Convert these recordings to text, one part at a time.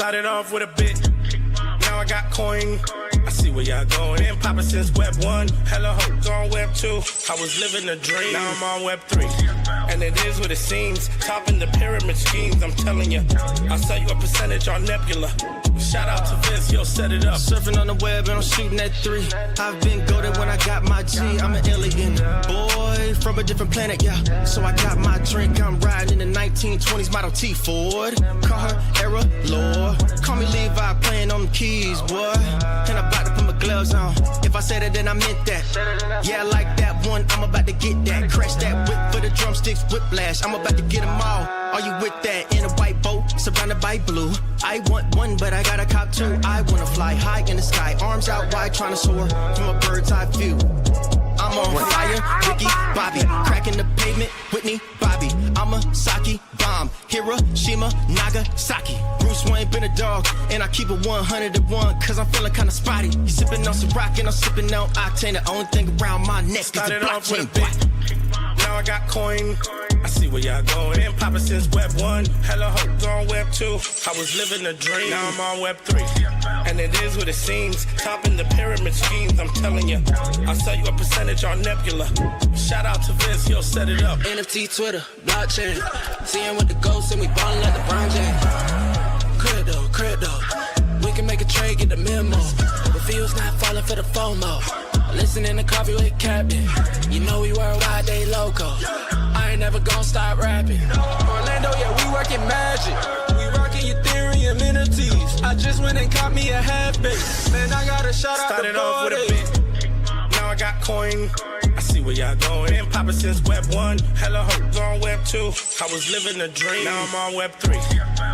Started off with a bit, now I got coin. I see where y'all going. Been poppin' since Web 1, hella hoes on Web 2. I was living a dream, now I'm on Web 3. And it is what it seems, topping the pyramid schemes, I'm telling you. I'll sell you a percentage on Nebula. Shout out to Vince, he'll set it up. Surfing on the web and I'm shooting at 3. I've been goated when I got my G. I'm an alien boy from a different planet, yeah. So I got my drink, I'm riding in the 1920s Model T Ford. Call her Era Lord. Call me Levi, playing on the keys, boy. And I'm about to put my gloves on. If I said it, then I meant that. Yeah, I like that one, I'm about to get that. Crash that whip for the drumsticks, whiplash. I'm about to get them all. Are you with that? In a white boat, surrounded by blue. I want one, but I got a cop too. I wanna fly high in the sky, arms out wide, trying to soar from a bird's eye view. I'm on fire, Ricky, Bobby, cracking the pavement, Whitney, Bobby. I'm a Saki bomb, Hiroshima, Nagasaki. Bruce Wayne been a dog, and I keep it 101, cause I'm feeling kinda spotty. You sipping on some rock, and I'm sipping on octane. The only thing around my neck is the blockchain. Now I got coin. I see where y'all going. Been poppin' since Web 1, hella hoes on Web 2. I was living a dream, now I'm on Web 3. And it is what it seems, topping the pyramid schemes, I'm telling you. I'll sell you a percentage on Nebula. Shout out to Vince, he'll set it up. NFT, Twitter, blockchain. Seeing with the ghosts and we ballin' like LeBron James. Crypto. We can make a trade, get the memo. The field's not falling for the FOMO. Listening to Coffee with Captain. You know we worldwide, they loco. I ain't never gonna stop rapping. Orlando, yeah, we working magic. We rocking Ethereum NFTs. I just went and caught me a half base. Man, I gotta shout out Started the off with a bit. Now I got coin. I see where y'all going. Been poppin' since Web 1, hella hoes on Web 2. I was living a dream, now I'm on Web 3.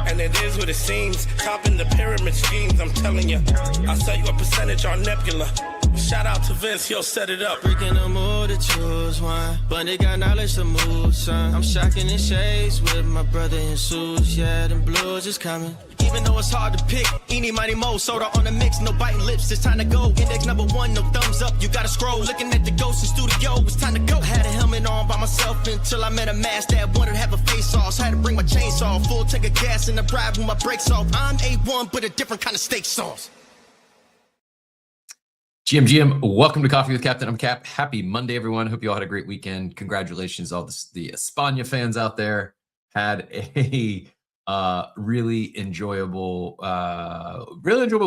And it is what it seems, topping the pyramid schemes, I'm telling you. I'll sell you a percentage on Nebula. Shout out to Vince, he'll set it up. Freaking the mood to choose one, but they got knowledge to move, son. I'm shocking in shades with my brother in suits. Yeah, them blues is coming. Even though it's hard to pick, eeny, miny, mo, soda on the mix, no biting lips, it's time to go. Index number 1, no thumbs up, you gotta scroll. Looking at the ghost in studio, it's time to go. Had a helmet on by myself until I met a mask that wanted to have a face off. So I had to bring my chainsaw, full tank of gas in the ride with my brakes off. I'm A1, but a different kind of steak sauce. GM, welcome to Coffee with Captain. I'm Cap. Happy Monday, everyone. Hope you all had a great weekend. Congratulations, all the España fans out there. Had a really enjoyable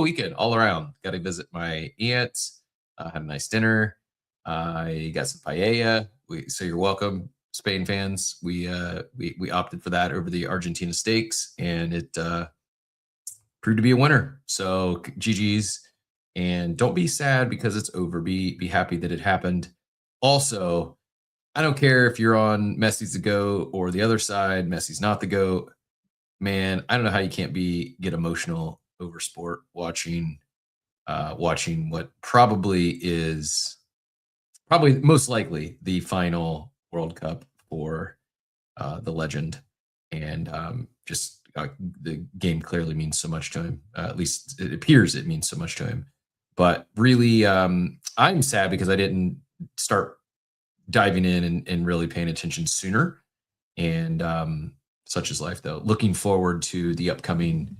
weekend all around. Got to visit my aunt. Had a nice dinner. I got some paella. So you're welcome, Spain fans. We opted for that over the Argentina steaks, and it proved to be a winner. So GG's. And don't be sad because it's over. Be happy that it happened. Also, I don't care if you're on Messi's the GOAT or the other side, Messi's not the GOAT. Man, I don't know how you can't get emotional over sport watching what probably most likely the final World Cup for the legend. And the game clearly means so much to him. At least it appears it means so much to him. But really, I'm sad because I didn't start diving in and really paying attention sooner. And such is life, though. Looking forward to the upcoming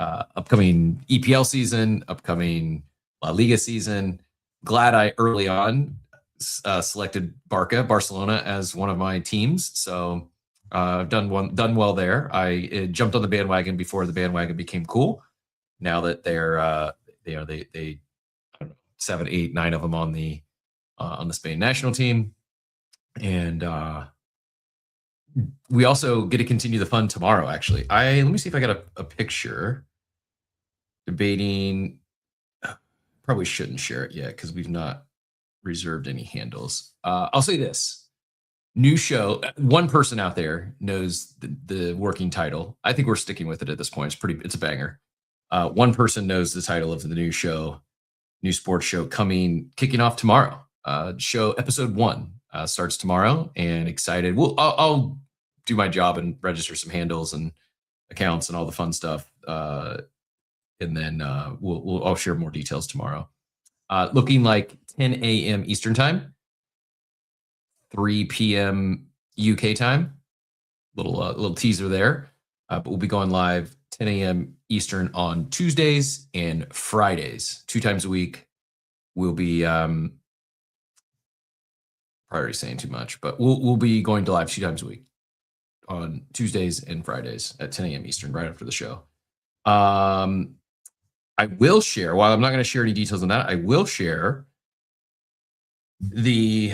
EPL season, upcoming La Liga season. Glad I early on selected Barcelona as one of my teams. So I've done well there. I jumped on the bandwagon before the bandwagon became cool. Now that they're they I don't know, 7, 8, 9 of them on the Spain national team, and we also get to continue the fun tomorrow. Actually, let me see if I got a picture. Debating, probably shouldn't share it yet because we've not reserved any handles. I'll say this: new show. One person out there knows the working title. I think we're sticking with it at this point. It's a banger. One person knows the title of the new show, new sports show kicking off tomorrow. Show episode 1 starts tomorrow, and excited. I'll do my job and register some handles and accounts and all the fun stuff, and then I'll share more details tomorrow. Looking like 10 a.m. Eastern time, 3 p.m. UK time. Little teaser there, but we'll be going live 10 a.m. Eastern on Tuesdays and Fridays, 2 times a week. We'll be probably saying too much, but we'll be going to live 2 times a week on Tuesdays and Fridays at 10 a.m. Eastern, right after the show. I will share, while I'm not going to share any details on that, I will share the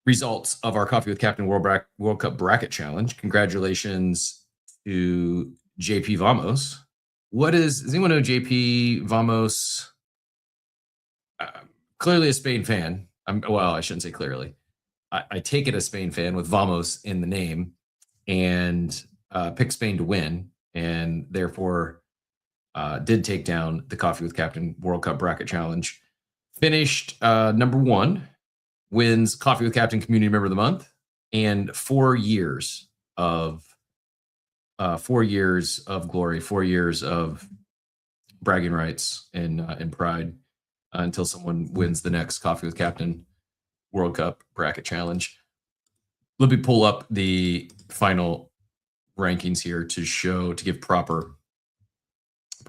results of our Coffee with Captain World Cup Bracket Challenge. Congratulations to JP Vamos. Does anyone know JP Vamos? Clearly a Spain fan. Well, I shouldn't say clearly. I take it a Spain fan with Vamos in the name, and picked Spain to win, and therefore did take down the Coffee with Captain World Cup Bracket Challenge. Finished number 1, wins Coffee with Captain Community Member of the Month, and 4 years of 4 years of glory, 4 years of bragging rights and pride until someone wins the next Coffee with Captain World Cup Bracket Challenge. Let me pull up the final rankings here to give proper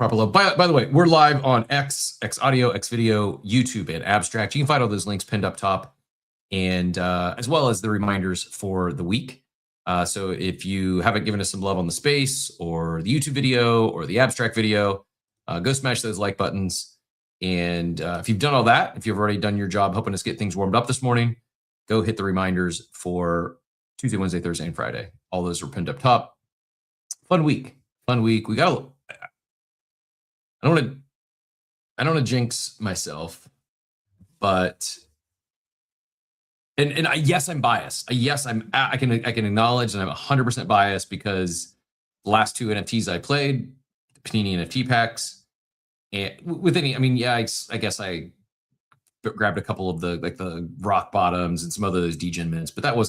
love. By the way, we're live on X Audio, X Video, YouTube, and Abstract. You can find all those links pinned up top, and as well as the reminders for the week. So if you haven't given us some love on the space or the YouTube video or the Abstract video, go smash those like buttons. And if you've done all that, if you've already done your job helping us get things warmed up this morning, go hit the reminders for Tuesday, Wednesday, Thursday, and Friday. All those are pinned up top. Fun week. We got I don't want to jinx myself, but yes, I'm biased. Yes, I can acknowledge that I'm 100% biased because the last 2 NFTs I played, the Panini NFT packs, and with any, I mean, yeah, I guess I grabbed a couple of the rock bottoms and some other those degen mints, but that was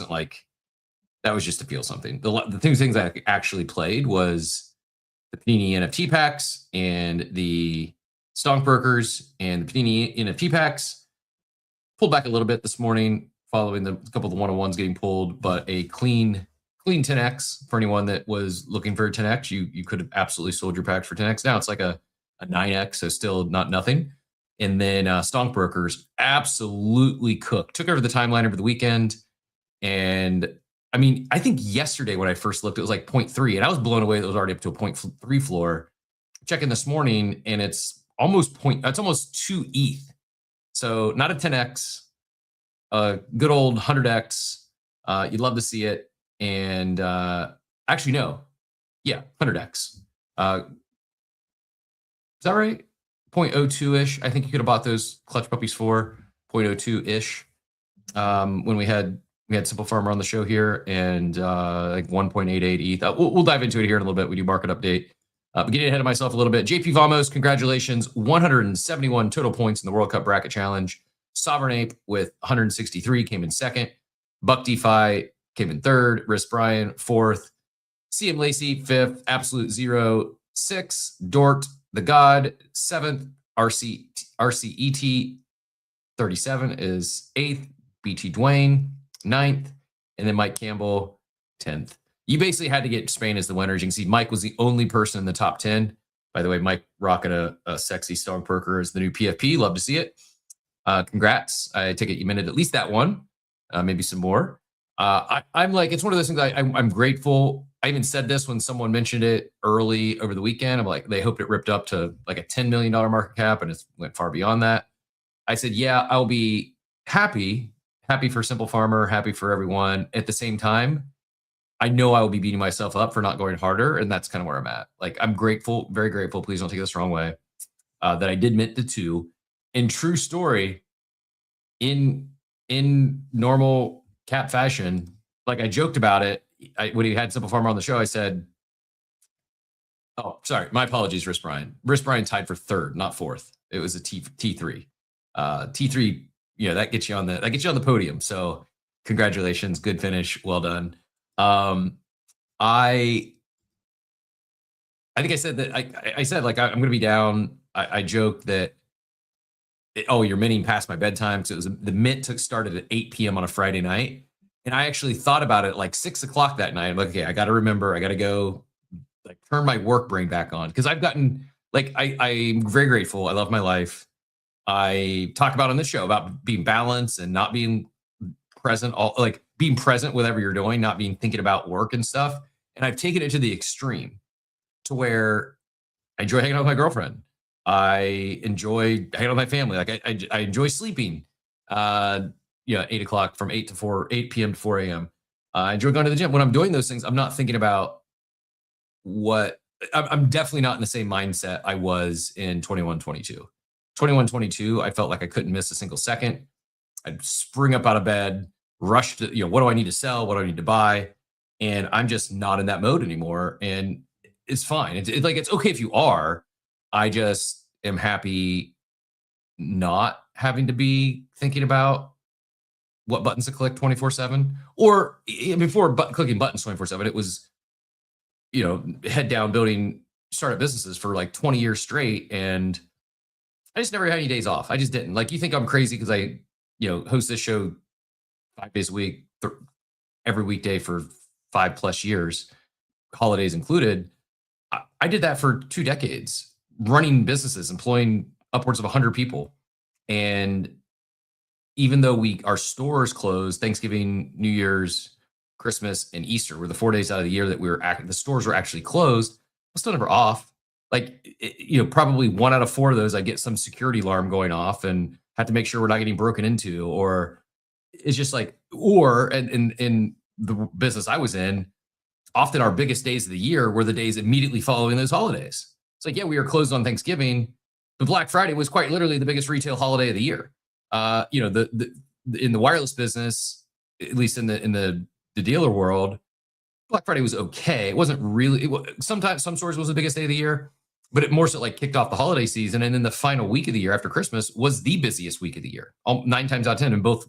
just to feel something. The things I actually played was the Panini NFT packs and the StonkBrokers and the Panini NFT packs. Pulled back a little bit this morning following a couple of the 101s getting pulled, but a clean 10x for anyone that was looking for a 10x. You could have absolutely sold your packs for 10x. Now it's like a 9x, so still not nothing. And then StonkBrokers absolutely cooked. Took over the timeline over the weekend. And I mean, I think yesterday when I first looked, it was like 0.3, and I was blown away that it was already up to a 0.3 floor. Checking this morning, and it's almost 2 ETH. So not a 10x, a good old 100x. You'd love to see it. And actually, no. Yeah, 100x. Is that right? 0.02-ish. I think you could have bought those clutch puppies for 0.02-ish when we had Simple Farmer on the show here, and like 1.88 ETH. We'll dive into it here in a little bit. We do market update. But getting ahead of myself a little bit. JP Vamos, congratulations. 171 total points in the World Cup Bracket Challenge. Sovereign Ape with 163 came in second. Buck DeFi came in third. Risk Brian, fourth. CM Lacey, fifth. Absolute Zero, sixth. Dort, the God, seventh. RCET, 37 is eighth. BT Dwayne, ninth. And then Mike Campbell, 10th. You basically had to get Spain as the winner. As you can see, Mike was the only person in the top 10. By the way, Mike rocking a sexy StonkBroker as the new PFP. Love to see it. Congrats. I take it you minted at least that one, maybe some more. I'm like, it's one of those things I'm grateful. I even said this when someone mentioned it early over the weekend. I'm like, they hoped it ripped up to like a $10 million market cap, and it went far beyond that. I said, yeah, I'll be happy for Simple Farmer, happy for everyone. At the same time, I know I will be beating myself up for not going harder, and that's kind of where I'm at. Like, I'm grateful, very grateful. Please don't take this the wrong way. That I did mint the 2. In true story, in normal cap fashion, like I joked about it. When he had Simple Farmer on the show, I said, "Oh, sorry, my apologies, Risk Brian. Risk Brian tied for third, not fourth. It was a T3. T3, that gets you on the podium. So, congratulations, good finish, well done." I think I said that I said like I'm going to be down. I joked that you're minting past my bedtime, because the mint started at 8 p.m. on a Friday night, and I actually thought about it like 6 o'clock that night. I'm like, okay, I got to remember, I got to go like turn my work brain back on, because I've gotten like I'm very grateful. I love my life. I talk about on this show about being balanced and not being present, all like being present whatever you're doing, not being thinking about work and stuff. And I've taken it to the extreme to where I enjoy hanging out with my girlfriend. I enjoy hanging out with my family. Like I enjoy sleeping. 8 o'clock from 8 p.m. to 4 a.m. I enjoy going to the gym. When I'm doing those things, I'm not thinking about what I'm definitely not in the same mindset I was in 21, 22. 21, 22, I felt like I couldn't miss a single second. I'd spring up out of bed, rush to, what do I need to sell? What do I need to buy? And I'm just not in that mode anymore. And it's fine. It's okay if you are. I just am happy not having to be thinking about what buttons to click 24/7. Or before clicking buttons 24/7, it was, head down building startup businesses for like 20 years straight. And I just never had any days off. I just didn't. Like, you think I'm crazy because I, host this show 5 days a week, every weekday for 5+ years, holidays included. I did that for 2 decades, running businesses, employing upwards of 100 people. And even though our stores closed, Thanksgiving, New Year's, Christmas, and Easter were the 4 days out of the year that the stores were actually closed, I was still never off. Like, probably 1 out of 4 of those, I get some security alarm going off and have to make sure we're not getting broken into, or it's just like, or in the business I was in, often our biggest days of the year were the days immediately following those holidays. It's like, yeah, we were closed on Thanksgiving, but Black Friday was quite literally the biggest retail holiday of the year. In the wireless business, at least in the dealer world, Black Friday was okay. It wasn't really. Sometimes some stores was the biggest day of the year, but it more so like kicked off the holiday season, and then the final week of the year after Christmas was the busiest week of the year, 9 times out of 10 in both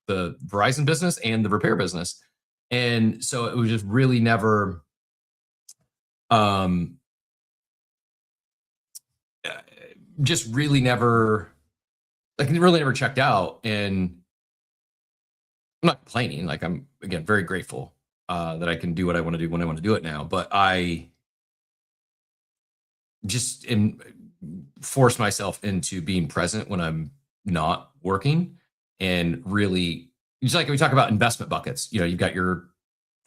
the Verizon business and the repair business. And so it was just really never, really never checked out. And I'm not complaining. Like, I'm, again, very grateful that I can do what I want to do when I want to do it now. But I just force myself into being present when I'm not working, and really, just like we talk about investment buckets. You've got your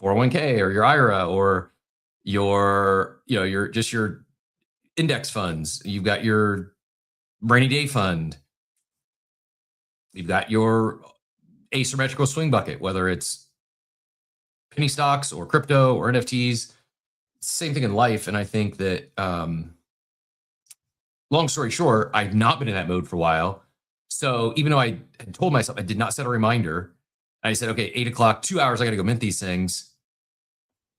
401k or your IRA, or your index funds. You've got your rainy day fund. You've got your asymmetrical swing bucket, whether it's penny stocks or crypto or NFTs. Same thing in life. And I think that, long story short, I've not been in that mode for a while. So even though I had told myself I did not set a reminder, I said, okay, 8 o'clock, 2 hours, I got to go mint these things.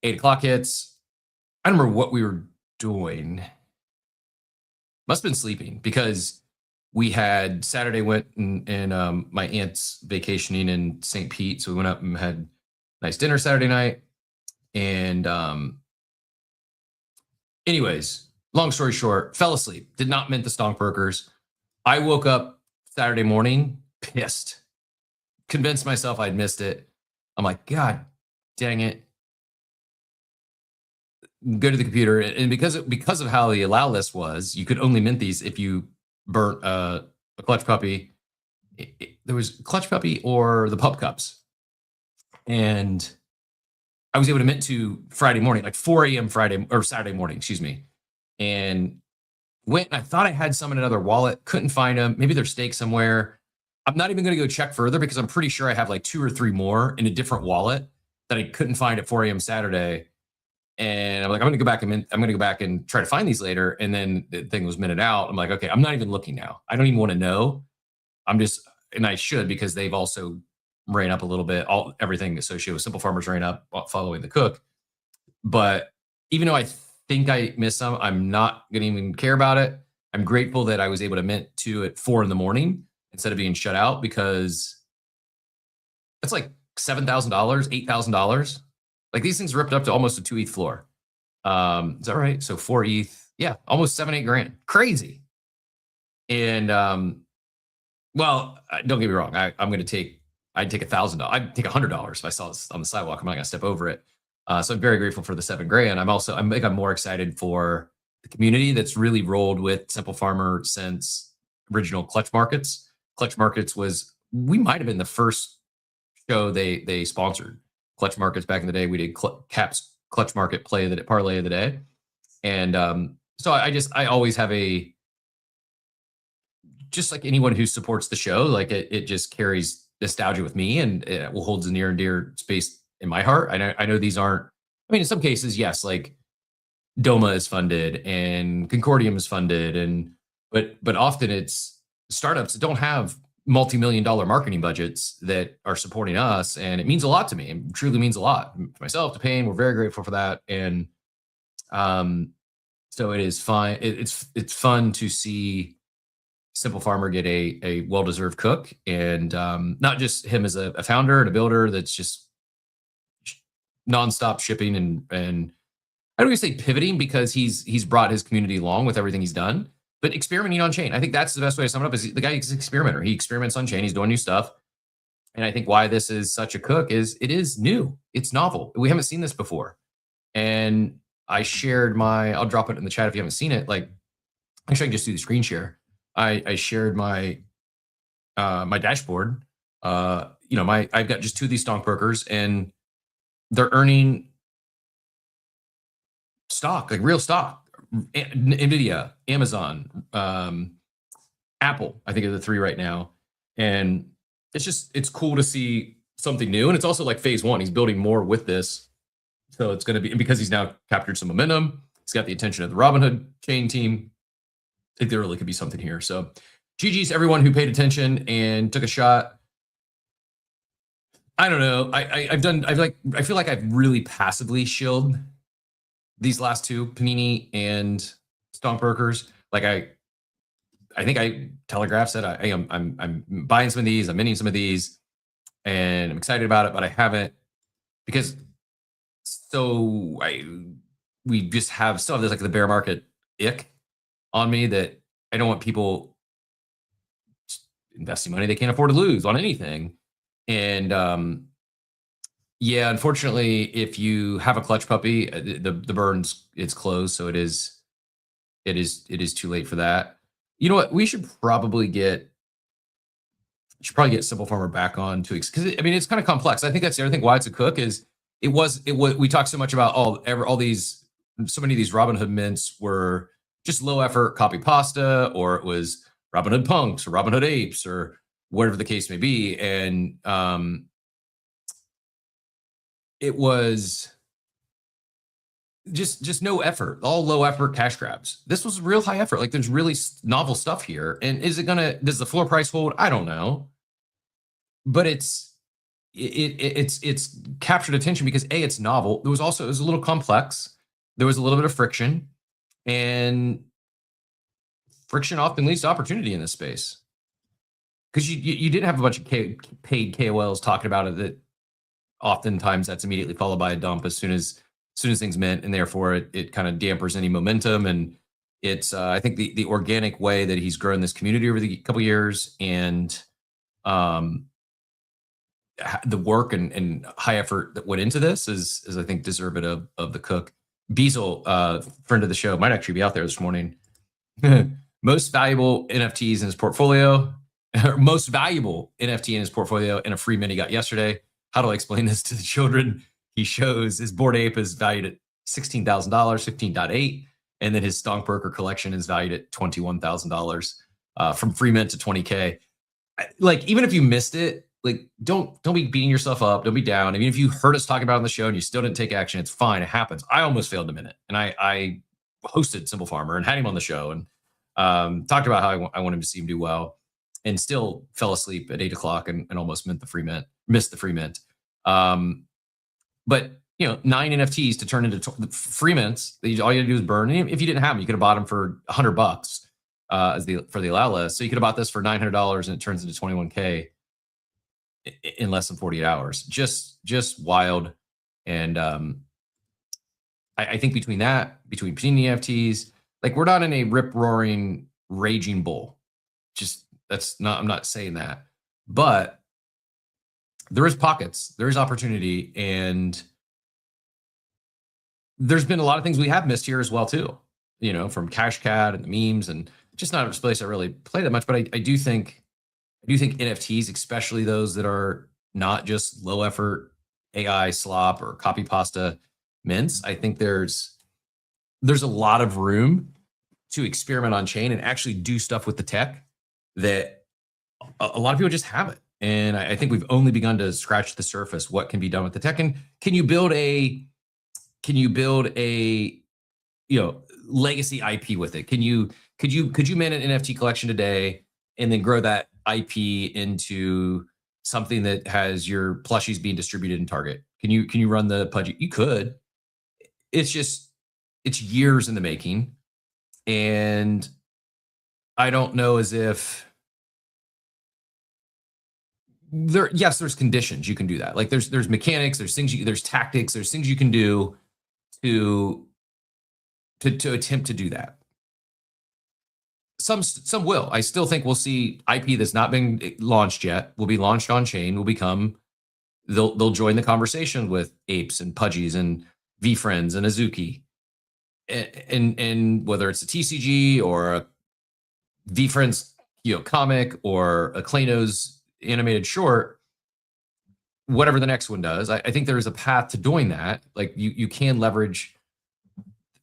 8 o'clock hits. I don't remember what we were doing. Must have been sleeping, because we had Saturday went and my aunt's vacationing in St. Pete. So we went up and had a nice dinner Saturday night. And anyways, long story short, fell asleep, did not mint the StonkBrokers. I woke up Saturday morning pissed, convinced myself I'd missed it. I'm like, God dang it. Go to the computer, and because of how the allow list was, you could only mint these if you burnt a clutch puppy. There was clutch puppy or the pup cups, and I was able to mint to Friday morning, like 4 a.m. Friday or Saturday morning, excuse me, and went. And I thought I had some in another wallet, couldn't find them. Maybe they're staked somewhere. I'm not even going to go check further, because I'm pretty sure I have like 2 or 3 more in a different wallet that I couldn't find at 4 a.m. Saturday. And I'm like, I'm going to go back and try to find these later. And then the thing was minted out. I'm like, okay, I'm not even looking now. I don't even want to know. And I should, because they've also ran up a little bit. Everything associated with Simple Farmers ran up following the cook. But even though I think I missed some, I'm not going to even care about it. I'm grateful that I was able to mint 2 at 4 a.m. instead of being shut out, because that's like $7,000, $8,000. Like, these things ripped up to almost a 2 ETH floor. Is that right? So 4 ETH, yeah, almost 7-8 grand. Crazy. And well, don't get me wrong. I'd take $1,000. I'd take $100 if I saw this on the sidewalk. I'm not gonna step over it. So I'm very grateful for the 7 grand. I think I'm more excited for the community that's really rolled with Simple Farmer since original Clutch Markets. Clutch Markets we might have been the first show they sponsored. Clutch Markets back in the day. We did Cap's Clutch Market parlay of the day. And so I always have just like anyone who supports the show, like it just carries nostalgia with me, and it holds a near and dear space in my heart. I know these aren't, I mean, in some cases, yes, like Doma is funded and Concordium is funded, but often it's startups that don't have multi-million-dollar marketing budgets that are supporting us, and it means a lot to me. It truly means a lot to myself, to Payne. We're very grateful for that, and so it is fine. It's fun to see Simple Farmer get a well-deserved cook, and not just him as a founder and a builder that's just nonstop shipping and I don't even say pivoting, because he's brought his community along with everything he's done, but experimenting on chain. I think that's the best way to sum it up. Is the guy is an experimenter. He experiments on chain. He's doing new stuff, and I think why this is such a cook is it is new. It's novel. We haven't seen this before, and I shared I'll drop it in the chat if you haven't seen it. Like, actually, I can just do the screen share. I shared my my dashboard. I've got just 2 of these StonkBrokers, and they're earning stock, like real stock. Nvidia, Amazon, Apple, I think are the 3 right now. And it's cool to see something new. And it's also like phase 1. He's building more with this. So it's going to be, because he's now captured some momentum. He's got the attention of the Robinhood chain team. I think there really could be something here. So GG's everyone who paid attention and took a shot. I don't know. I feel like I've really passively shilled these last 2, Panini and StonkBrokers. Like I think I telegraphed said I'm buying some of these, I'm minting some of these, and I'm excited about it, but I haven't, because we just still have this like the bear market ick on me, that I don't want people investing money they can't afford to lose on anything. And yeah, unfortunately, if you have a clutch puppy, the burn's, it's closed, so it is too late for that. You know what? We should probably get Simple Farmer back on to, because I mean it's kind of complex. I think that's the other thing why it's a cook is it was we talked so much about so many of these Robinhood mints were just low effort copy pasta, or it was Robinhood punks or Robinhood apes or whatever the case may be, and it was just no effort, all low effort cash grabs. This was real high effort. Like, there's really novel stuff here. And does the floor price hold? I don't know, but it's captured attention because it's novel. It was a little complex. There was a little bit of friction, and friction often leads to opportunity in this space, because you didn't have a bunch of paid KOLs talking about it, that oftentimes that's immediately followed by a dump as soon as things mint, and therefore it kind of dampers any momentum. And it's I think the organic way that he's grown this community over the couple years, and the work and high effort that went into this is I think deserving of the cook. Beazle, friend of the show, might actually be out there this morning. Most valuable NFTs in his portfolio, most valuable NFT in his portfolio, and a free mint he got yesterday. How do I explain this to the children? He shows his Bored Ape is valued at $16,000, 15.8, and then his StonkBroker collection is valued at $21,000, from free mint to 20K. Like, even if you missed it, like, don't be beating yourself up. Don't be down. I mean, if you heard us talk about it on the show and you still didn't take action, it's fine. It happens. I almost failed to mint it, and I hosted Simple Farmer and had him on the show and talked about how I want him to see him do well, and still fell asleep at 8 o'clock and almost missed the free mint. But 9 NFTs to turn into free mints. All you had to do is burn. And if you didn't have them, you could have bought them for $100 for the allow list. So you could have bought this for $900 and it turns into 21K in less than 48 hours. Just wild. And I think between Panini NFTs, like, we're not in a rip roaring raging bull. I'm not saying that, but there is pockets, there is opportunity, and there's been a lot of things we have missed here as well too, you know, from Cash Cat and the memes, and just not a place I really play that much. But I do think NFTs, especially those that are not just low effort AI slop or copy pasta mints, I think there's a lot of room to experiment on chain and actually do stuff with the tech that a lot of people just haven't. And I think we've only begun to scratch the surface what can be done with the tech. And can you build a legacy IP with it? Could you mint an NFT collection today and then grow that IP into something that has your plushies being distributed in Target? Can you run the pudgy? You could. It's years in the making. And I don't know as if there's conditions you can do that. Like there's mechanics, there's tactics, there's things you can do to attempt to do that. Some will. I still think we'll see IP that's not been launched yet will be launched on chain, they'll join the conversation with apes and pudgies and VFriends and Azuki. And whether it's a TCG or a VFriends, comic or a Klainos animated short, whatever the next one does, I think there is a path to doing that. Like you can leverage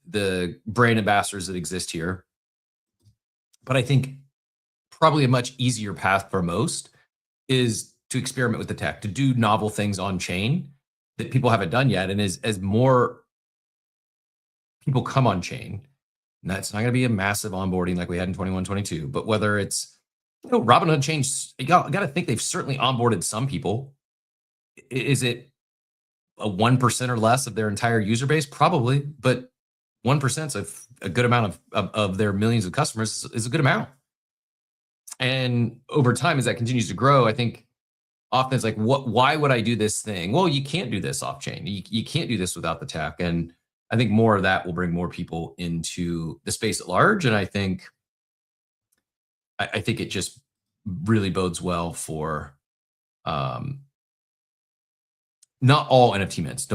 the brand ambassadors that exist here, but I think probably a much easier path for most is to experiment with the tech, to do novel things on chain that people haven't done yet. And as more people come on chain, and that's not going to be a massive onboarding like we had in 21, 22, but whether it's, Robinhood changed, you got to think they've certainly onboarded some people. Is it a 1% or less of their entire user base? Probably, but 1% is a good amount of their millions of customers is a good amount. And over time, as that continues to grow, I think often it's like, why would I do this thing? Well, you can't do this off chain. You can't do this without the tech. And I think more of that will bring more people into the space at large. And I think it just really bodes well for not all NFT mints.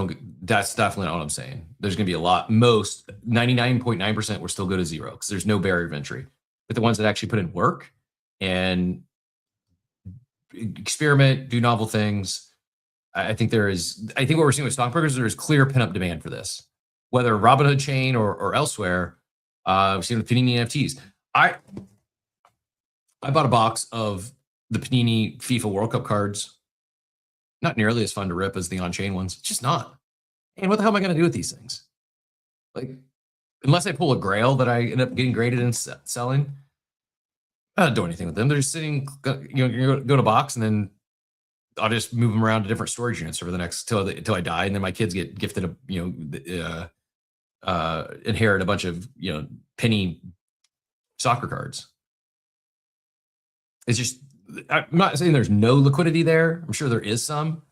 That's definitely not what I'm saying. There's going to be a lot. Most 99.9% will still go to zero because there's no barrier of entry. But the ones that actually put in work and experiment, do novel things, I think what we're seeing with StonkBrokers, there is clear pin-up demand for this. Whether Robinhood chain or elsewhere, we've seen with Panini NFTs. I bought a box of the Panini FIFA World Cup cards. Not nearly as fun to rip as the on-chain ones. It's just not. And what the hell am I going to do with these things? Like, unless I pull a grail that I end up getting graded and selling, I don't do anything with them. They're just sitting, go to box, and then I'll just move them around to different storage units over the next till I die, and then my kids get gifted inherit a bunch of penny soccer cards. It's just, I'm not saying there's no liquidity there. I'm sure there is some,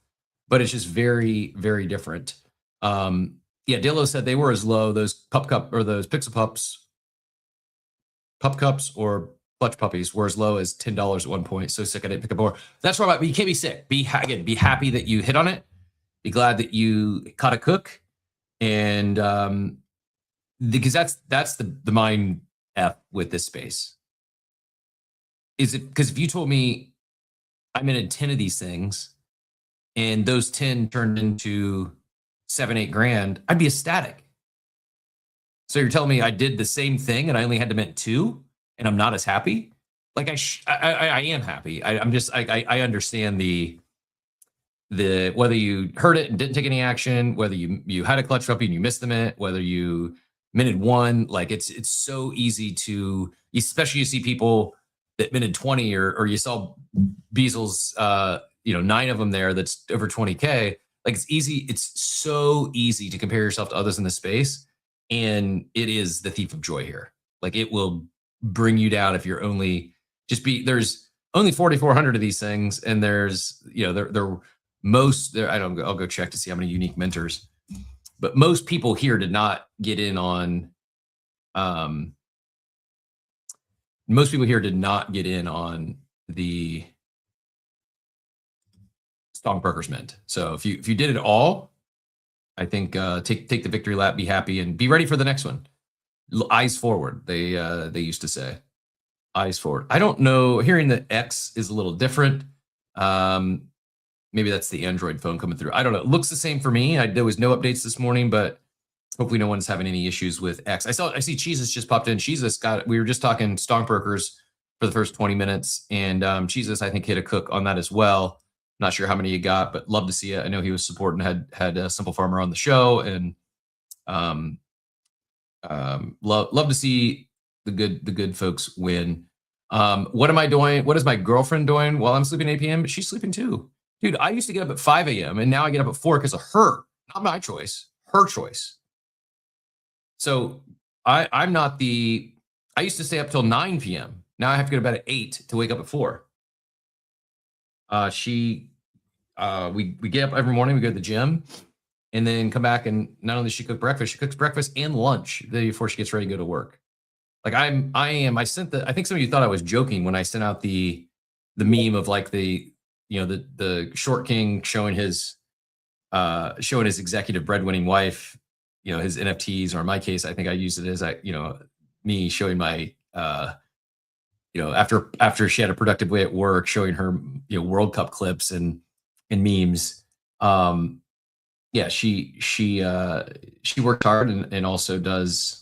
but it's just very, very different. Dillo said they were as low, those pup cup or those pixel pups, pup cups or clutch puppies were as low as $10 at one point. So sick I didn't pick up more. That's what I'm about. But you can't be sick. Be happy that you hit on it. Be glad that you caught a cook. And because that's the mind F with this space. Is it because if you told me I minted 10 of these things and those 10 turned into 7-8 grand, I'd be ecstatic. So you're telling me I did the same thing and I only had to mint 2 and I'm not as happy? Like I am happy. I understand the whether you heard it and didn't take any action, whether you had a clutch puppy and you missed the mint, whether you minted 1, like it's so easy to, especially you see people that minted 20 or you saw Beasel's 9 of them there that's over 20K. Like it's easy. It's so easy to compare yourself to others in the space. And it is the thief of joy here. Like it will bring you down if you're there's only 4,400 of these things. And there's, I'll go check to see how many unique mentors, but most people here did not get in on, the StonkBrokers mint. So if you did it all, I think take the victory lap, be happy, and be ready for the next one. Eyes forward, they used to say. Eyes forward. I don't know. Hearing that X is a little different. Maybe that's the Android phone coming through. I don't know. It looks the same for me. There was no updates this morning, but hopefully no one's having any issues with X. I see Jesus just popped in. Jesus we were just talking StonkBrokers for the first 20 minutes, and Jesus, I think, hit a cook on that as well. Not sure how many you got, but love to see it. I know he was supporting, had a Simple Farmer on the show, and love to see the good folks win. What am I doing? What is my girlfriend doing while I'm sleeping at 8 p.m.? She's sleeping too. Dude, I used to get up at 5 a.m. and now I get up at 4 because of her. Not my choice, her choice. So I'm not I used to stay up till 9 p.m. Now I have to go to bed at 8 to wake up at 4. We get up every morning, we go to the gym, and then come back, and not only does she cook breakfast, she cooks breakfast and lunch before she gets ready to go to work. Like I sent I think some of you thought I was joking when I sent out the meme of like the short king showing his executive breadwinning wife, his NFTs, or in my case, I think I used it as me showing my after she had a productive way at work, showing her World Cup clips and memes. She worked hard and also does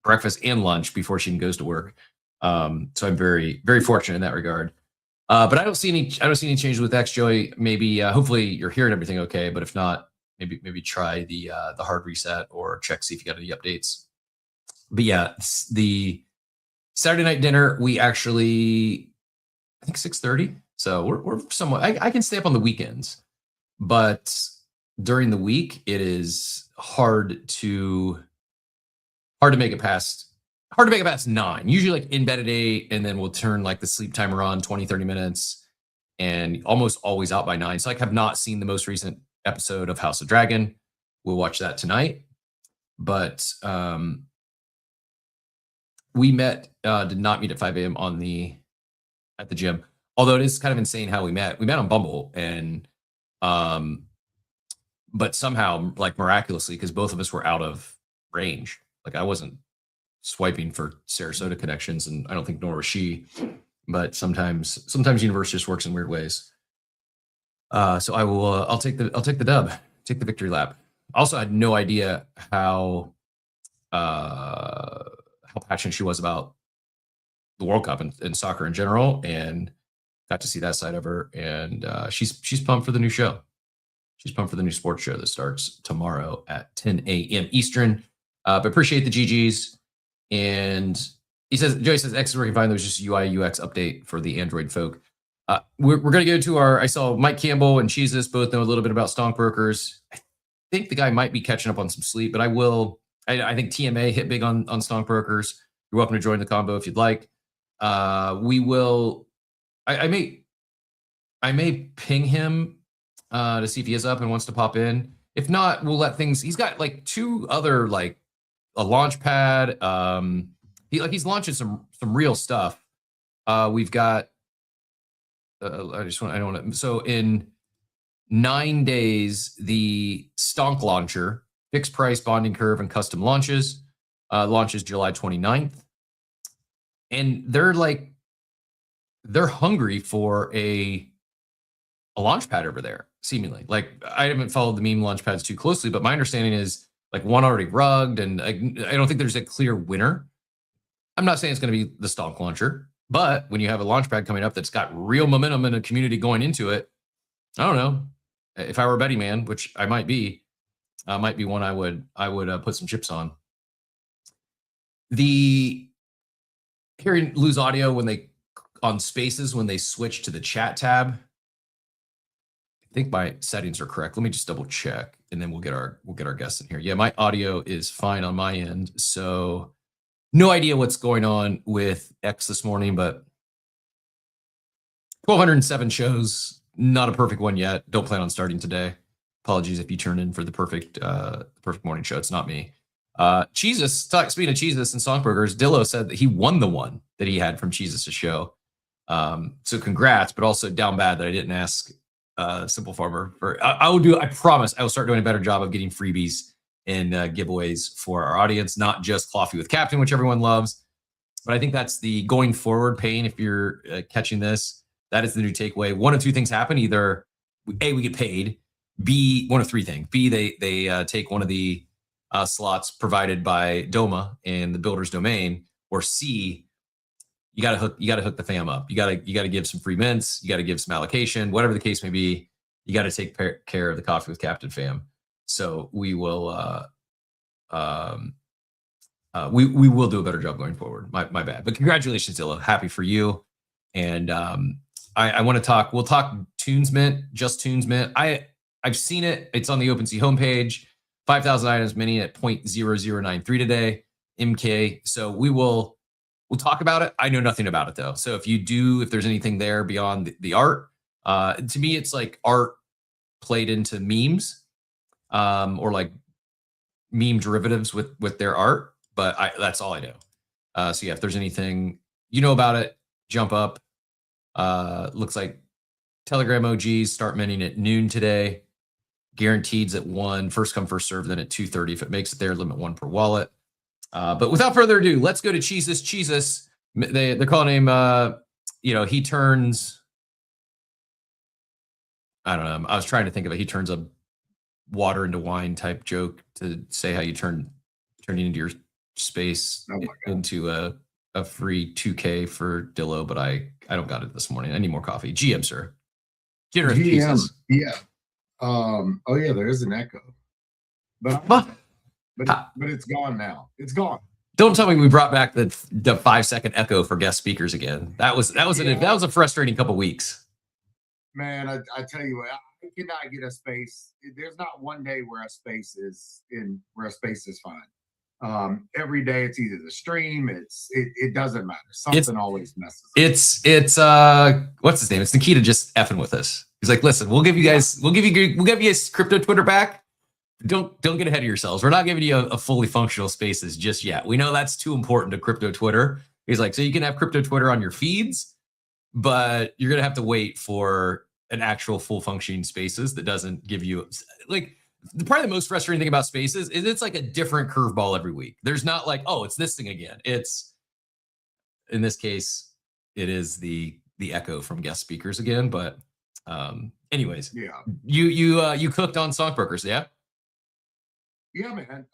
breakfast and lunch before she goes to work. So I'm very, very fortunate in that regard. But I don't see any changes with X, Joey. Maybe hopefully you're hearing everything okay, but if not, maybe try the hard reset or check, see if you got any updates. But yeah, the Saturday night dinner, we actually, I think 6:30. So we're somewhat, I can stay up on the weekends, but during the week, it is hard to make it past 9. Usually like in bed at 8, and then we'll turn like the sleep timer on 20-30 minutes, and almost always out by 9. So I have not seen the most recent episode of House of Dragon. We'll watch that tonight. But we did not meet at 5 a.m. at the gym. Although it is kind of insane how we met. We met on Bumble, and but somehow, like miraculously, because both of us were out of range. Like I wasn't swiping for Sarasota connections, and I don't think nor was she. But sometimes universe just works in weird ways. So I will. I'll take the dub. Take the victory lap. Also, I had no idea how passionate she was about the World Cup and soccer in general, and got to see that side of her. And she's pumped for the new show. She's pumped for the new sports show that starts tomorrow at 10 a.m. Eastern. But appreciate the GGs. And Joey says, X is working fine. There was just UI UX update for the Android folk. We're going to go to I saw Mike Campbell and Jesus both know a little bit about StonkBrokers. I think the guy might be catching up on some sleep, but I think TMA hit big on StonkBrokers. You're welcome to join the combo if you'd like. We will, I may ping him to see if he is up and wants to pop in. If not, we'll let things, he's got like 2 other, like a launch pad. He's launching some real stuff. We've got, so in 9 days, the Stonk launcher, fixed price bonding curve and custom launches July 29th. And they're hungry for a launch pad over there, seemingly. Like I haven't followed the meme launch pads too closely, but my understanding is like one already rugged, and I don't think there's a clear winner. I'm not saying it's going to be the Stonk launcher, but when you have a launch pad coming up that's got real momentum and a community going into it, I don't know. If I were a betting man, which I might be one I would put some chips on. Hearing lose audio on Spaces when they switch to the chat tab. I think my settings are correct. Let me just double check, and then we'll get our guests in here. Yeah, my audio is fine on my end. So no idea what's going on with X this morning, but 1,207 shows, not a perfect one yet. Don't plan on starting today. Apologies if you turned in for the perfect morning show. It's not me. Speaking of Jesus and StonkBrokers, Dillo said that he won the one that he had from Jesus' show. So congrats, but also down bad that I didn't ask Simple Farmer. I promise I will start doing a better job of getting freebies and giveaways for our audience, not just Coffee with Captain, which everyone loves. But I think that's the going forward pain. If you're catching this, that is the new takeaway. One of two things happen. Either A, we get paid. B, one of three things. B, they take one of the slots provided by Doma and the builder's domain. Or C, you gotta hook the fam up. You gotta give some free mints. You gotta give some allocation. Whatever the case may be, you gotta take care of the Coffee with Captain fam. So we will we will do a better job going forward. My bad. But congratulations, Zilla. Happy for you. And I want to talk. We'll talk Tunes Mint, just Tunes Mint. I've seen it. It's on the OpenSea homepage. 5,000 items mini at 0.0093 today. MK. So we'll talk about it. I know nothing about it though. So if there's anything there beyond the art, to me it's like art played into memes, or like meme derivatives with their art. But that's all I know. So yeah, if there's anything you know about it, jump up. Looks like Telegram OGs start minting at noon today. Guaranteeds at 1, first come, first serve, then at 2:30. If it makes it there, limit 1 per wallet. But without further ado, let's go to Cheesus. They're calling him, he turns, I don't know. I was trying to think of it. He turns a water into wine type joke to say how you turning into your space into a free 2K for Dillo, but I don't got it this morning. I need more coffee. GM, sir. Generous GM, yeah. Oh yeah, there is an echo, but it's gone now. It's gone. Don't tell me we brought back the 5-second echo for guest speakers again. That was a frustrating couple weeks. Man, I tell you what, I cannot get a space. There's not one day where a space is fine. Every day it's either the stream, it doesn't matter. Something always messes up. It's what's his name? It's Nikita just effing with us. He's like, listen, we'll give you guys crypto Twitter back. Don't get ahead of yourselves. We're not giving you a fully functional spaces just yet. We know that's too important to crypto Twitter. He's like, so you can have crypto Twitter on your feeds, but you're gonna have to wait for an actual full functioning spaces that doesn't give you like. Probably the most frustrating thing about spaces is it's like a different curveball every week. There's not like, oh, it's this thing again. It's, in this case, it is the echo from guest speakers again. But anyways, yeah, you cooked on StonkBrokers, yeah? Yeah, man.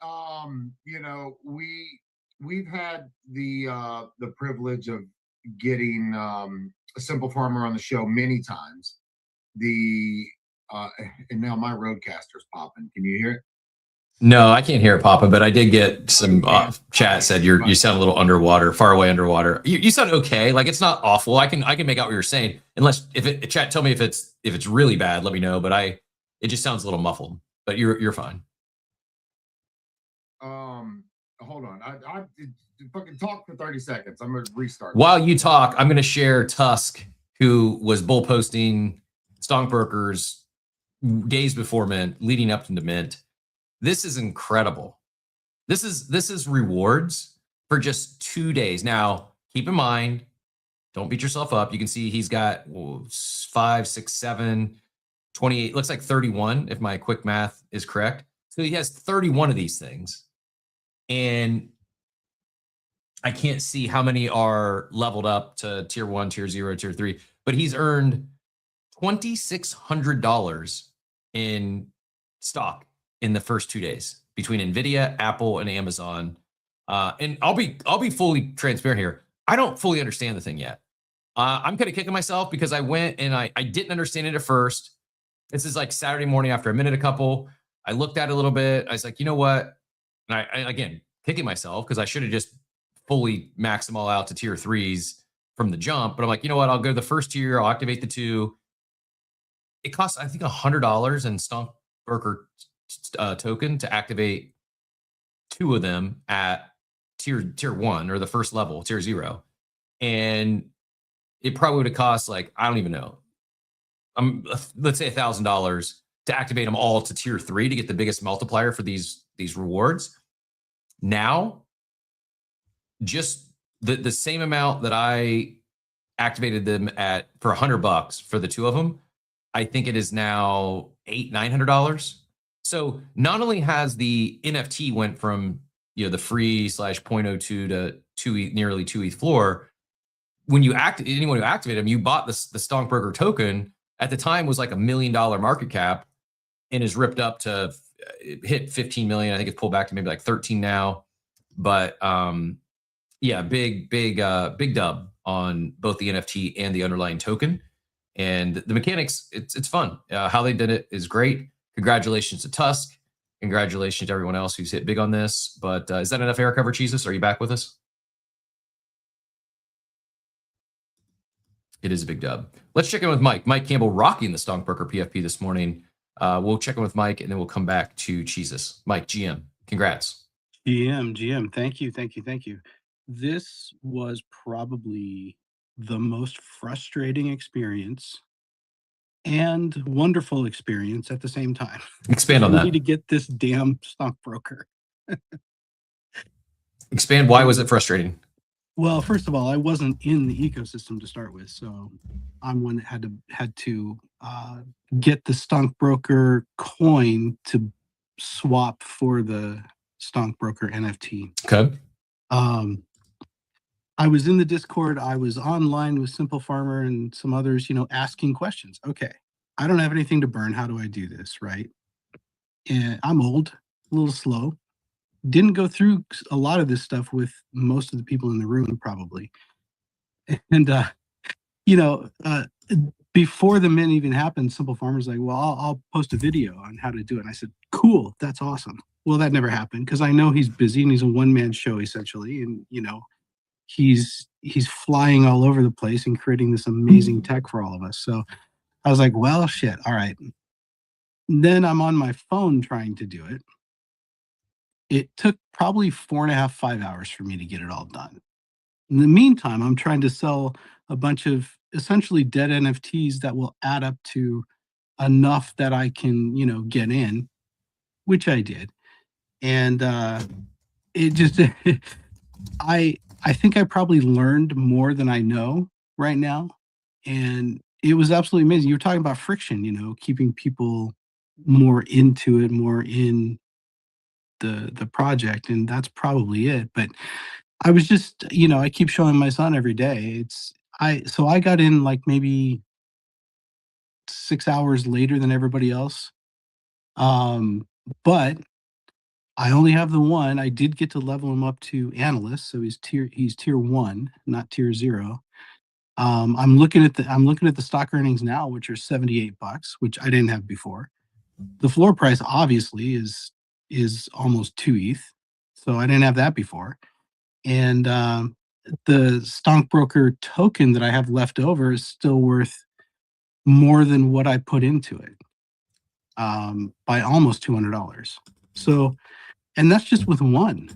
We've had the privilege of getting a Simple Farmer on the show many times. And now my roadcaster's popping. Can you hear it? No, I can't hear it popping, but I did get some chat said you sound a little underwater, far away underwater. You sound okay. Like it's not awful. I can make out what you're saying. Unless chat tell me if it's really bad, let me know. But it just sounds a little muffled. But you're fine. Hold on. I fucking talk for 30 seconds. I'm gonna restart. While you talk, I'm gonna share Tusk, who was bull posting StonkBrokers days before Mint, leading up into Mint. This is incredible. This is rewards for just 2 days. Now, keep in mind, don't beat yourself up. You can see he's got 5, 6, 7, 28. Looks like 31 if my quick math is correct. So he has 31 of these things, and I can't see how many are leveled up to tier 1, tier 0, tier 3. But he's earned $2,600 in stock in the first 2 days between Nvidia, Apple, and Amazon. And I'll be fully transparent here. I don't fully understand the thing yet. I'm kind of kicking myself because I went and I didn't understand it at first. This is like Saturday morning after I minted a couple. I looked at it a little bit. I was like, you know what? And I again, kicking myself because I should have just fully maxed them all out to tier 3s from the jump. But I'm like, you know what? I'll go to the first tier. I'll activate the 2. It costs, I think, $100 in StonkBroker token to activate 2 of them at tier 1 or the first level, tier 0. And it probably would have cost like, I don't even know. Let's say $1,000 to activate them all to tier 3 to get the biggest multiplier for these rewards. Now, just the same amount that I activated them at for $100 for the 2 of them, I think it is now $900. So not only has the NFT went from the free / 0.02 to 2 nearly 2 ETH floor. When you anyone who activated them, you bought the StonkBroker token at the time was like $1 million market cap, and is ripped up to hit 15 million. I think it's pulled back to maybe like 13 now. But yeah, big dub on both the NFT and the underlying token. And the mechanics, it's fun. How they did it is great. Congratulations to Tusk. Congratulations to everyone else who's hit big on this. But is that enough air cover, Jesus? Are you back with us? It is a big dub. Let's check in with Mike. Mike Campbell rocking the StonkBroker PFP this morning. We'll check in with Mike, and then we'll come back to Jesus. Mike, GM, congrats. GM, thank you. This was probably the most frustrating experience and wonderful experience at the same time. Expand on that. To get this damn StonkBroker. Expand. Why was it frustrating? Well, first of all, I wasn't in the ecosystem to start with, so I'm one that had to get the StonkBroker coin to swap for the StonkBroker NFT. Okay. I was in the Discord. I was online with Simple Farmer and some others, asking questions. Okay, I don't have anything to burn. How do I do this, right? And I'm old, a little slow. Didn't go through a lot of this stuff with most of the people in the room, probably. And, before the mint even happened, Simple Farmer's like, well, I'll post a video on how to do it. And I said, cool, that's awesome. Well, that never happened because I know he's busy and he's a one-man show, essentially. And, he's flying all over the place and creating this amazing tech for all of us. So I was like, well, shit, all right. Then I'm on my phone trying to do it. It took probably 4.5, 5 hours for me to get it all done. In the meantime, I'm trying to sell a bunch of essentially dead NFTs that will add up to enough that I can, get in, which I did. And it just, I think I probably learned more than I know right now. And it was absolutely amazing. You were talking about friction, keeping people more into it, more in the project, and that's probably it. But I was just, I keep showing my son every day. So I got in like maybe 6 hours later than everybody else. But I only have the one. I did get to level him up to analyst, so he's tier 1, not tier 0. I'm looking at the stock earnings now, which are $78, which I didn't have before. The floor price obviously is almost 2 ETH, so I didn't have that before. And the StonkBroker token that I have left over is still worth more than what I put into it, by almost $200. So, and that's just with one.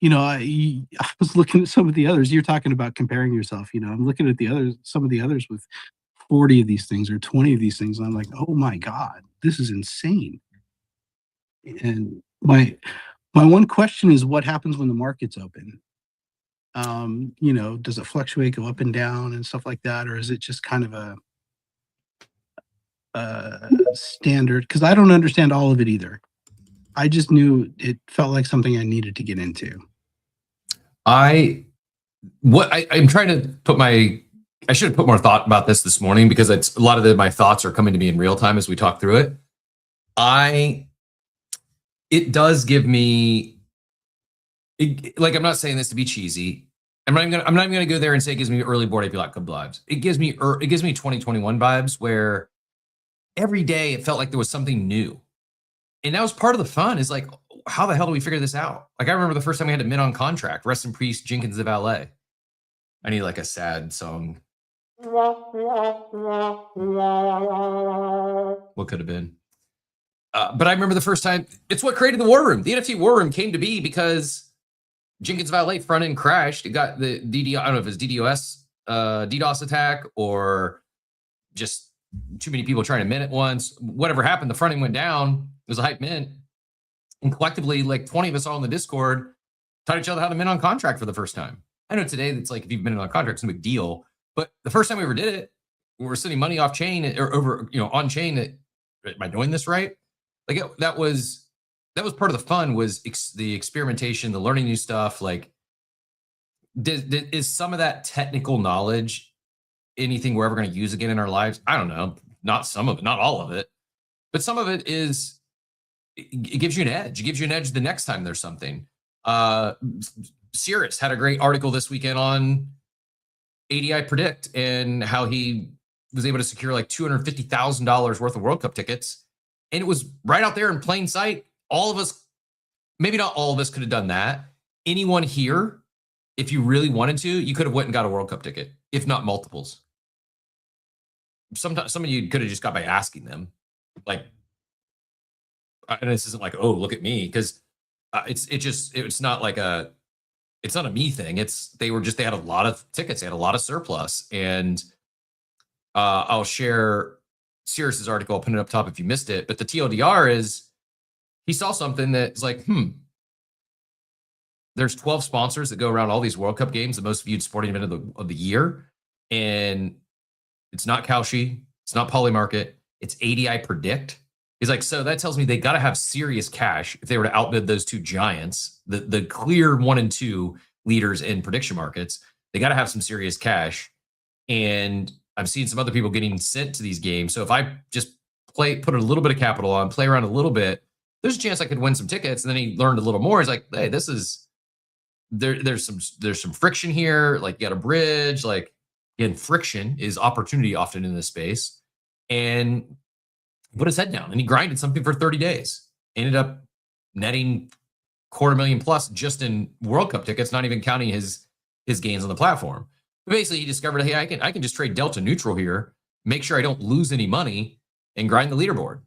I was looking at some of the others. You're talking about comparing yourself. I'm looking at some of the others with 40 of these things or 20 of these things, and I'm like, oh my God, this is insane. And my one question is, what happens when the market's open? Does it fluctuate, go up and down and stuff like that? Or is it just kind of a standard? Because I don't understand all of it either. I just knew it felt like something I needed to get into. I'm trying to put I should have put more thought about this morning, because it's a lot of my thoughts are coming to me in real time as we talk through it. It does give me, like, I'm not saying this to be cheesy. I'm not even gonna go there and say it gives me early Bored Ape Yacht Club vibes. It gives me 2021 vibes, where every day it felt like there was something new. And that was part of the fun, is like, how the hell do we figure this out? Like, I remember the first time we had to mint on contract. Rest in peace, Jenkins the Valet. I need like a sad song. What could have been? But I remember the first time. It's what created the war room. The NFT war room came to be because Jenkins Valet front end crashed. It got the DDoS. I don't know if it was DDoS attack, or just too many people trying to mint at once. Whatever happened, the front end went down. It was a hype mint. And collectively, like 20 of us all in the Discord taught each other how to mint on contract for the first time. I know today it's like, if you've minted on contract, it's no big deal. But the first time we ever did it, we're sending money off chain or over, on chain. Am I doing this right? Like that was part of the fun, was the experimentation, the learning new stuff. Like, is some of that technical knowledge anything we're ever going to use again in our lives? I don't know. Not some of it, not all of it, but some of it is. It gives you an edge. It gives you an edge the next time there's something. Cirrus had a great article this weekend on ADI Predict and how he was able to secure like $250,000 worth of World Cup tickets. And it was right out there in plain sight. All of us, maybe not all of us, could have done that. Anyone here, if you really wanted to, you could have went and got a World Cup ticket, if not multiples. Sometimes some of you could have just got by asking them. Like, and this isn't like, oh, look at me, because it's not like it's not a me thing. They had a lot of tickets, they had a lot of surplus. And I'll share Cirrus's article, I'll put it up top if you missed it. But the TLDR is, he saw something that's like, there's 12 sponsors that go around all these World Cup games, the most viewed sporting event of the year. And it's not Kalshi, it's not Polymarket, it's ADI Predict. He's like, so that tells me they got to have serious cash if they were to outbid those two giants, the clear 1 and 2 leaders in prediction markets. They got to have some serious cash. And I've seen some other people getting sent to these games. So if I just put a little bit of capital on, play around a little bit, there's a chance I could win some tickets. And then he learned a little more. He's like, hey, there's some friction here. Like, you got a bridge. Like, again, friction is opportunity often in this space. And put his head down, and he grinded something for 30 days. Ended up netting $250,000+ just in World Cup tickets, not even counting his gains on the platform. But basically, he discovered, hey, I can just trade delta neutral here, make sure I don't lose any money, and grind the leaderboard.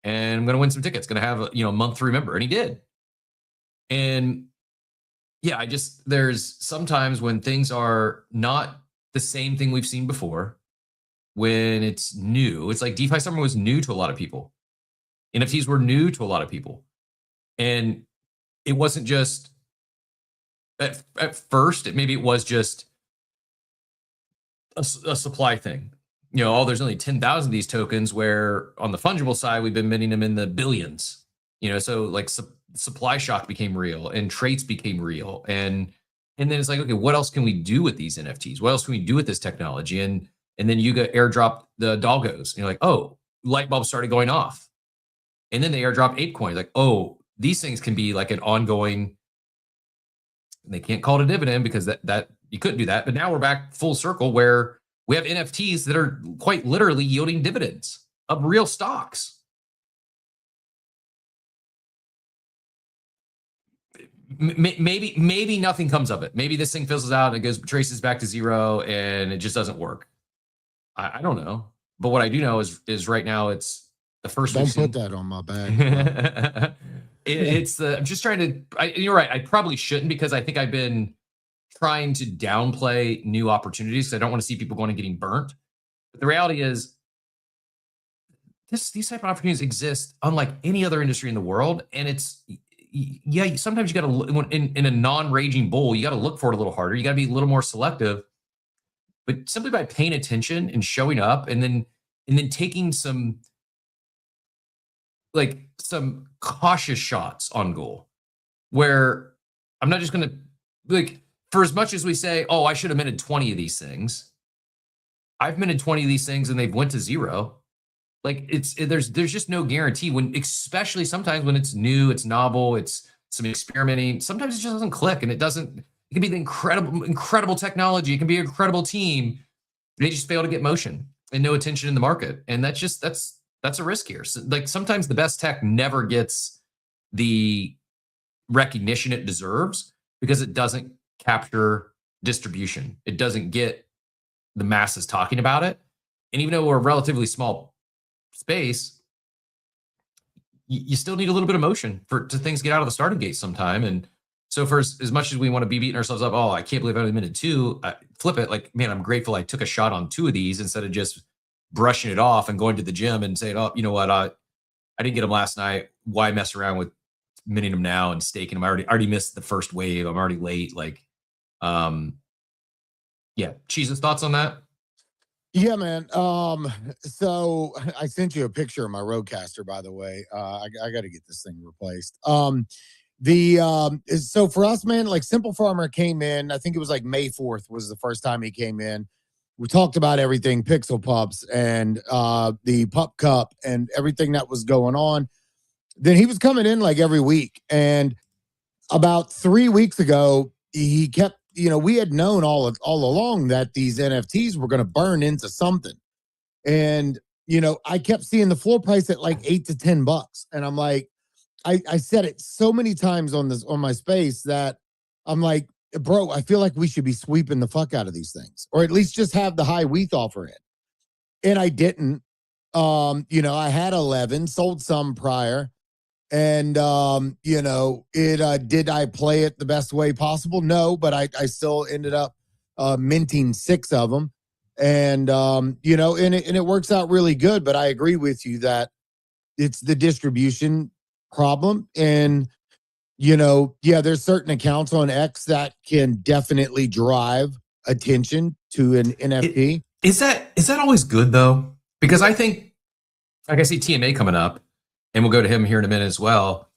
And I'm going to win some tickets. Going to have a month to remember, and he did. And yeah, there's sometimes when things are not the same thing we've seen before. When it's new, it's like DeFi Summer was new to a lot of people. NFTs were new to a lot of people. And it wasn't just, at first, maybe it was just a supply thing. There's only 10,000 of these tokens, where on the fungible side, we've been minting them in the billions. So like supply shock became real and traits became real. And then it's like, okay, what else can we do with these NFTs? What else can we do with this technology? And then you get airdrop the doggos. And you're like, oh, light bulbs started going off. And then they airdrop ApeCoin. Like, oh, these things can be like an ongoing, they can't call it a dividend because that you couldn't do that. But now we're back full circle where we have NFTs that are quite literally yielding dividends of real stocks. Maybe nothing comes of it. Maybe this thing fizzles out and it traces back to zero and it just doesn't work. I don't know, but what I do know is right now it's the first. Don't put that on my back. I'm just trying to. You're right. I probably shouldn't, because I think I've been trying to downplay new opportunities. I don't want to see people going and getting burnt. But the reality is, these type of opportunities exist unlike any other industry in the world, and it's sometimes you got to in a non-raging bull, you got to look for it a little harder. You got to be a little more selective. But simply by paying attention and showing up, and then taking some cautious shots on goal, where I'm not just going to, for as much as we say, oh, I should have minted 20 of these things, I've minted 20 of these things and they've went to zero. Like, there's just no guarantee, especially sometimes when it's new, it's novel, it's some experimenting. Sometimes it just doesn't click, and it can be the incredible technology. It can be an incredible team. They just fail to get motion and no attention in the market. And that's a risk here. So, like, sometimes the best tech never gets the recognition it deserves because it doesn't capture distribution. It doesn't get the masses talking about it. And even though we're a relatively small space, you still need a little bit of motion to things get out of the starting gate sometime. And so for as much as we want to be beating ourselves up, oh, I can't believe I only minted 2, flip it. Like, man, I'm grateful I took a shot on 2 of these instead of just brushing it off and going to the gym and saying, oh, you know what? I didn't get them last night. Why mess around with minting them now and staking them? I already missed the first wave. I'm already late. Like, yeah. Cheese's thoughts on that? Yeah, man. So I sent you a picture of my Roadcaster, by the way. I got to get this thing replaced. So for us, man, like Simple Farmer came in, I think it was like May 4th was the first time he came in. We talked about everything, Pixel Pups and the Pup Cup and everything that was going on. Then he was coming in like every week. And about 3 weeks ago, he kept, we had known all along that these NFTs were going to burn into something. And, I kept seeing the floor price at like $8 to $10. And I'm like, I said it so many times on my space that I'm like, bro, I feel like we should be sweeping the fuck out of these things, or at least just have the high WETH offer in. And I didn't. I had 11, sold some prior. And did I play it the best way possible? No, but I still ended up minting 6 of them. And and it works out really good. But I agree with you that it's the distribution problem. And there's certain accounts on X that can definitely drive attention to an NFT. Is that always good though? Because I think, like I see TMA coming up, and we'll go to him here in a minute as well.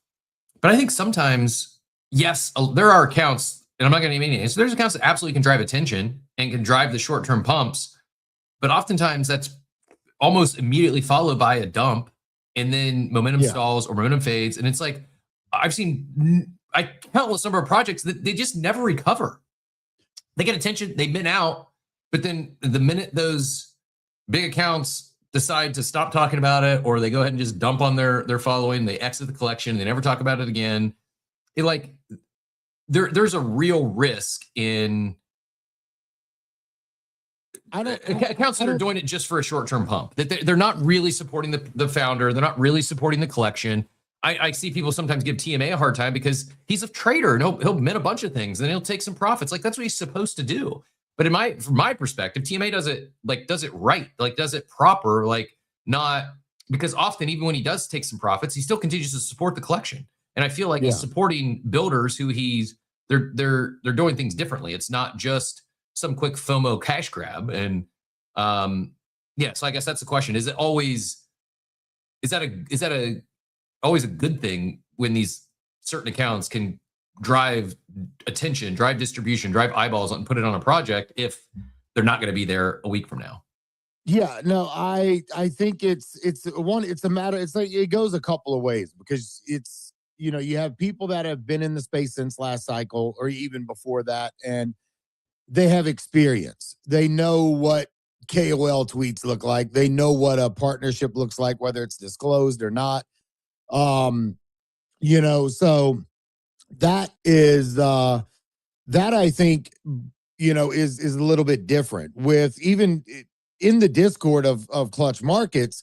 But I think sometimes, yes, there are accounts, and I'm not going to name any names. So there's accounts that absolutely can drive attention and can drive the short-term pumps. But oftentimes that's almost immediately followed by a dump, and then momentum stalls or momentum fades. And it's like, I've seen a countless number of projects that they just never recover. They get attention, they mint out, but then the minute those big accounts decide to stop talking about it, or they go ahead and just dump on their following, they exit the collection, they never talk about it again. There's a real risk in accounts that are doing it just for a short-term pump, that they're not really supporting the founder, they're not really supporting the collection. I see people sometimes give TMA a hard time because he's a trader and he'll mint a bunch of things and he'll take some profits. Like, that's what he's supposed to do. But from my perspective, TMA does it right, like does it proper, like not, because often even when he does take some profits, he still continues to support the collection. And I feel like he's supporting builders who they're doing things differently. It's not just some quick FOMO cash grab. And so I guess that's the question. Is that always a good thing when these certain accounts can drive attention, drive distribution, drive eyeballs and put it on a project if they're not going to be there a week from now? Yeah, no, I think it's a matter. It's like it goes a couple of ways, because it's, you have people that have been in the space since last cycle or even before that, and they have experience. They know what KOL tweets look like. They know what a partnership looks like, whether it's disclosed or not. So that is that I think is a little bit different. With even in the Discord of Clutch Markets,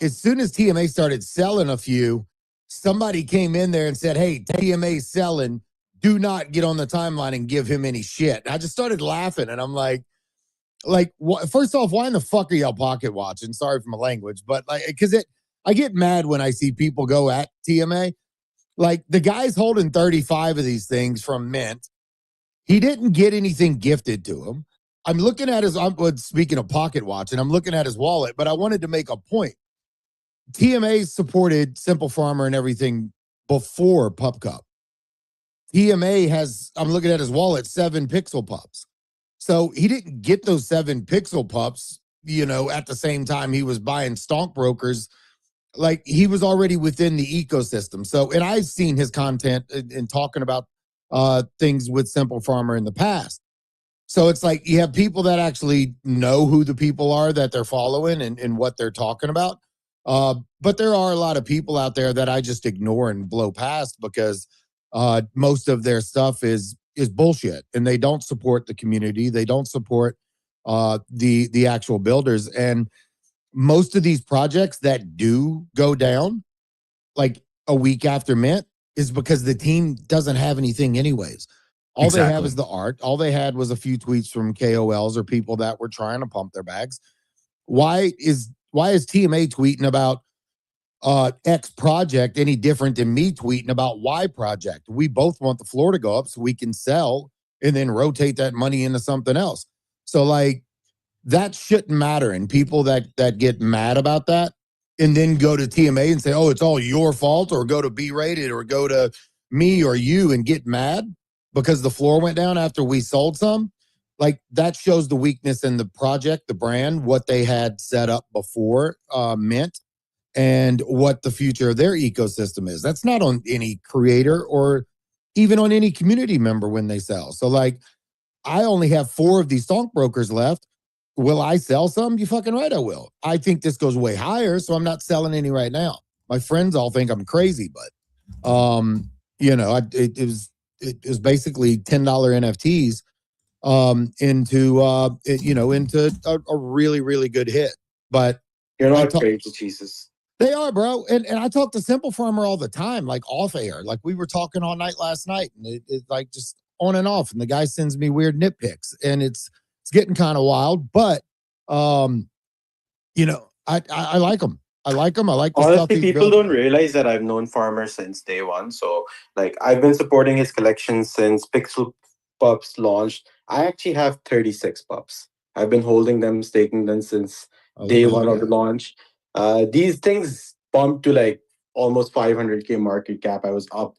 as soon as TMA started selling a few, somebody came in there and said, "Hey, TMA's selling. Do not get on the timeline and give him any shit." And I just started laughing, and I'm like, first off, why in the fuck are y'all pocket watching? Sorry for my language, but I get mad when I see people go at TMA. Like, the guy's holding 35 of these things from Mint. He didn't get anything gifted to him. I'm looking at speaking of pocket watching, I'm looking at his wallet, but I wanted to make a point. TMA supported Simple Farmer and everything before Pup Cup. TMA has, I'm looking at his wallet, 7 Pixel Pups. So he didn't get those 7 Pixel Pups, at the same time he was buying StonkBrokers. Like, he was already within the ecosystem. So, and I've seen his content in talking about things with Simple Farmer in the past. So it's like you have people that actually know who the people are that they're following and what they're talking about. But there are a lot of people out there that I just ignore and blow past because most of their stuff is bullshit, and they don't support the community. They don't support the actual builders. And most of these projects that do go down like a week after mint is because the team doesn't have anything anyways. All they have is the art. All they had was a few tweets from KOLs or people that were trying to pump their bags. Why is TMA tweeting about X project any different than me tweeting about Y project? We both want the floor to go up so we can sell and then rotate that money into something else. So, like, that shouldn't matter. And people that get mad about that and then go to TMA and say, oh, it's all your fault, or go to B-Rated, or go to me or you and get mad because the floor went down after we sold some, like that shows the weakness in the project, the brand, what they had set up before Mint, and what the future of their ecosystem is. That's not on any creator or even on any community member when they sell. So like, I only have 4 of these StonkBrokers left. Will I sell some? You fucking right, I will. I think this goes way higher, so I'm not selling any right now. My friends all think I'm crazy, but you know, it was basically $10 NFTs into you know, into a really, really good hit. But you're not crazy, Jesus. They are, bro. And I talk to Simple Farmer all the time, like off air. Like we were talking all night last night, and it's like just on and off. And the guy sends me weird nitpicks, and it's getting kind of wild. But you know, I like him. I like him. I like the Honestly, stuff he's people building. don't realize that I've known Farmer since day one. So like I've been supporting his collection since Pixel Pups launched. I actually have 36 pups. I've been holding them, staking them since day one of the launch. These things bumped to like almost 500K market cap. I was up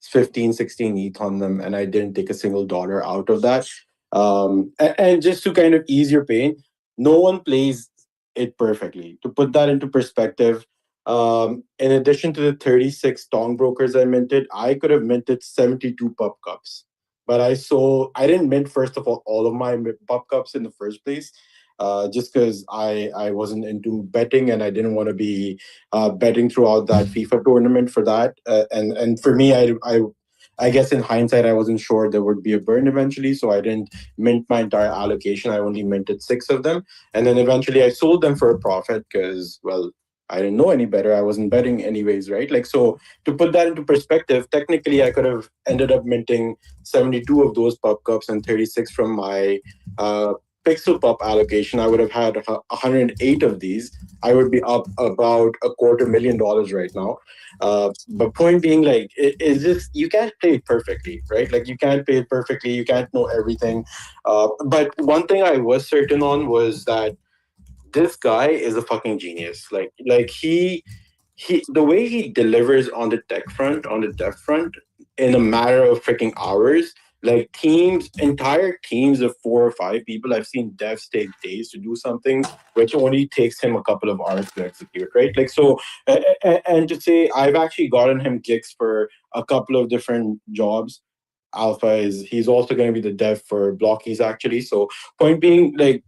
15, 16 ETH on them, and I didn't take a single dollar out of that. And just to kind of ease your pain, no one plays it perfectly. To put that into perspective, in addition to the 36 StonkBrokers I minted, I could have minted 72 pup cups. But I didn't mint, first of all of my pup cups in the first place, just because I wasn't into betting, and I didn't want to be betting throughout that FIFA tournament for that. And for me, I guess in hindsight, I wasn't sure there would be a burn eventually, so I didn't mint my entire allocation. I only minted 6 of them. And then eventually I sold them for a profit because, well, I didn't know any better. I wasn't betting anyways, right? Like, so to put that into perspective, technically I could have ended up minting 72 of those pup cups and 36 from my Pixel Pup allocation. I would have had 108 of these. I would be up about $250,000 right now. But point being, like, it's just, you can't play it perfectly, right? Like, you can't play it perfectly. You can't know everything. But one thing I was certain on was that this guy is a fucking genius. Like he the way he delivers on the tech front, on the dev front, in a matter of freaking hours. Like entire teams of 4 or 5 people, I've seen devs take days to do something, which only takes him a couple of hours to execute, right? Like, so, and to say, I've actually gotten him gigs for a couple of different jobs. Alpha he's also going to be the dev for Blockies, actually. So point being, like,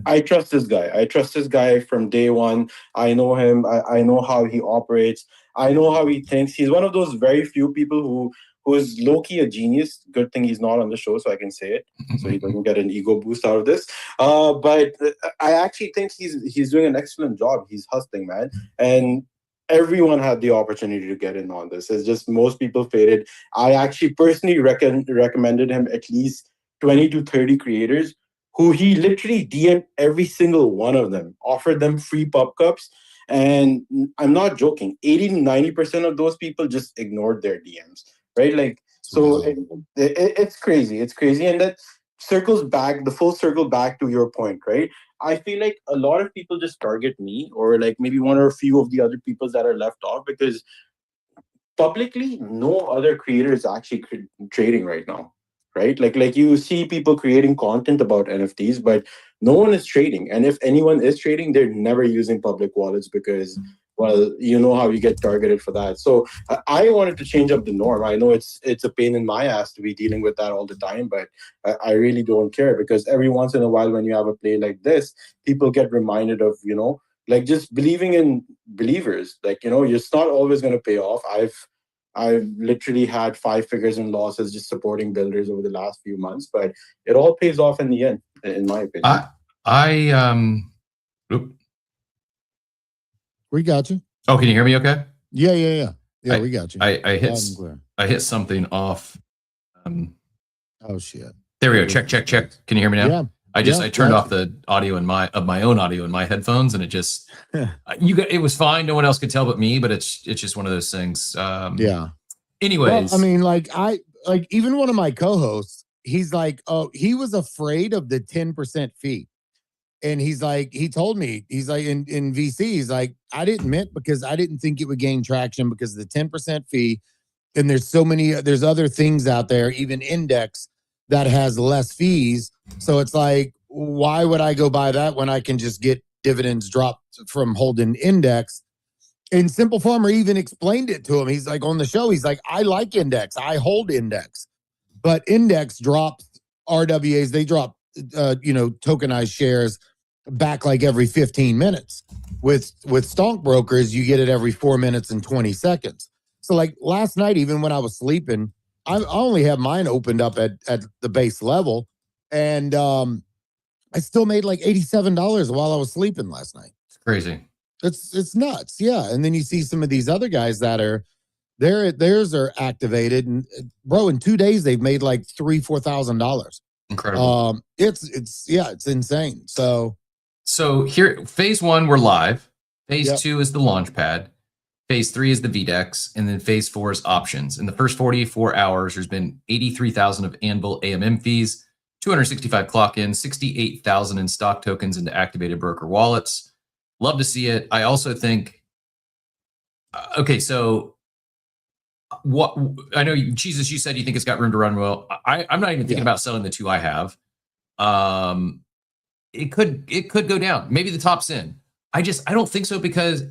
I trust this guy. I trust this guy from day one. I know him. I know how he operates. I know how he thinks. He's one of those very few people who is low-key a genius. Good thing he's not on the show, so I can say it, so he doesn't get an ego boost out of this. But I actually think he's doing an excellent job. He's hustling, man. And everyone had the opportunity to get in on this. It's just most people faded. I actually personally recommended him at least 20 to 30 creators who he literally DM'd every single one of them, offered them free pup cups. And I'm not joking, 80 to 90% of those people just ignored their DMs, right? Like, so it's crazy. It's crazy. And that circles back, the full circle back to your point, right? I feel like a lot of people just target me, or like maybe one or a few of the other people that are left off, because publicly, no other creator is actually trading right now. Right? Like you see people creating content about NFTs, but no one is trading. And if anyone is trading, they're never using public wallets because, well, you know how you get targeted for that. So I wanted to change up the norm. I know it's a pain in my ass to be dealing with that all the time, but I really don't care, because every once in a while when you have a play like this, people get reminded of, you know, like just believing in believers. Like, you know, it's not always going to pay off. I've literally had 5 figures in losses just supporting builders over the last few months, but it all pays off in the end, in my opinion. We got you. Oh, can you hear me okay? Yeah, we got you. I hit something off. Oh shit. There we go. Check. Can you hear me now? Yeah. I turned off the audio in my own audio in my headphones, and it just it was fine. No one else could tell but me, but it's just one of those things. Yeah. Anyways, well, I mean, like even one of my co-hosts, he's like, oh, he was afraid of the 10% fee. And he's like, he told me, he's like, in VC, he's like, I didn't mint because I didn't think it would gain traction because of the 10% fee. And there's other things out there, even index, that has less fees. So it's like, why would I go buy that when I can just get dividends dropped from holding index? And Simple Farmer even explained it to him. He's like, on the show, he's like, I like index. I hold index. But index drops RWAs. They drop, tokenized shares back like every 15 minutes. With StonkBrokers, you get it every 4 minutes and 20 seconds. So like last night, even when I was sleeping, I only have mine opened up at the base level. And I still made like $87 while I was sleeping last night. It's crazy. It's nuts. Yeah. And then you see some of these other guys that are theirs are activated, and bro, in 2 days they've made like $3,000-$4,000. Incredible. It's insane. So here, phase 1, we're live. Phase Yep. 2 is the launch pad. Phase 3 is the VDEX, and then phase 4 is options. In the first 44 hours, there's been 83,000 of Anvil AMM fees, 265 clock in, 68,000 in stock tokens into activated broker wallets. Love to see it. I also think, okay, so what I know, Jesus, you said you think it's got room to run. Well, I'm not even thinking about selling the 2 I have. It could go down. Maybe the top's in. I don't think so, because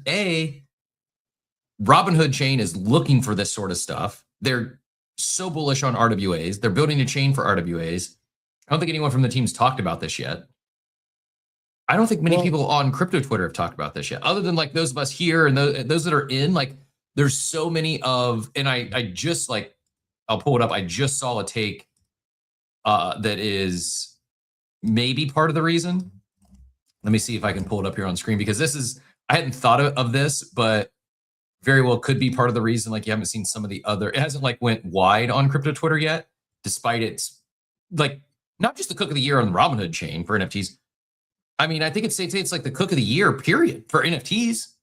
Robinhood chain is looking for this sort of stuff. They're so bullish on RWAs. They're building a chain for RWAs. I don't think anyone from the team's talked about this yet. I don't think many people on crypto Twitter have talked about this yet, other than like those of us here and those that are in. Like, there's so many of, and I just like, I'll pull it up. I just saw a take that is maybe part of the reason. Let me see if I can pull it up here on screen, because I hadn't thought of this, but very well could be part of the reason. Like, you haven't seen some of the other, it hasn't like went wide on crypto Twitter yet, despite it's like not just the cook of the year on the Robinhood chain for NFTs. I mean, I think it's like the cook of the year period for NFTs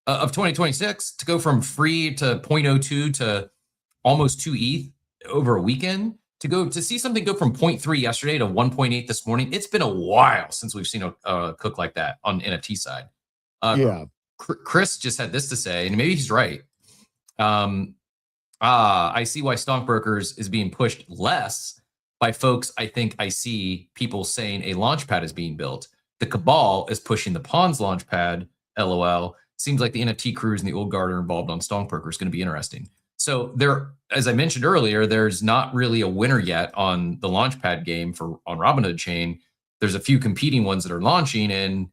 of 2026, to go from free to 0.02 to almost 2 ETH over a weekend, to see something go from 0.3 yesterday to 1.8 this morning. It's been a while since we've seen a cook like that on the NFT side. Chris just had this to say, and maybe he's right. I see why StonkBrokers is being pushed less by folks. I think I see people saying a launchpad is being built. The cabal is pushing the Pawns launchpad. LOL. Seems like the NFT crews and the old guard are involved on StonkBrokers. Is going to be interesting. So there, as I mentioned earlier, there's not really a winner yet on the launchpad game on Robinhood chain. There's a few competing ones that are launching, and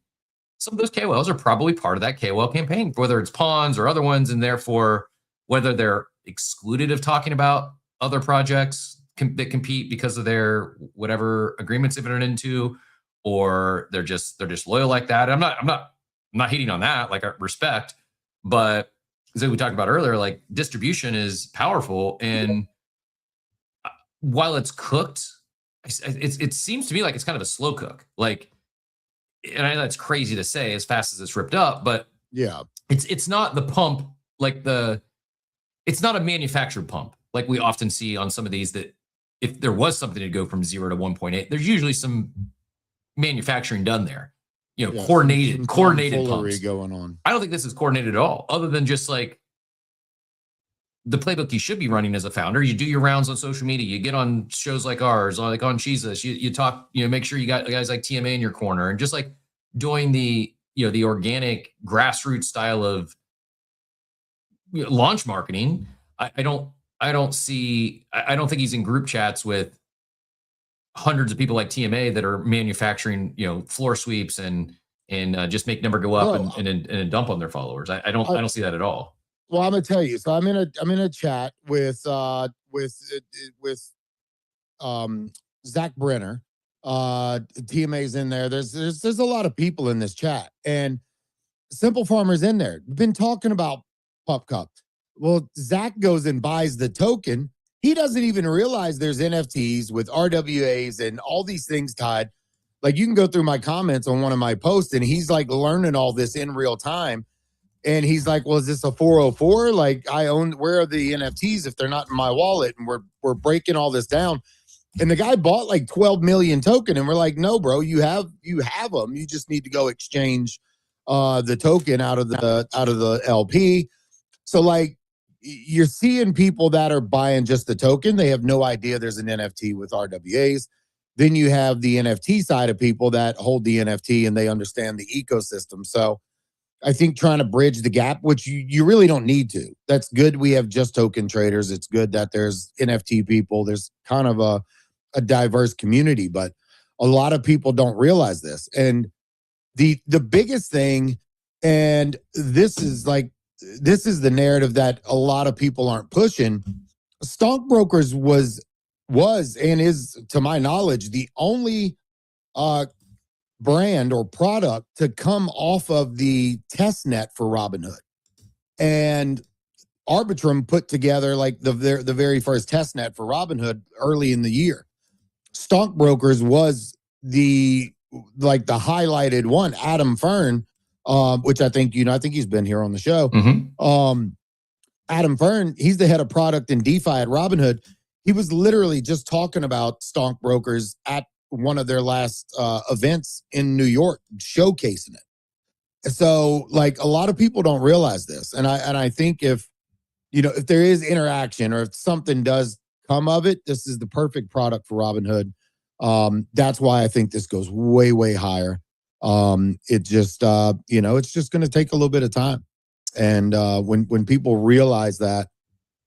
some of those KOLs are probably part of that KOL campaign, whether it's Pawns or other ones, and therefore whether they're excluded of talking about other projects that compete because of their whatever agreements they've entered into, or they're just loyal like that. I'm not hating on that. Like, I respect, but as we talked about earlier, like, distribution is powerful, and while it's cooked, it seems to me like it's kind of a slow cook. Like, and I know that's crazy to say as fast as it's ripped up, but yeah, it's not the pump, like it's not a manufactured pump like we often see on some of these, that if there was something to go from 0 to 1.8, there's usually some manufacturing done there, coordinated pumps going on. I don't think this is coordinated at all, other than just like the playbook you should be running as a founder. You do your rounds on social media, you get on shows like ours, like on Jesus, you talk, make sure you got guys like TMA in your corner, and just like doing the organic grassroots style of launch marketing. I don't think he's in group chats with hundreds of people like TMA that are manufacturing, floor sweeps and just make number go up and dump on their followers. I don't see that at all. Well, I'm gonna tell you. So I'm in a chat with Zach Brenner. TMA's in there. There's a lot of people in this chat, and Simple Farmer's in there. We've been talking about Pup Cup. Well, Zach goes and buys the token. He doesn't even realize there's NFTs with RWAs and all these things tied. Like, you can go through my comments on one of my posts, and he's like learning all this in real time. And he's like, well, is this a 404? Like, where are the NFTs if they're not in my wallet? And we're breaking all this down. And the guy bought like 12 million token, and we're like, no, bro, you have them. You just need to go exchange the token out of the LP. So like you're seeing people that are buying just the token. They have no idea there's an NFT with RWAs. Then you have the NFT side of people that hold the NFT and they understand the ecosystem. So I think trying to bridge the gap, which you really don't need to. That's good. We have just token traders. It's good that there's NFT people. There's kind of a diverse community, but a lot of people don't realize this. And the biggest thing, and this is the narrative that a lot of people aren't pushing. StonkBrokers was and is, to my knowledge, the only brand or product to come off of the test net for Robinhood. And Arbitrum put together like the very first test net for Robinhood early in the year. StonkBrokers was the highlighted one. Adam Fern, which I think he's been here on the show. Mm-hmm. Adam Fern, he's the head of product and DeFi at Robinhood. He was literally just talking about StonkBrokers at one of their last events in New York, showcasing it. So like a lot of people don't realize this. And I think if there is interaction or if something does come of it, this is the perfect product for Robinhood. That's why I think this goes way, way higher. It just, it's just going to take a little bit of time. And when people realize that,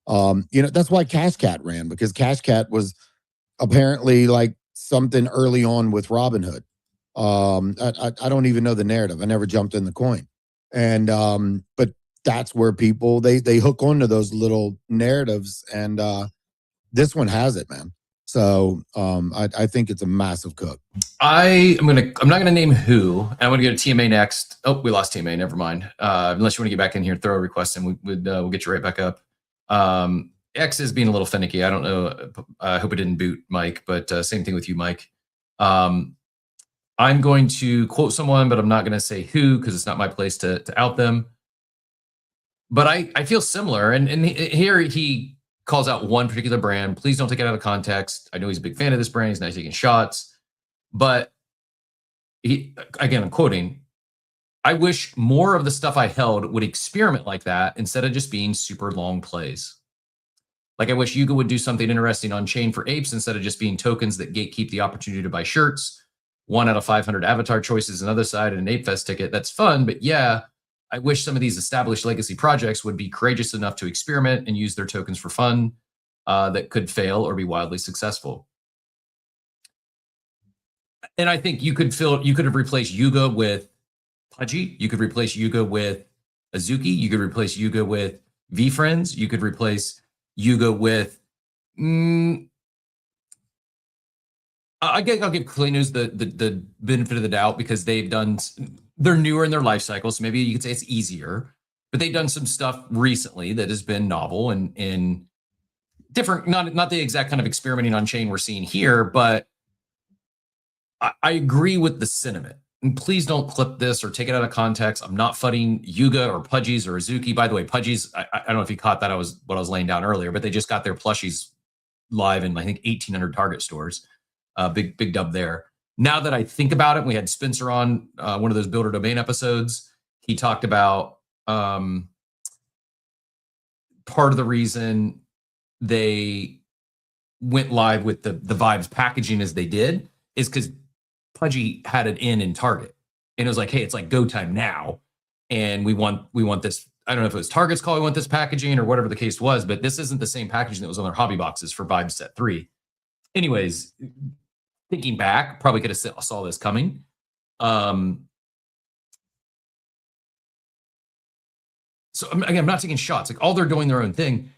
that's why Cash Cat ran, because Cash Cat was apparently like something early on with Robinhood. I don't even know the narrative. I never jumped in the coin. And but that's where people they hook onto those little narratives, and this one has it, man. So I think it's a massive cook. I'm not gonna name who, and I'm gonna go to TMA next. Oh, we lost TMA. Never mind. Unless you want to get back in here, throw a request, and we'll get you right back up. X is being a little finicky. I don't know. I hope it didn't boot Mike, but same thing with you, Mike. I'm going to quote someone, but I'm not going to say who because it's not my place to out them. But I feel similar, and here he calls out one particular brand. Please don't take it out of context. I know he's a big fan of this brand. He's not taking shots, but I'm quoting. I wish more of the stuff I held would experiment like that instead of just being super long plays. Like I wish Yuga would do something interesting on chain for apes instead of just being tokens that gatekeep the opportunity to buy shirts. 1 out of 500 avatar choices, another side, and an Ape Fest ticket. That's fun, but yeah, I wish some of these established legacy projects would be courageous enough to experiment and use their tokens for fun that could fail or be wildly successful. And I think you could have replaced Yuga with Pudgy. You could replace Yuga with Azuki. You could replace Yuga with VFriends. You could replace Yuga with I'll give Clay News the benefit of the doubt because they're newer in their life cycle, so maybe you could say it's easier. But they've done some stuff recently that has been novel and different, not the exact kind of experimenting on chain we're seeing here, but I agree with the sentiment. And please don't clip this or take it out of context. I'm not fudding Yuga or Pudgies or Azuki. By the way, Pudgies, I don't know if you caught that. What I was laying down earlier, but they just got their plushies live in I think 1,800 Target stores. Big dub there. Now that I think about it, we had Spencer on one of those Builder Domain episodes. He talked about part of the reason they went live with the Vibes packaging as they did is because Pudgy had it in Target, and it was like, hey, it's like go time now, and we want this. I don't know if it was Target's call, we want this packaging or whatever the case was, but this isn't the same packaging that was on their hobby boxes for Vibes Set 3. Anyways, thinking back, probably could have saw this coming. So again, I'm not taking shots. Like all they're doing their own thing,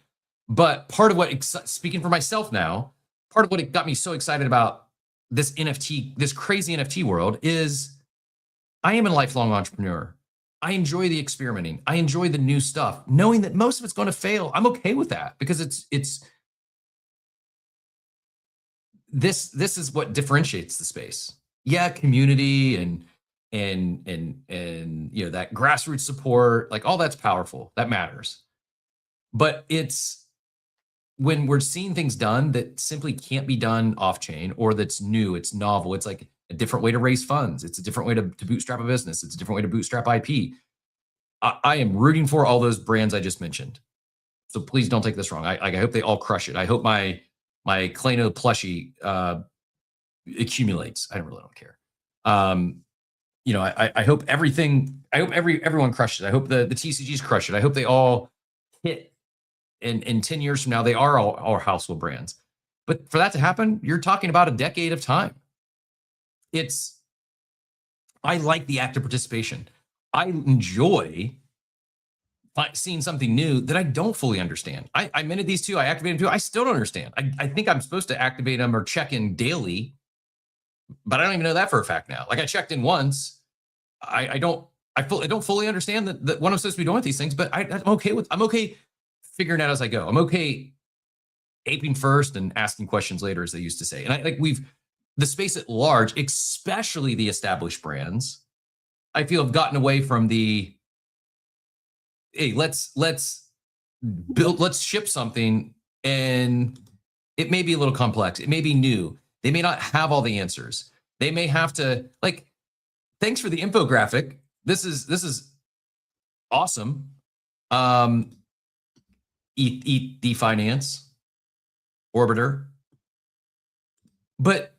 but part of what, speaking for myself now, part of what got me so excited about this NFT, this crazy NFT world is I am a lifelong entrepreneur. I enjoy the experimenting. I enjoy the new stuff, knowing that most of it's going to fail. I'm okay with that because this is what differentiates the space. Yeah, community and that grassroots support, like all that's powerful. That matters. But it's when we're seeing things done that simply can't be done off chain, or that's new, it's novel, it's like a different way to raise funds, it's a different way to bootstrap a business, it's a different way to bootstrap IP. I am rooting for all those brands I just mentioned. So please don't take this wrong. I hope they all crush it. I hope my Klano plushie accumulates. I really don't care. You know, I hope everything. I hope everyone crushes it. I hope the TCGs crush it. I hope they all hit. And in 10 years from now, they are all household brands. But for that to happen, you're talking about a decade of time. I like the active participation. I enjoy seeing something new that I don't fully understand. I minted these two, I activated them too. I still don't understand. I think I'm supposed to activate them or check in daily, but I don't even know that for a fact now. Like, I checked in once. I don't fully understand that what I'm supposed to be doing with these things, but I'm okay figuring it out as I go. I'm okay aping first and asking questions later, as they used to say. And the space at large, especially the established brands, I feel have gotten away from the, hey, let's ship something, and it may be a little complex. It may be new. They may not have all the answers. They may have to, like, thanks for the infographic. This is awesome. ETH Finance, Orbiter, but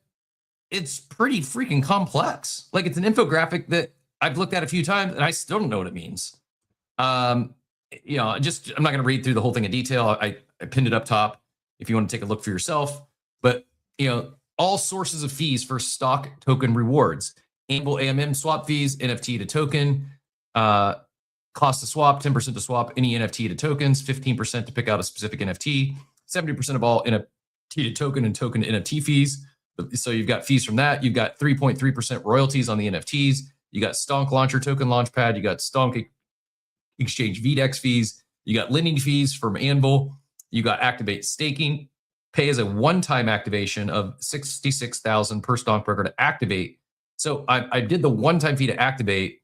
it's pretty freaking complex. Like, it's an infographic that I've looked at a few times and I still don't know what it means. You know, I'm not going to read through the whole thing in detail. I pinned it up top if you want to take a look for yourself. But, you know, all sources of fees for stock token rewards, annual AMM swap fees, NFT to token, cost to swap, 10% to swap any NFT to tokens, 15% to pick out a specific NFT, 70% of all NFT to token and token to NFT fees. So you've got fees from that. You've got 3.3% royalties on the NFTs. You got Stonk Launcher Token Launchpad. You got Stonk Exchange VDEX fees. You got lending fees from Anvil. You got Activate Staking. Pay as a one-time activation of $66,000 per StonkBroker to activate. So I did the one-time fee to activate.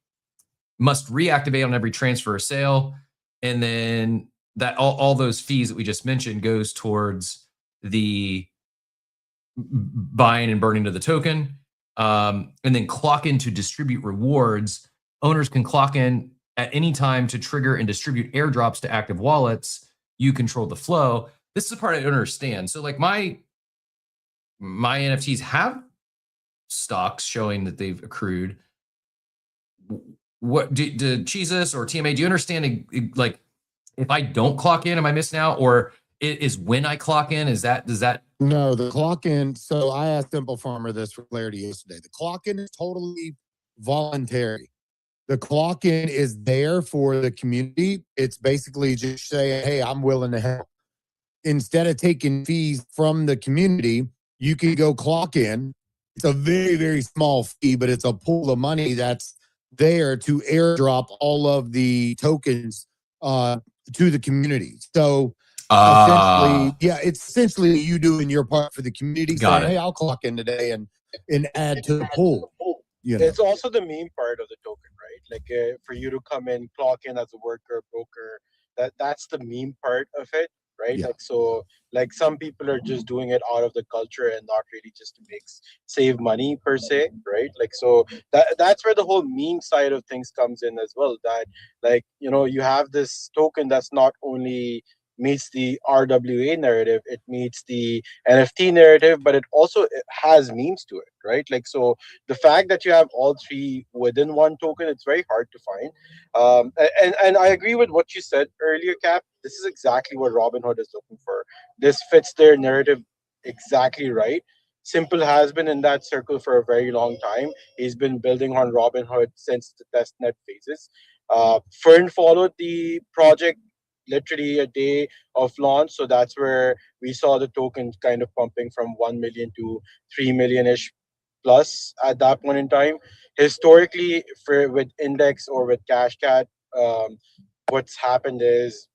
Must reactivate on every transfer or sale, and then that all those fees that we just mentioned goes towards the buying and burning of the token. And then clock in to distribute rewards. Owners can clock in at any time to trigger and distribute airdrops to active wallets. You control the flow. This is the part I don't understand. So, like, my NFTs have stocks showing that they've accrued. What do Jesus or TMA, do you understand, like, if I don't clock in, am I missing out? Or is when I clock in, does that? No, the clock in. So I asked Simple Farmer this for clarity yesterday. The clock in is totally voluntary. The clock in is there for the community. It's basically just saying, hey, I'm willing to help. Instead of taking fees from the community, you can go clock in. It's a very, very small fee, but it's a pool of money that's there to airdrop all of the tokens to the community. So essentially, it's essentially you doing your part for the community, saying, hey, I'll clock in today and add to the pool. You know? It's also the main part of the token, right? Like for you to come in, clock in as a worker, broker, that's the meme part of it, right? Yeah. Like, so, like, some people are just doing it out of the culture and not really just to save money per se, right? Like, so that's where the whole meme side of things comes in as well. That, like, you know, you have this token that's not only meets the RWA narrative, it meets the NFT narrative, but it also has memes to it, right? Like, so the fact that you have all three within one token, it's very hard to find. And I agree with what you said earlier, Cap. This is exactly what Robinhood is looking for. This fits their narrative exactly right. Simple has been in that circle for a very long time. He's been building on Robinhood since the testnet phases. Fern followed the project literally a day of launch, so that's where we saw the token kind of pumping from 1 million to 3 million-ish plus at that point in time. Historically, with Index or with Cashcat, what's happened is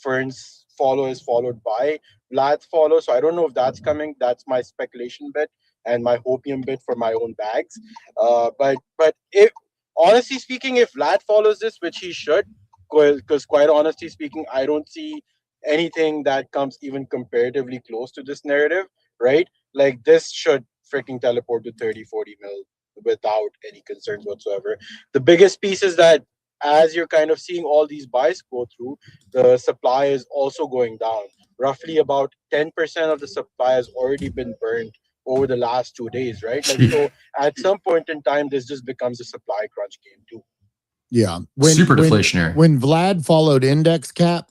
Fern's follow is followed by Vlad's follow. So I don't know if that's coming. That's my speculation bit and my hopium bit for my own bags. But if, honestly speaking, if Vlad follows this, which he should, because quite honestly speaking, I don't see anything that comes even comparatively close to this narrative, right? Like this should freaking teleport to 30-40 mil without any concerns whatsoever. The biggest piece is that as you're kind of seeing all these buys go through, the supply is also going down. Roughly about 10% of the supply has already been burned over the last 2 days, right? Like, so at some point in time, this just becomes a supply crunch game too. Yeah. Super deflationary. When Vlad followed index cap,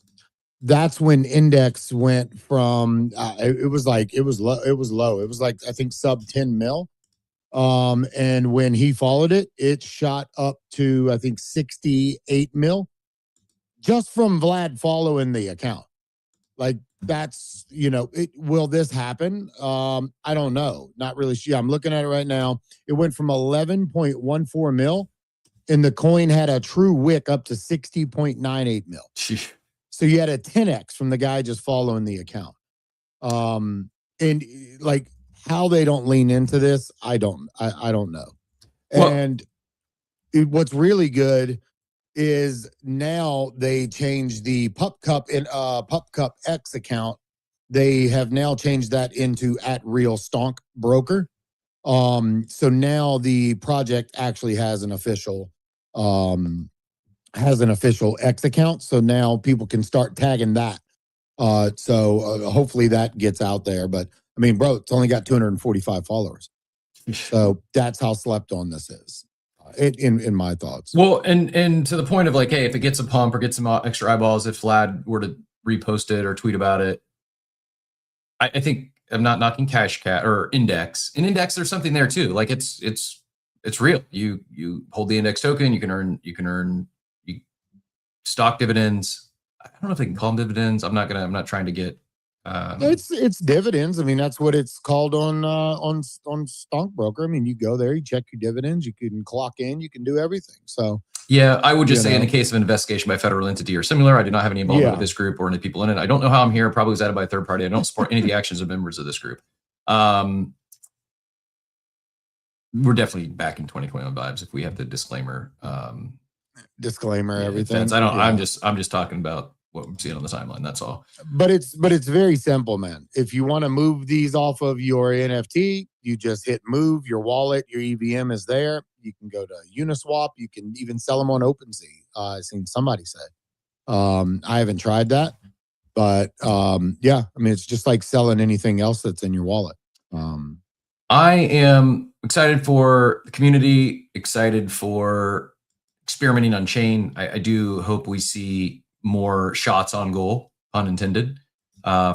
that's when index went from it was low. It was like, I think sub 10 mil. And when he followed it, it shot up to, I think, 68 mil just from Vlad following the account. Like, that's, will this happen? I don't know. Not really sure. I'm looking at it right now. It went from 11.14 mil, and the coin had a true wick up to 60.98 mil. So you had a 10x from the guy just following the account. And like, how they don't lean into this, I don't know. Well, and what's really good is now they changed the Pup Cup X account. They have now changed that into @real StonkBroker. So now the project actually has an official X account. So now people can start tagging that. So hopefully that gets out there. But I mean, bro, it's only got 245 followers. So that's how slept on this is, in my thoughts. Well, and to the point of like, hey, if it gets a pump or gets some extra eyeballs, if Vlad were to repost it or tweet about it, I think I'm not knocking Cash Cat or Index. In Index, there's something there too. Like it's real. You hold the Index token, you can earn stock dividends. I don't know if they can call them dividends. I'm not trying to get. It's dividends. I mean, that's what it's called on StonkBroker. I mean, you go there, you check your dividends, you can clock in, you can do everything. So yeah, I would just say in the case of an investigation by federal entity or similar, I do not have any involvement with this group or any people in it. I don't know how I'm here. Probably was added by a third party. I don't support any of the actions of members of this group. We're definitely back in 2021 vibes if we have the disclaimer. Everything. I'm just talking about what we're seeing on the timeline. That's all. But it's very simple, man. If you want to move these off of your NFT, you just hit move. Your wallet, your EVM is there. You can go to Uniswap. You can even sell them on OpenSea. I've seen somebody say. I haven't tried that, but yeah, I mean, it's just like selling anything else that's in your wallet. I am excited for the community. Excited for experimenting on chain. I do hope we see more shots on goal, pun intended,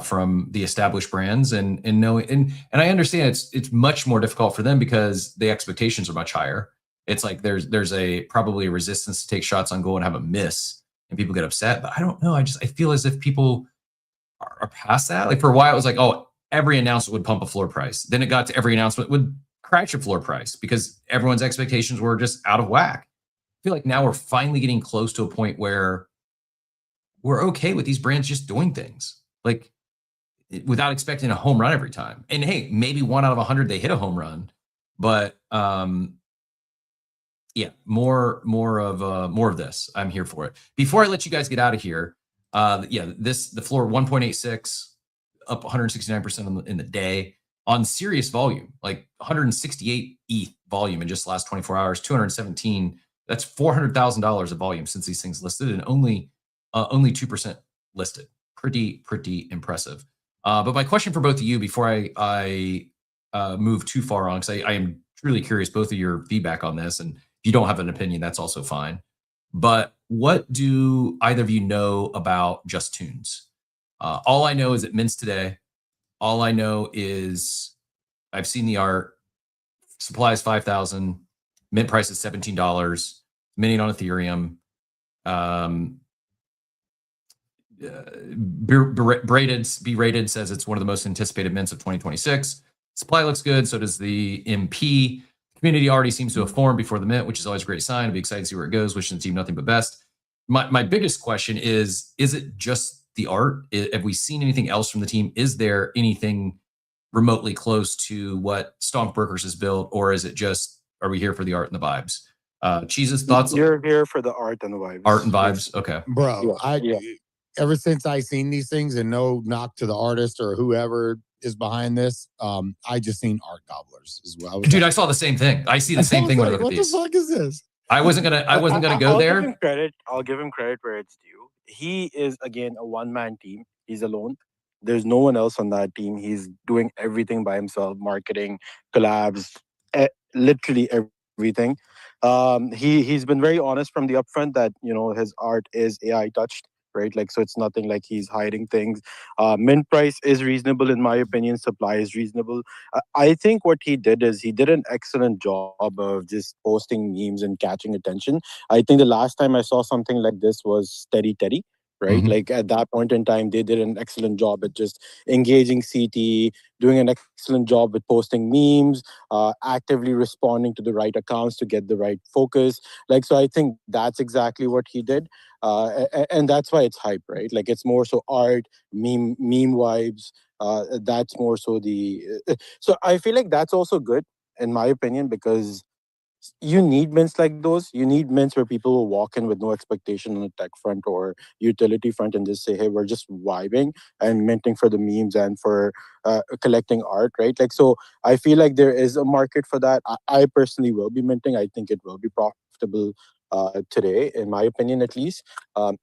from the established brands, and I understand it's much more difficult for them because the expectations are much higher. It's like there's probably a resistance to take shots on goal and have a miss, and people get upset. But I don't know. I feel as if people are past that. Like for a while, it was like, oh, every announcement would pump a floor price. Then it got to every announcement would crash a floor price because everyone's expectations were just out of whack. I feel like now we're finally getting close to a point where we're okay with these brands just doing things like without expecting a home run every time. And hey, maybe 1 out of 100 they hit a home run, but yeah, more of this. I'm here for it. Before I let you guys get out of here, the floor 1.86 up 169% in the day on serious volume, like 168 ETH volume in just the last 24 hours, 217. That's $400,000 of volume since these things listed, and only 2% listed. Pretty impressive. But my question for both of you before I move too far on, because I am truly curious both of your feedback on this, and if you don't have an opinion, that's also fine. But what do either of you know about Just Tunes? All I know is it mints today. All I know is I've seen the art. Supply is 5,000. Mint price is $17. Minting on Ethereum. B-rated says it's one of the most anticipated mints of 2026. Supply looks good. So does the MP. Community already seems to have formed before the mint, which is always a great sign. I'd be excited to see where it goes. Wishing the team nothing but best. My biggest question is it just the art? Have we seen anything else from the team? Is there anything remotely close to what StonkBrokers has built, or is it just, are we here for the art and the vibes? Cheese's thoughts? You're here for the art and the vibes. Art and vibes. Okay. Bro, ever since I seen these things, and no knock to the artist or whoever is behind this, I just seen art gobblers as well. Dude, I saw the same thing. I see the same thing when I look at what these. the fuck is this? I wasn't gonna go I'll there. give him credit. I'll give him credit where it's due. He is again a one-man team. He's alone. There's no one else on that team. He's doing everything by himself, marketing, collabs, literally everything. He's been very honest from the upfront that his art is AI touched, right? Like, so it's nothing like he's hiding things. Mint price is reasonable in my opinion. Supply is reasonable. I think what he did is he did an excellent job of just posting memes and catching attention. I think the last time I saw something like this was Steady Teddy. Right, like at that point in time, they did an excellent job at just engaging CT, doing an excellent job with posting memes, actively responding to the right accounts to get the right focus. Like, so I think that's exactly what he did, and that's why it's hype, right? Like, it's more so art, meme vibes. That's more so the. So I feel like that's also good in my opinion because you need mints like those. You need mints where people will walk in with no expectation on the tech front or utility front and just say, hey, we're just vibing and minting for the memes and for collecting art, right? Like, so I feel like there is a market for that. I personally will be minting. I think it will be profitable today, in my opinion, at least.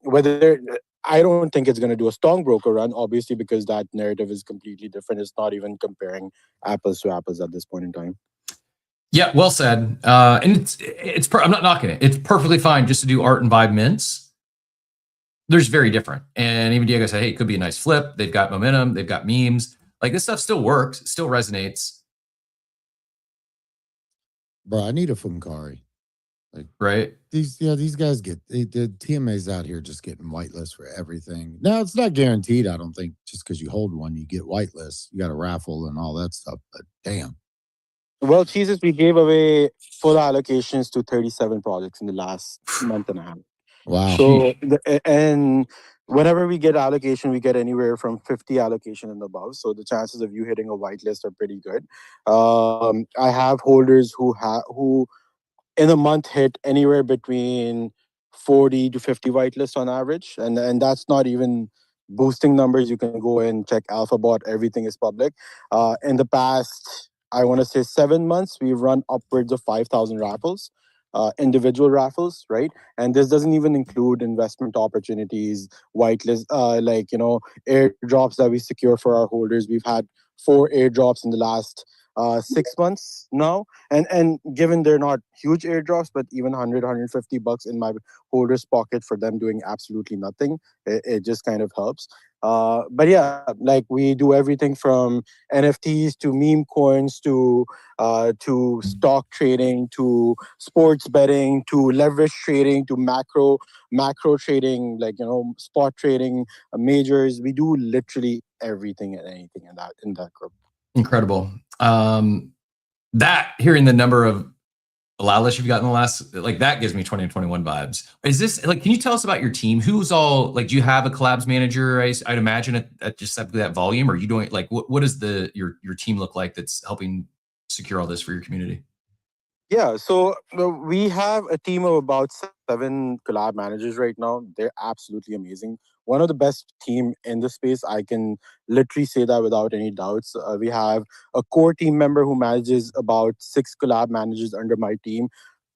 Whether I don't think it's going to do a StonkBroker run, obviously, because that narrative is completely different. It's not even comparing apples to apples at this point in time. Yeah, well said. And I'm not knocking it. It's perfectly fine just to do art and vibe mints. There's very different. And even Diego said, hey, it could be a nice flip. They've got momentum. They've got memes. Like, this stuff still works. It still resonates. Bro, I need a Funkari. Like, right? These guys the TMA's out here just getting whitelist for everything. Now, it's not guaranteed, I don't think, just because you hold one, you get whitelist. You got a raffle and all that stuff. But damn. Well, Jesus, we gave away full allocations to 37 projects in the last month and a half. Wow. So, and whenever we get allocation, we get anywhere from 50 allocation and above. So the chances of you hitting a whitelist are pretty good. I have holders who in a month hit anywhere between 40 to 50 whitelists on average. And that's not even boosting numbers. You can go and check AlphaBot. Everything is public. In the past, I want to say 7 months, we've run upwards of 5,000 raffles, individual raffles, right? And this doesn't even include investment opportunities, whitelist, airdrops that we secure for our holders. We've had 4 airdrops in the last 6 months now. And given they're not huge airdrops, but even 100, 150 bucks in my holder's pocket for them doing absolutely nothing, it just kind of helps. But yeah, like, we do everything from NFTs to meme coins to stock trading to sports betting to leverage trading to macro trading, like, spot trading, majors. We do literally everything and anything in that group. Incredible. That hearing the number of allow lists you've got in the last, like, that gives me 2021 vibes. Is this, like, can you tell us about your team? Who's all, like, do you have a collabs manager? I'd imagine at just that volume, or are you doing, like, what does your team look like that's helping secure all this for your community? Yeah, so we have a team of about 7 collab managers right now. They're absolutely amazing. One of the best team in the space. I can literally say that without any doubts. We have a core team member who manages about 6 collab managers under my team.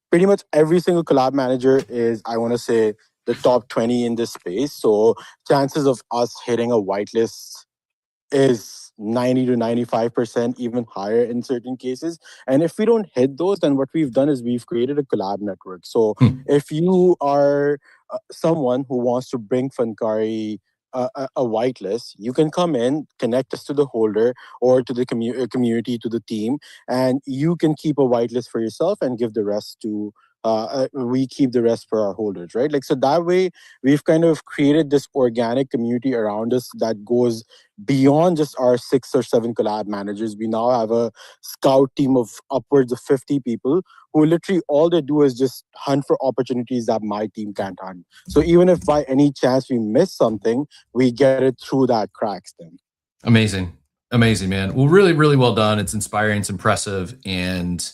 Pretty much every single collab manager is, I want to say, the top 20 in this space. So chances of us hitting a whitelist is 90 to 95%, even higher in certain cases. And if we don't hit those, then what we've done is we've created a collab network. So if you are someone who wants to bring Funkari a whitelist, you can come in, connect us to the holder or to the community, to the team, and you can keep a whitelist for yourself and give the rest to we keep the rest for our holders, right? Like, so that way we've kind of created this organic community around us that goes beyond just our 6 or 7 collab managers. We now have a scout team of upwards of 50 people who literally all they do is just hunt for opportunities that my team can't hunt. So even if by any chance we miss something, we get it through that cracks then. Amazing, man. Well, really, really well done. It's inspiring, it's impressive. And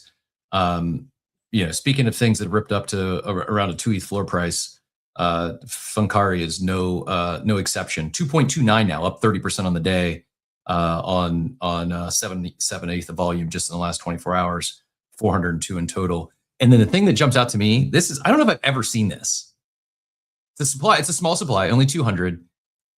speaking of things that ripped up to around a 2 ETH floor price, Funkari is no exception. 2.29 now, up 30% on the day, on 7/8 of volume just in the last 24 hours, 402 in total. And then the thing that jumps out to me, I don't know if I've ever seen this. It's a small supply, only 200,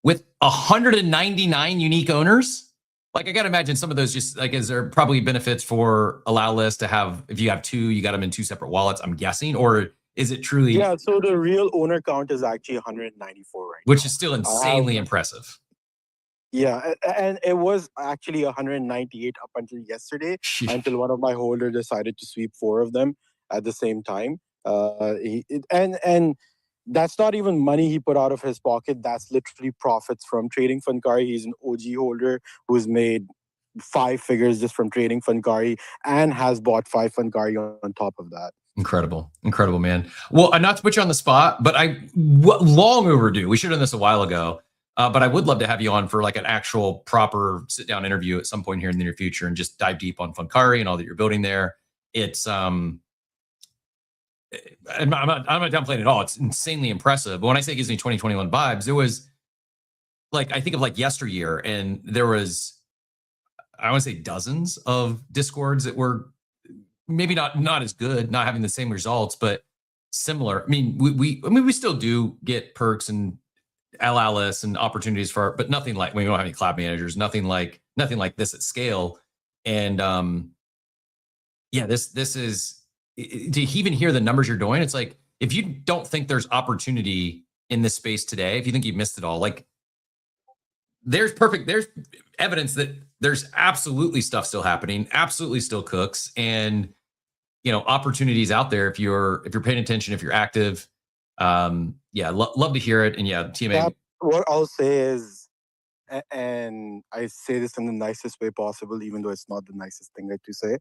with 199 unique owners. Like, I got to imagine some of those just like, is there probably benefits for allow list to have, if you have two, you got them in two separate wallets, I'm guessing, or is it truly? Yeah, so the real owner count is actually 194 right which now. is still insanely impressive. Yeah, and it was actually 198 up until yesterday, until one of my holders decided to sweep 4 of them at the same time. And that's not even money he put out of his pocket. That's literally profits from trading Funkari. He's an OG holder who's made 5 figures just from trading Funkari and has bought 5 Funkari on top of that. Incredible, man. Well, not to put you on the spot, but long overdue. We should have done this a while ago. But I would love to have you on for like an actual proper sit down interview at some point here in the near future and just dive deep on Funkari and all that you're building there. It's I'm not downplaying it at all. It's insanely impressive. But when I say it gives me 2021 vibes, there was like, I think of like yesteryear, and there was, I want to say dozens of Discords that were maybe not as good, not having the same results, but similar. I mean, we still do get perks and LLS and opportunities but nothing like, we don't have any cloud managers, nothing like this at scale. And this is, to even hear the numbers you're doing, it's like, if you don't think there's opportunity in this space today, if you think you've missed it all, like there's evidence that there's absolutely stuff still happening, absolutely still cooks, and opportunities out there if you're paying attention, if you're active. Love to hear it. And TMA. What I'll say is, and I say this in the nicest way possible, even though it's not the nicest thing to say,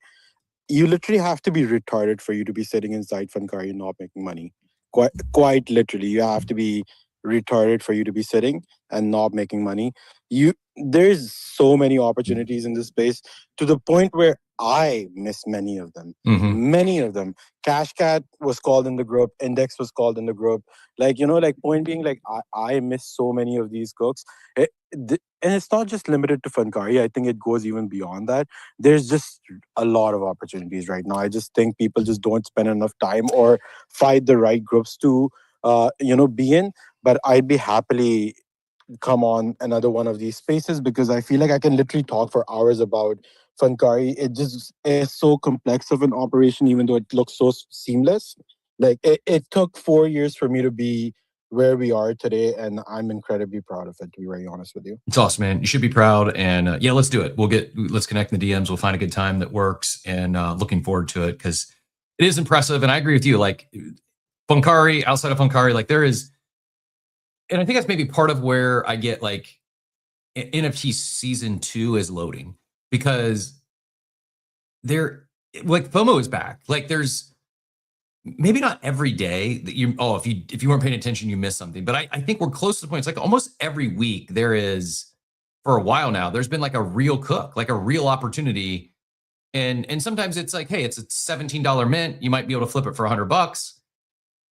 you literally have to be retarded for you to be sitting inside Funkari and not making money. Quite literally, you have to be retarded for you to be sitting and not making money. There's so many opportunities in this space, to the point where I miss many of them. Mm-hmm. Many of them. Cashcat was called in the group. Index was called in the group. Point being, I miss so many of these cooks. And it's not just limited to Funkari. I think it goes even beyond that. There's just a lot of opportunities right now. I just think people just don't spend enough time or find the right groups to, be in. But I'd be happily come on another one of these spaces, because I feel like I can literally talk for hours about Funkari. It just is so complex of an operation, even though it looks so seamless. Like it took 4 years for me to be where we are today, and I'm incredibly proud of it, to be very honest with you. It's awesome, man. You should be proud. And let's do it. Let's connect in the DMs. We'll find a good time that works, and looking forward to it, because it is impressive. And I agree with you. Like Funkari, outside of Funkari, like there is, and I think that's maybe part of where I get like NFT season 2 is loading, because FOMO is back. Like there's maybe not every day that if you weren't paying attention, you missed something. But I think we're close to the point. It's like almost every week there is, for a while now, there's been like a real cook, like a real opportunity. And sometimes it's like, hey, it's a $17 mint. You might be able to flip it for $100.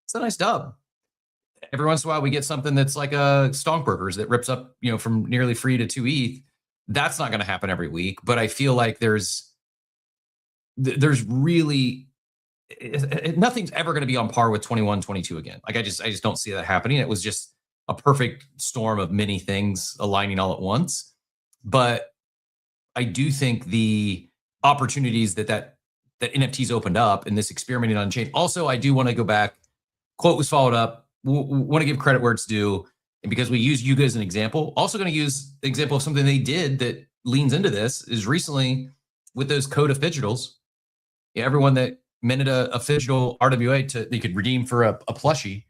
It's a nice dub. Every once in a while we get something that's like a StonkBrokers that rips up, from nearly free to 2 ETH. That's not going to happen every week, but I feel like there's really, nothing's ever going to be on par with 21, 22 again. Like I just don't see that happening. It was just a perfect storm of many things aligning all at once. But I do think the opportunities that NFTs opened up and this experimenting on chain. Also, I do want to go back. Quote was followed up. Want to give credit where it's due. And because we use Yuga as an example, also going to use the example of something they did that leans into this is recently with those Coda Fidgetals. Yeah, everyone that minted a Fidgetal RWA they could redeem for a plushie.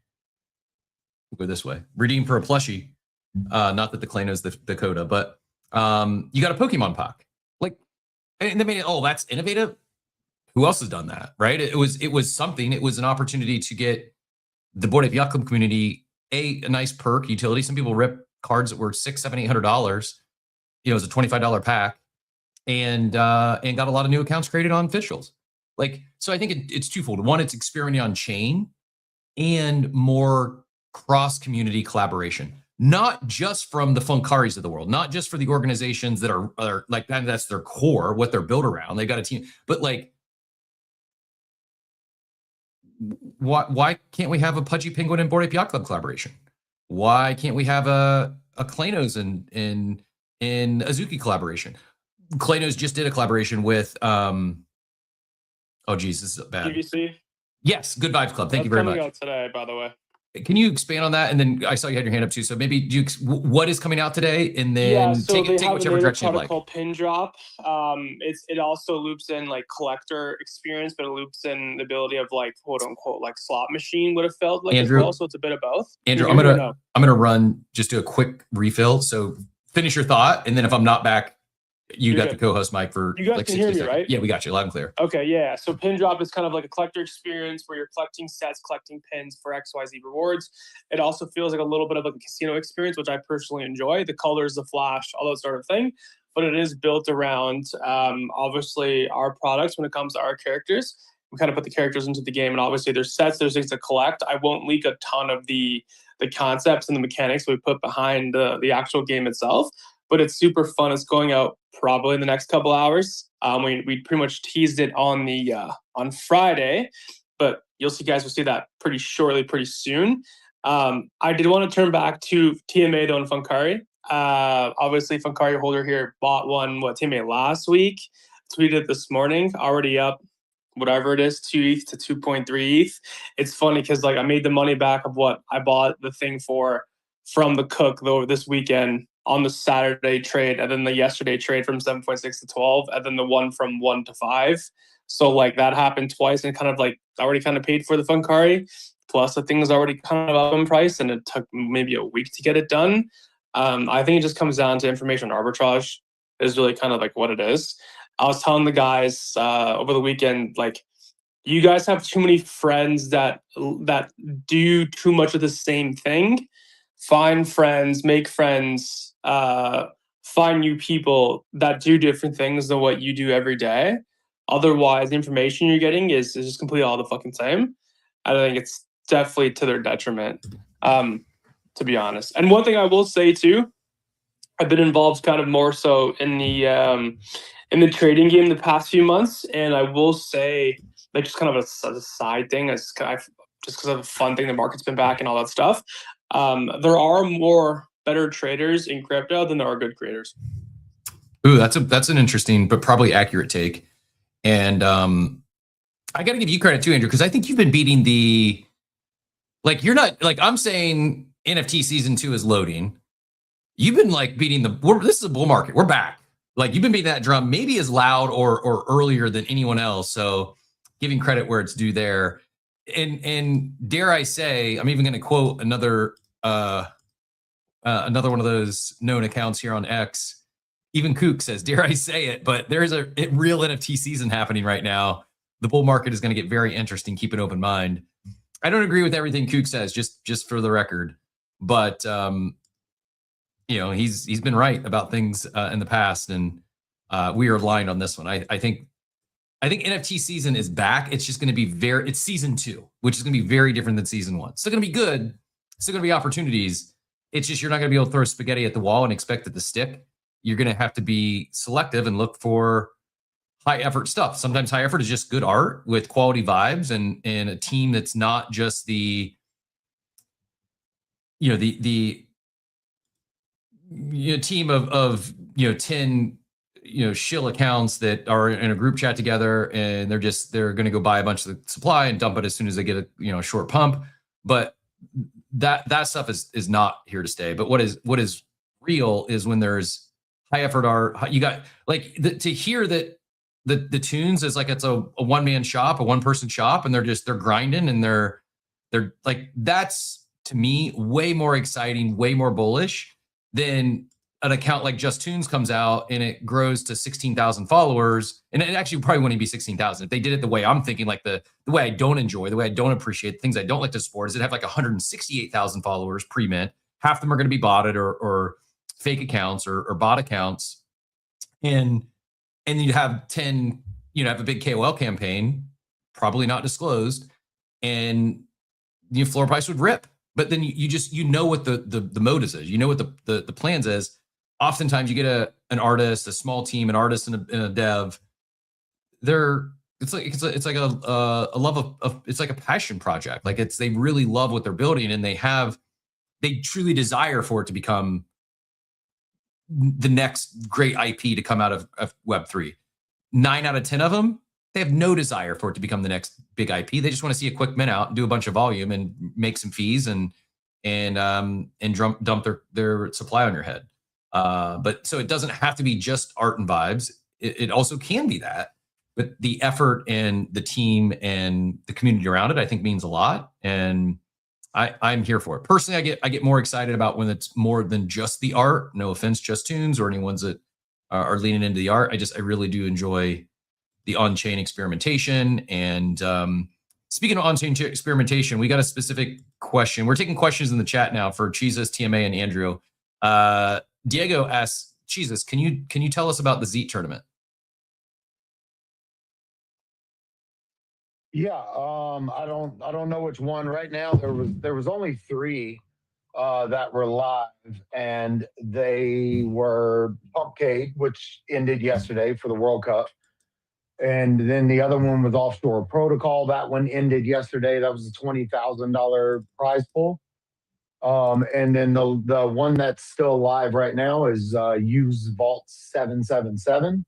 We'll go this way. Redeem for a plushie. Not that the claim is the Coda, but you got a Pokemon pack. Like, and they made it, that's innovative. Who else has done that, right? It was something. It was an opportunity to get the Board of Yakum community a nice perk utility. Some people rip cards that were $600, $700, $800. It was a $25 pack, and got a lot of new accounts created on Fidgetals. Like, so I think it's twofold. One, it's experimenting on chain, and more cross-community collaboration, not just from the Funkaris of the world, not just for the organizations that are like that's their core, what they're built around. They've got a team, but like, why can't we have a Pudgy Penguin and Bored Ape Yacht Club collaboration? Why can't we have a Klanos and Azuki collaboration? Klanos just did a collaboration with oh geez, this is bad. PVC. Yes, Good Vibes Club. Thank you very much. Coming out today, by the way. Can you expand on that? And then I saw you had your hand up too. So maybe what is coming out today? And then take whichever direction you like. Called Pin Drop. It also loops in like collector experience, but it loops in the ability of like quote unquote like slot machine would have felt like Andrew, as well. So it's a bit of both. Andrew, I'm gonna run just do a quick refill. So finish your thought, and then if I'm not back, you got the co-host mic for you guys like can 60 hear me, seconds. right? Yeah, we got you loud and clear. Okay, yeah. So Pin Drop is kind of like a collector experience where you're collecting sets, collecting pins for XYZ rewards. It also feels like a little bit of like a casino experience, which I personally enjoy. The colors, the flash, all that sort of thing. But it is built around obviously our products when it comes to our characters. We kind of put the characters into the game, and obviously there's sets, there's things to collect. I won't leak a ton of the concepts and the mechanics we put behind the actual game itself. But it's super fun. It's going out probably in the next couple hours. We pretty much teased it on the on Friday, but you'll see guys will see that pretty shortly, pretty soon. I did want to turn back to TMA though and Funkari. Obviously, Funkari holder here bought one TMA last week. Tweeted this morning, already up whatever it is, 2 ETH to 2.3 ETH. It's funny because like I made the money back of what I bought the thing for from the cook though this weekend on the Saturday trade, and then the yesterday trade from 7.6 to 12, and then the one from 1 to 5. So like that happened twice, and kind of like already kind of paid for the Funkari. Plus the thing was already kind of up in price, and it took maybe a week to get it done. I think it just comes down to information arbitrage is really kind of like what it is. I was telling the guys over the weekend, like, you guys have too many friends that do too much of the same thing. Find friends, make friends, find new people that do different things than what you do every day. Otherwise, the information you're getting is just completely all the fucking same. I think it's definitely to their detriment, to be honest. And one thing I will say too, I've been involved kind of more so in the trading game the past few months, and I will say, like, just kind of a side thing, just because of a fun thing, the market's been back and all that stuff. There are more better traders in crypto than there are good creators. Ooh, that's an interesting but probably accurate take. And I got to give you credit too, Andrew, because I think you've been beating you're not like I'm saying NFT season 2 is loading. You've been like beating this is a bull market. We're back. Like you've been beating that drum maybe as loud or earlier than anyone else. So giving credit where it's due there. And dare I say, I'm even going to quote another one of those known accounts here on X. Even Kook says, dare I say it, but there's a real NFT season happening right now. The bull market is going to get very interesting. Keep an open mind. I don't agree with everything Kook says, just for the record, but he's been right about things in the past, and we are aligned on this one. I think NFT season is back. It's just going to be it's season 2, which is going to be very different than season 1. Still going to be good. Still going to be opportunities. It's just you're not going to be able to throw spaghetti at the wall and expect it to stick. You're going to have to be selective and look for high effort stuff. Sometimes high effort is just good art with quality vibes and a team that's not just the team of 10 shill accounts that are in a group chat together, and they're going to go buy a bunch of the supply and dump it as soon as they get a short pump. But that stuff is not here to stay. But what is real is when there's high effort art. You got to hear that the tunes is like it's a one-man shop, a one-person shop, and they're grinding, and they're like, that's to me way more exciting, way more bullish than an account like Just Tunes comes out and it grows to 16,000 followers. And it actually probably wouldn't be 16,000 if they did it the way I'm thinking, like the way I don't enjoy, the way I don't appreciate, things I don't like to support, is it have like 168,000 followers pre-mint. Half of them are going to be botted or fake accounts or bot accounts. And you have 10, have a big KOL campaign, probably not disclosed, and the floor price would rip. but then you just, you know what the motives is, you know what the plans is. Oftentimes you get an artist, a small team, an artist and a dev. It's like a love of it's like a passion project. Like they really love what they're building, and they truly desire for it to become the next great IP to come out of Web3. 9 out of 10 of them, they have no desire for it to become the next big IP. They just want to see a quick mint out and do a bunch of volume and make some fees and dump their supply on your head. But so it doesn't have to be just art and vibes. It also can be that, but the effort and the team and the community around it, I think, means a lot. And I'm here for it. Personally, I get more excited about when it's more than just the art. No offense, Just Tunes or any ones that are leaning into the art. I really do enjoy the on-chain experimentation. And speaking of on-chain experimentation, we got a specific question. We're taking questions in the chat now for Jesus, TMA, and Andrew. Diego asks, Jesus, can you tell us about the ZEET tournament? Yeah, I don't know which one right now. There was only 3 that were live, and they were Pumpcade, which ended yesterday for the World Cup, and then the other one was Offshore Protocol. That one ended yesterday. That was a $20,000 prize pool. And then the one that's still live right now is Use Vault 777.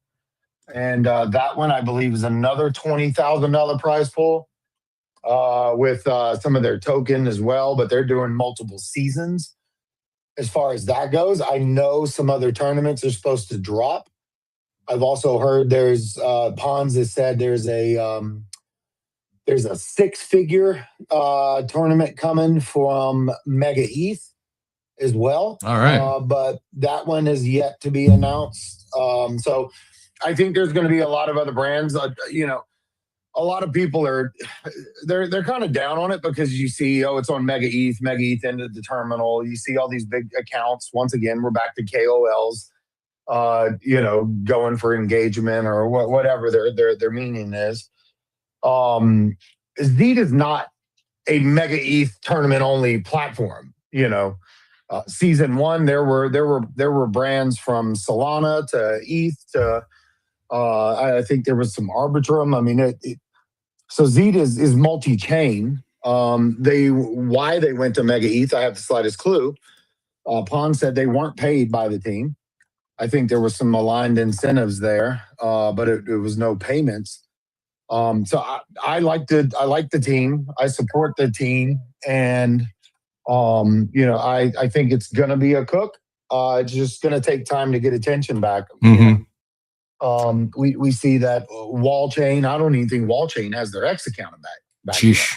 And that one, I believe, is another $20,000 prize pool with some of their token as well, but they're doing multiple seasons. As far as that goes, I know some other tournaments are supposed to drop. I've also heard there's Pons has said there's a 6-figure tournament coming from Mega ETH as well. All right. But that one is yet to be announced. So I think there's going to be a lot of other brands. A lot of people they're kind of down on it because you see, it's on Mega ETH ended the terminal. You see all these big accounts. Once again, we're back to KOLs, going for engagement or whatever their meaning is. ZEET is not a Mega ETH tournament only platform. Season 1, there were brands from Solana to ETH to I think there was some Arbitrum. I mean, so ZEET is multi-chain. Why they went to Mega ETH, I have the slightest clue. Pon said they weren't paid by the team. I think there was some aligned incentives there, but it was no payments. So I like the team. I support the team, and I think it's gonna be a cook. It's just gonna take time to get attention back. Mm-hmm. We see that Wall Chain. I don't even think Wall Chain has their X account back. Sheesh.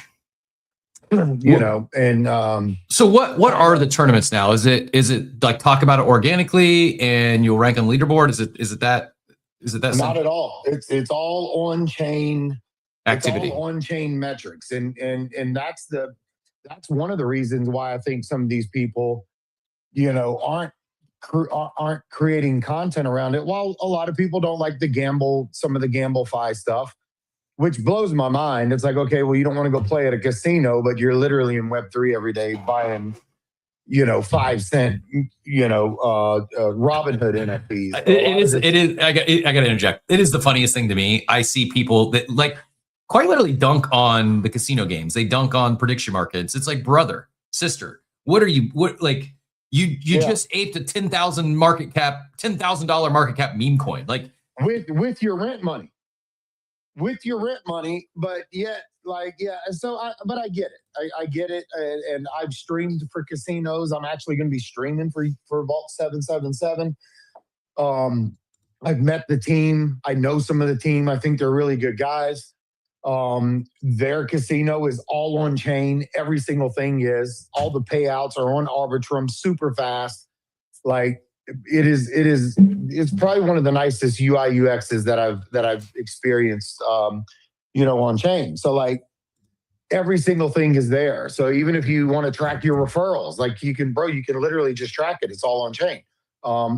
So what are the tournaments now? Is it like talk about it organically and you'll rank on leaderboard? Is it that? Not at all. It's all on chain activity. It's all on chain metrics, and that's one of the reasons why I think some of these people, aren't creating content around it. While a lot of people don't like some of the GambleFi stuff, which blows my mind. It's like, okay, well, you don't want to go play at a casino, but you're literally in Web3 every day buying, 5-cent, Robinhood NFTs. It is. I got to interject. It is the funniest thing to me. I see people that quite literally dunk on the casino games. They dunk on prediction markets. It's like, brother, sister, you just aped a $10,000 market cap meme coin. Like with your rent money. But yet, so I get it. I get it. And I've streamed for casinos. I'm actually going to be streaming for Vault 777. I've met the team. I know some of the team. I think they're really good guys. Their casino is all on chain. Every single thing is. All the payouts are on Arbitrum, super fast. It's probably one of the nicest UI UXs that I've experienced, on chain. So every single thing is there. So even if you want to track your referrals, you can literally just track it. It's all on chain.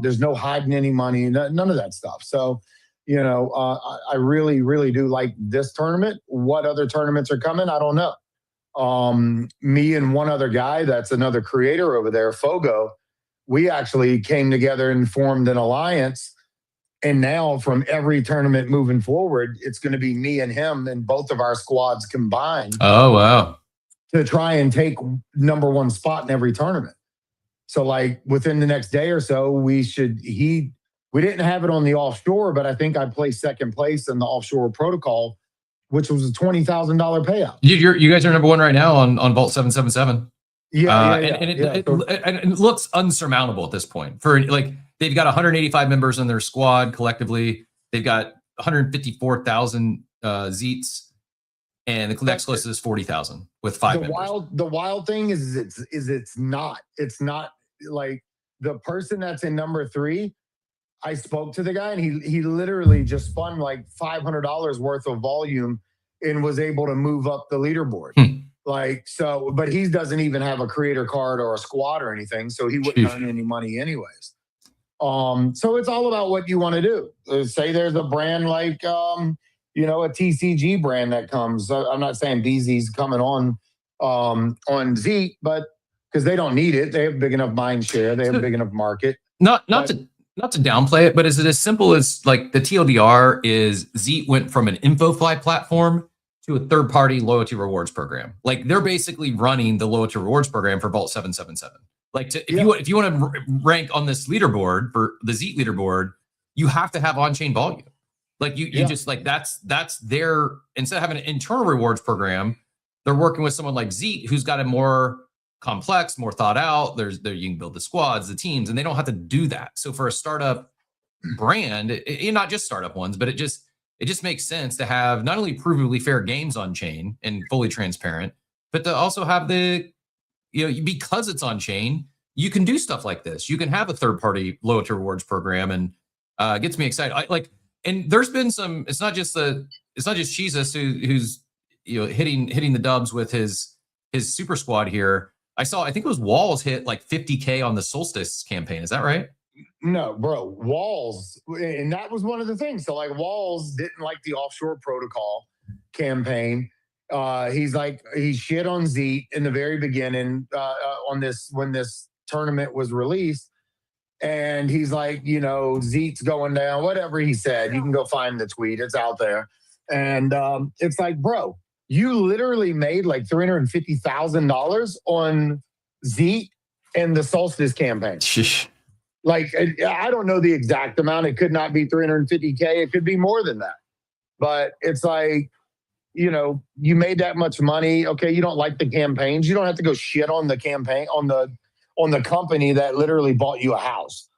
There's no hiding any money, none of that stuff. So, I really, really do like this tournament. What other tournaments are coming? I don't know. Me and one other guy that's another creator over there, Fogo, we actually came together and formed an alliance. And now from every tournament moving forward, it's going to be me and him and both of our squads combined Oh, wow. to try and take #1 spot in every tournament. So like within the next day or so, we didn't have it on the offshore, but I think I placed second place in the offshore protocol, which was a $20,000 payout. You guys are #1 right now on Vault 777. And it looks unsurmountable at this point. For like, they've got 185 members in their squad collectively. They've got 154,000 Zeets, and the next closest is 40,000 with 5 members. The wild thing is it's not like the person that's in #3. I spoke to the guy, and he literally just spun like $500 worth of volume and was able to move up the leaderboard. Like, so, but he doesn't even have a creator card or a squad or anything, so he wouldn't earn any money anyways. So it's all about what you want to do. Say there's a brand like, a TCG brand that comes. I'm not saying BZ's coming on Zeet, but because they don't need it, they have big enough mind share, they have big enough market. Not to downplay it, but is it as simple as like the TLDR is Zeet went from an InfoFly platform to a third-party loyalty rewards program. Like they're basically running the loyalty rewards program for Vault 777. Like if you want to rank on this leaderboard for the Zeet leaderboard, you have to have on-chain volume. Like you just like that's their, instead of having an internal rewards program, they're working with someone like Zeet who's got a more complex, more thought out. You can build the squads, the teams, and they don't have to do that. So for a startup brand, not just startup ones, but it just makes sense to have not only provably fair games on chain and fully transparent, but to also have because it's on chain, you can do stuff like this. You can have a third party loyalty rewards program, and gets me excited. And there's been some. It's not just Jesus who's hitting the dubs with his super squad here. I think it was Walls hit like 50K on the Solstice campaign. Is that right? No, bro. Walls, and that was one of the things. So like Walls didn't like the offshore protocol campaign. He shit on Zeet in the very beginning when this tournament was released. And he's like, Zeet's going down, whatever he said. You can go find the tweet. It's out there. And it's like, bro, you literally made like $350,000 on Zeet and the Solstice campaign. Like, I don't know the exact amount. It could not be 350K. It could be more than that. But it's like, you made that much money. Okay, you don't like the campaigns. You don't have to go shit on the campaign, on the company that literally bought you a house.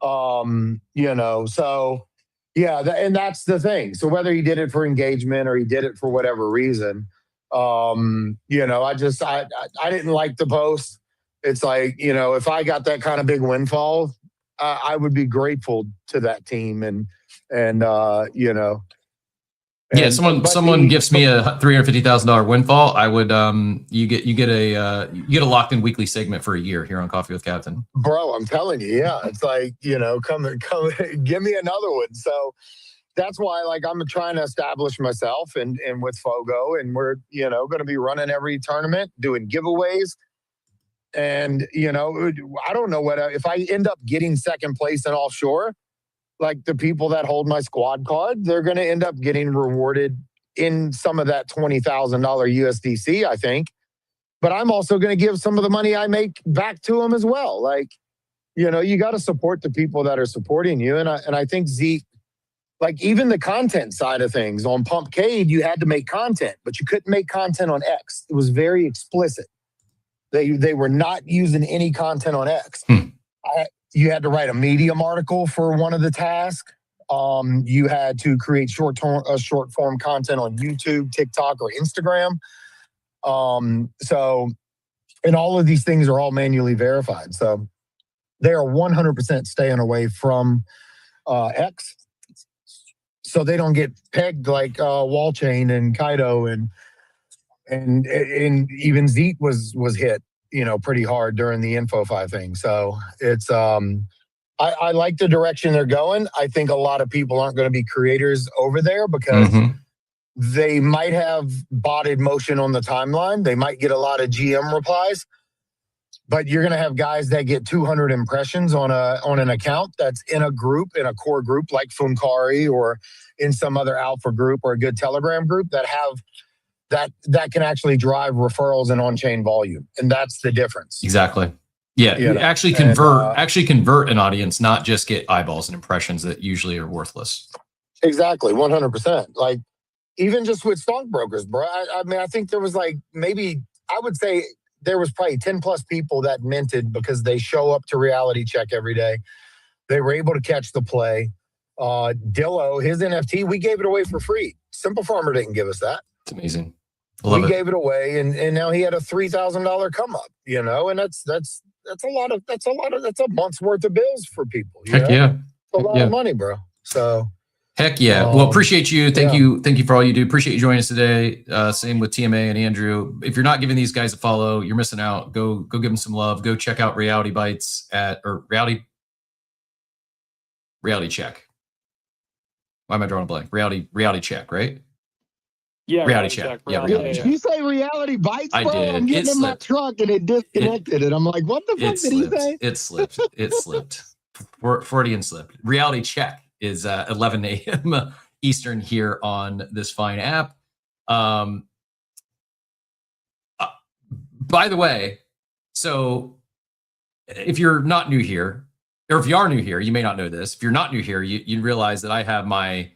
So yeah, and that's the thing. So whether he did it for engagement or he did it for whatever reason, I didn't like the post. It's like, if I got that kind of big windfall, I would be grateful to that team someone gifts me a $350,000 windfall. I would you get a locked in weekly segment for a year here on Coffee with Captain. Bro, I'm telling you, yeah. It's like, come give me another one. So that's why I'm trying to establish myself and with Fogo, and we're going to be running every tournament, doing giveaways. And I don't know if I end up getting second place in offshore, like the people that hold my squad card, they're going to end up getting rewarded in some of that $20,000 USDC, I think. But I'm also going to give some of the money I make back to them as well. Like, you got to support the people that are supporting you. And I think Zeet, like even the content side of things on Pumpcade, you had to make content, but you couldn't make content on X. It was very explicit. They were not using any content on X. You had to write a Medium article for one of the tasks. You had to create short form content on YouTube, TikTok, or Instagram. And all of these things are all manually verified. So they are 100% staying away from X. So they don't get pegged like Wallchain and Kaido and even Zeet was hit, pretty hard during the InfoFi thing. So it's I like the direction they're going. I think a lot of people aren't going to be creators over there because they might have botted motion on the timeline. They might get a lot of GM replies, but you're going to have guys that get 200 impressions on an account that's in a group, in a core group like Funkari or in some other alpha group or a good Telegram group that have that can actually drive referrals and on-chain volume. And that's the difference. Exactly. Yeah, You know, actually convert an audience, not just get eyeballs and impressions that usually are worthless. Exactly, 100%. Like, even just with StonkBrokers, bro. I mean, I think there was like maybe, I would say there was probably 10 plus people that minted because they show up to Reality Check every day. They were able to catch the play. Dillo, his NFT, we gave it away for free. Simple Farmer didn't give us that. It's amazing. We gave it away, and now he had a $3,000 come up, you know, and that's a month's worth of bills for people. You Heck know? yeah. It's a lot of money, bro. So heck yeah. Well, appreciate you. Thank you for all you do. Appreciate you joining us today. Same with TMA and Andrew. If you're not giving these guys a follow, you're missing out. Go give them some love. Go check out Reality Bites Reality Check. Why am I drawing a blank? Reality Check, right? Yeah, Reality Check. Yeah, Reality Check. Did you say Reality Bites, bro? I did. I'm getting in my truck and it disconnected, and I'm like, what the fuck did he say? It slipped. It slipped. Freudian slip. Reality Check is 11 a.m. Eastern here on this fine app. By the way, so if you're not new here, or if you are new here, you may not know this. If you're not new here, you realize that I have my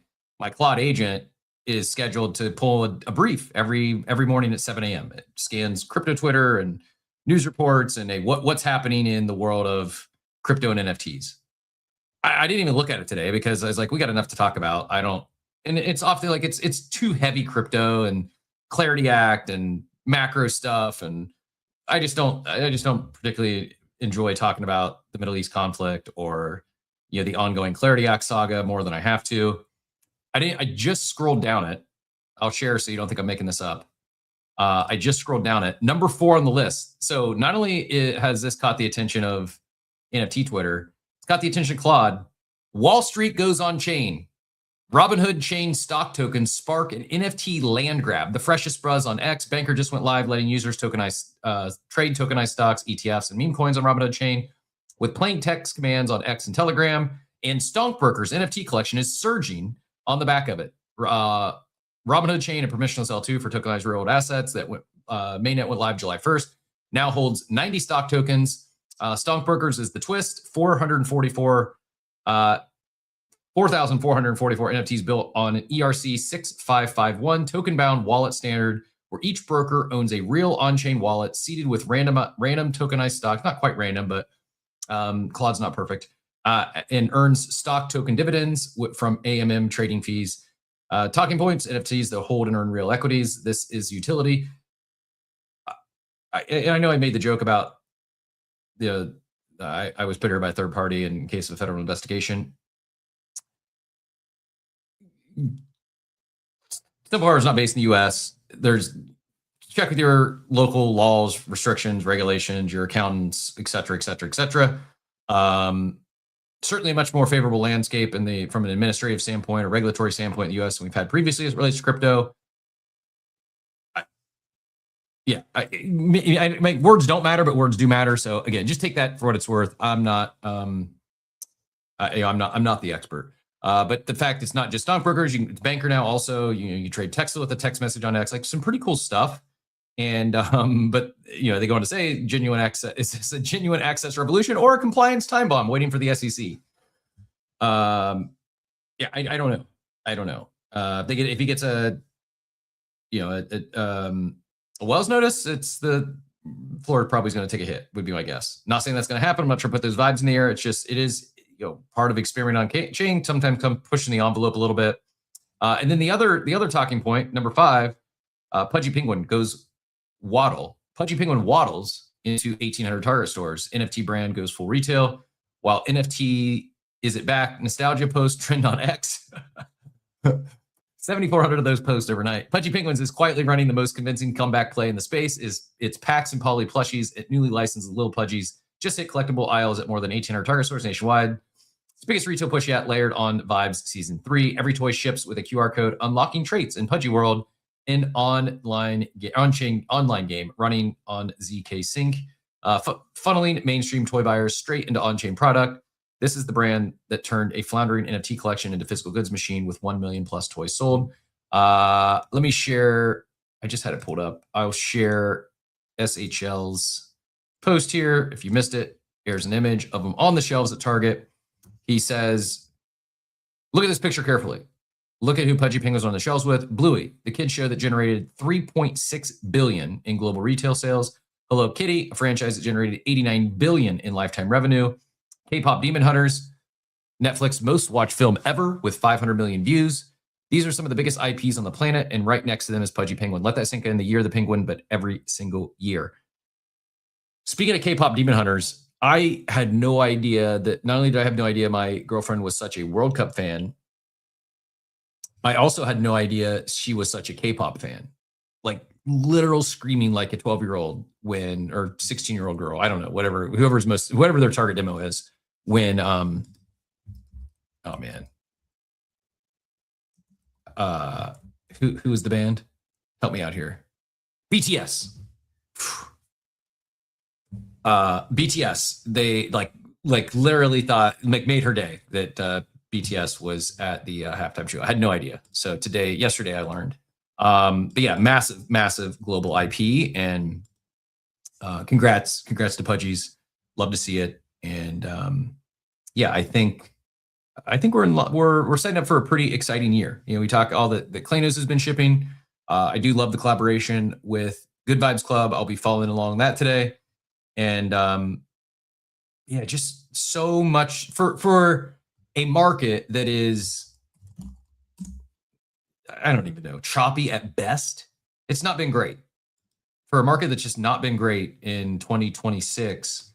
Claude agent is scheduled to pull a brief every morning at 7 a.m. It scans crypto Twitter and news reports and what's happening in the world of crypto and NFTs. I didn't even look at it today because I was like, we got enough to talk about. And it's often like it's too heavy crypto and Clarity Act and macro stuff, and I just don't particularly enjoy talking about the Middle East conflict or the ongoing Clarity Act saga more than I have to. I just scrolled down it. I'll share so you don't think I'm making this up. I just scrolled down it. Number 4 on the list. So not only has this caught the attention of NFT Twitter, it's got the attention of Claude. Wall Street goes on chain. Robinhood chain stock tokens spark an NFT land grab. The freshest buzz on X. Banker just went live, letting users trade tokenized stocks, ETFs, and meme coins on Robinhood chain with plain text commands on X and Telegram. And StonkBrokers NFT collection is surging on the back of it. Robinhood chain and permissionless L2 for tokenized real-world assets that mainnet went live July 1st, now holds 90 stock tokens. StonkBrokers is the twist, 4,444 NFTs built on an ERC 6551 token-bound wallet standard, where each broker owns a real on-chain wallet seeded with random tokenized stocks, not quite random, but Claude's not perfect, and earns stock token dividends from AMM trading fees. Talking points, NFTs that hold and earn real equities. This is utility. I know I made the joke about I was put here by a third party in case of a federal investigation. Simple is not based in the U.S. Check with your local laws, restrictions, regulations, your accountants, et cetera, et cetera, et cetera. Certainly a much more favorable landscape from an administrative standpoint or regulatory standpoint in the U.S. than we've had previously as it relates to crypto. Words don't matter, but words do matter. So again, just take that for what it's worth. I'm not the expert. But the fact it's not just StonkBrokers, it's Banker now also. You trade text with a text message on X, like some pretty cool stuff. And but they go on to say genuine access. Is this a genuine access revolution or a compliance time bomb waiting for the SEC? I don't know. If he gets a Wells notice, it's the Florida probably is going to take a hit. Would be my guess. Not saying that's going to happen. I'm not sure to put those vibes in the air. It is part of experimenting on chain. Sometimes come pushing the envelope a little bit. And then the other talking point, number 5, Pudgy Penguin goes waddle. Pudgy Penguin waddles into 1,800 Target stores. NFT brand goes full retail. While NFT is it back? Nostalgia post trend on X. 7,400 of those posts overnight. Pudgy Penguins is quietly running the most convincing comeback play in the space. It's packs and poly plushies at newly licensed Lil Pudgies. Just hit collectible aisles at more than 1,800 Target stores nationwide. It's the biggest retail push yet, layered on Vibes Season 3. Every toy ships with a QR code, unlocking traits in Pudgy World, an on-chain online game running on ZK Sync, funneling mainstream toy buyers straight into on-chain product. This is the brand that turned a floundering NFT collection into physical goods machine with 1 million plus toys sold. Let me share. I just had it pulled up. I'll share SHL's post here. If you missed it, here's an image of them on the shelves at Target. He says, look at this picture carefully. Look at who Pudgy Penguins on the shelves with. Bluey, the kids show that generated $3.6 billion in global retail sales. Hello Kitty, a franchise that generated $89 billion in lifetime revenue. K-pop Demon Hunters, Netflix most watched film ever with 500 million views. These are some of the biggest IPs on the planet, and right next to them is Pudgy Penguin. Let that sink in. The year of the penguin, but every single year. Speaking of K-pop Demon Hunters, I had no idea that, not only did I have no idea my girlfriend was such a World Cup fan, I also had no idea she was such a K-pop fan. Like literal screaming like a 12-year-old when, or 16-year-old girl, I don't know, whatever their target demo is when, oh man. Who is the band? Help me out here. BTS. BTS. They like literally thought, made her day that BTS was at the halftime show. I had no idea. So yesterday I learned. But yeah, massive global IP, and congrats to Pudgies. Love to see it. And yeah, I think we're setting up for a pretty exciting year. You know, we talk all the Klanos has been shipping. I do love the collaboration with Good Vibes Club. I'll be following along that today. And yeah, just so much for a market that is, I don't even know, choppy at best. It's not been great. For a market that's just not been great in 2026,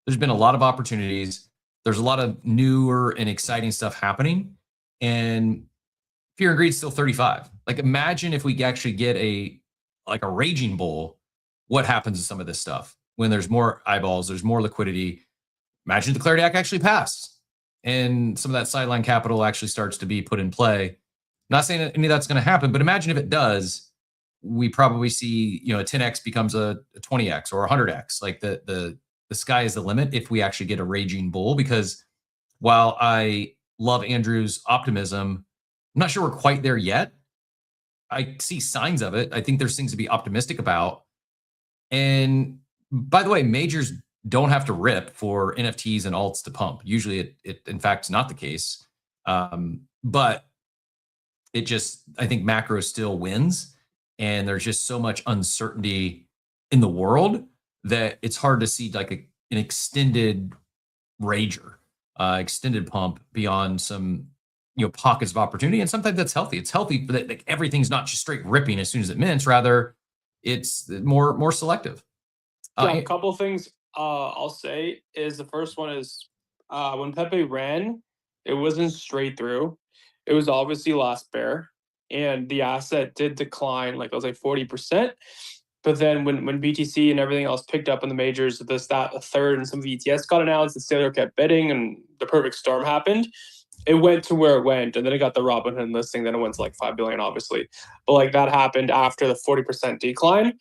there's been a lot of opportunities. There's a lot of newer and exciting stuff happening. And fear and greed is still 35. Like imagine if we actually get a raging bull, what happens to some of this stuff? When there's more eyeballs, there's more liquidity. Imagine the Clarity Act actually passed and some of that sideline capital actually starts to be put in play. Not saying that any of that's going to happen, but imagine if it does, we probably see, a 10x becomes a 20x or a 100x. Like the sky is the limit if we actually get a raging bull, because while I love Andrew's optimism, I'm not sure we're quite there yet. I see signs of it. I think there's things to be optimistic about. And by the way, majors don't have to rip for NFTs and alts to pump. Usually it in fact is not the case. But it just, I think macro still wins. And there's just so much uncertainty in the world that it's hard to see like an extended rager, extended pump beyond some, pockets of opportunity. And sometimes that's healthy. It's healthy that like everything's not just straight ripping as soon as it mints. Rather, it's more selective. A couple of things I'll say is the first one is when Pepe ran, it wasn't straight through. It was obviously last bear, and the asset did decline, like I was like 40%. But then when BTC and everything else picked up in the majors, a third, and some of the ETS got announced, and Sailor kept bidding, and the perfect storm happened. It went to where it went, and then it got the Robinhood listing. Then it went to like 5 billion, obviously. But like that happened after the 40% decline.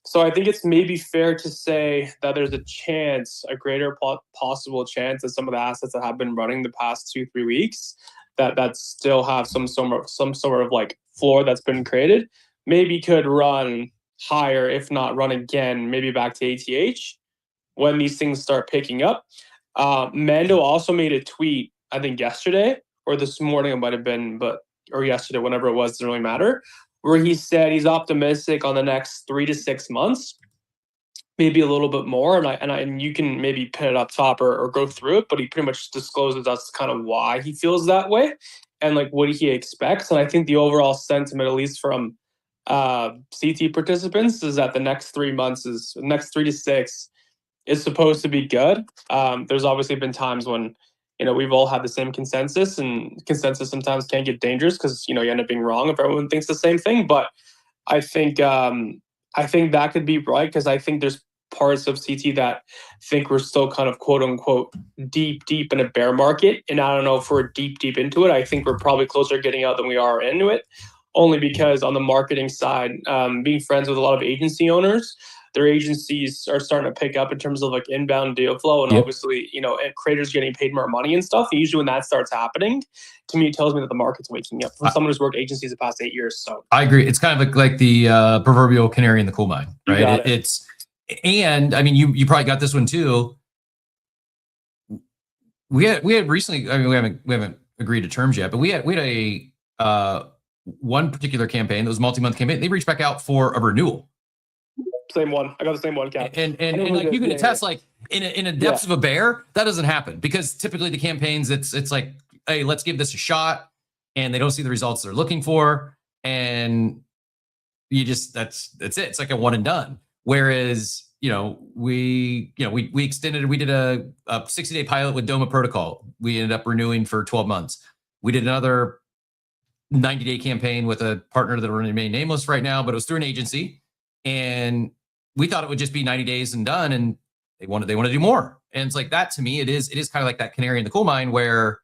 So I think it's maybe fair to say that there's a greater possible chance that some of the assets that have been running the past 2-3 weeks that still have some sort of like floor that's been created, maybe could run higher, if not run again, maybe back to ATH when these things start picking up. Mando also made a tweet, I think yesterday or this morning, it might have been, or yesterday, whenever it was, doesn't really matter, where he said he's optimistic on the next 3 to 6 months, maybe a little bit more. And you can maybe pin it up top or go through it, but he pretty much discloses that's kind of why he feels that way and like what he expects. And I think the overall sentiment, at least from CT participants, is that the next 3 to 6 is supposed to be good. There's obviously been times when we've all had the same consensus, and consensus sometimes can get dangerous because you end up being wrong if everyone thinks the same thing. But I think that could be right, because I think there's parts of CT that think we're still kind of quote unquote deep in a bear market. And I don't know if we're deep into it. I think we're probably closer to getting out than we are into it, only because on the marketing side, being friends with a lot of agency owners, their agencies are starting to pick up in terms of like inbound deal flow. And obviously, you know, and creators getting paid more money and stuff. Usually when that starts happening, to me, it tells me that the market's waking up from someone who's worked agencies the past 8 years. So I agree. It's kind of like the proverbial canary in the coal mine, right? It's, and I mean, you probably got this one too. We had recently, I mean, we haven't agreed to terms yet, but we had a one particular campaign that was multi-month campaign. They reached back out for a renewal. Same one. I got the same one, Cap. And like you can attest, like in a depths of a bear, that doesn't happen, because typically the campaigns, it's like, hey, let's give this a shot, and they don't see the results they're looking for, and you just that's it. It's like a one and done. Whereas, you know, we extended, we did a 60-day pilot with Doma Protocol. We ended up renewing for 12 months. We did another 90-day campaign with a partner that will remain nameless right now, but it was through an agency, and we thought it would just be 90 days and done, and they want to do more. And it's like that, to me, it is kind of like that canary in the coal mine, where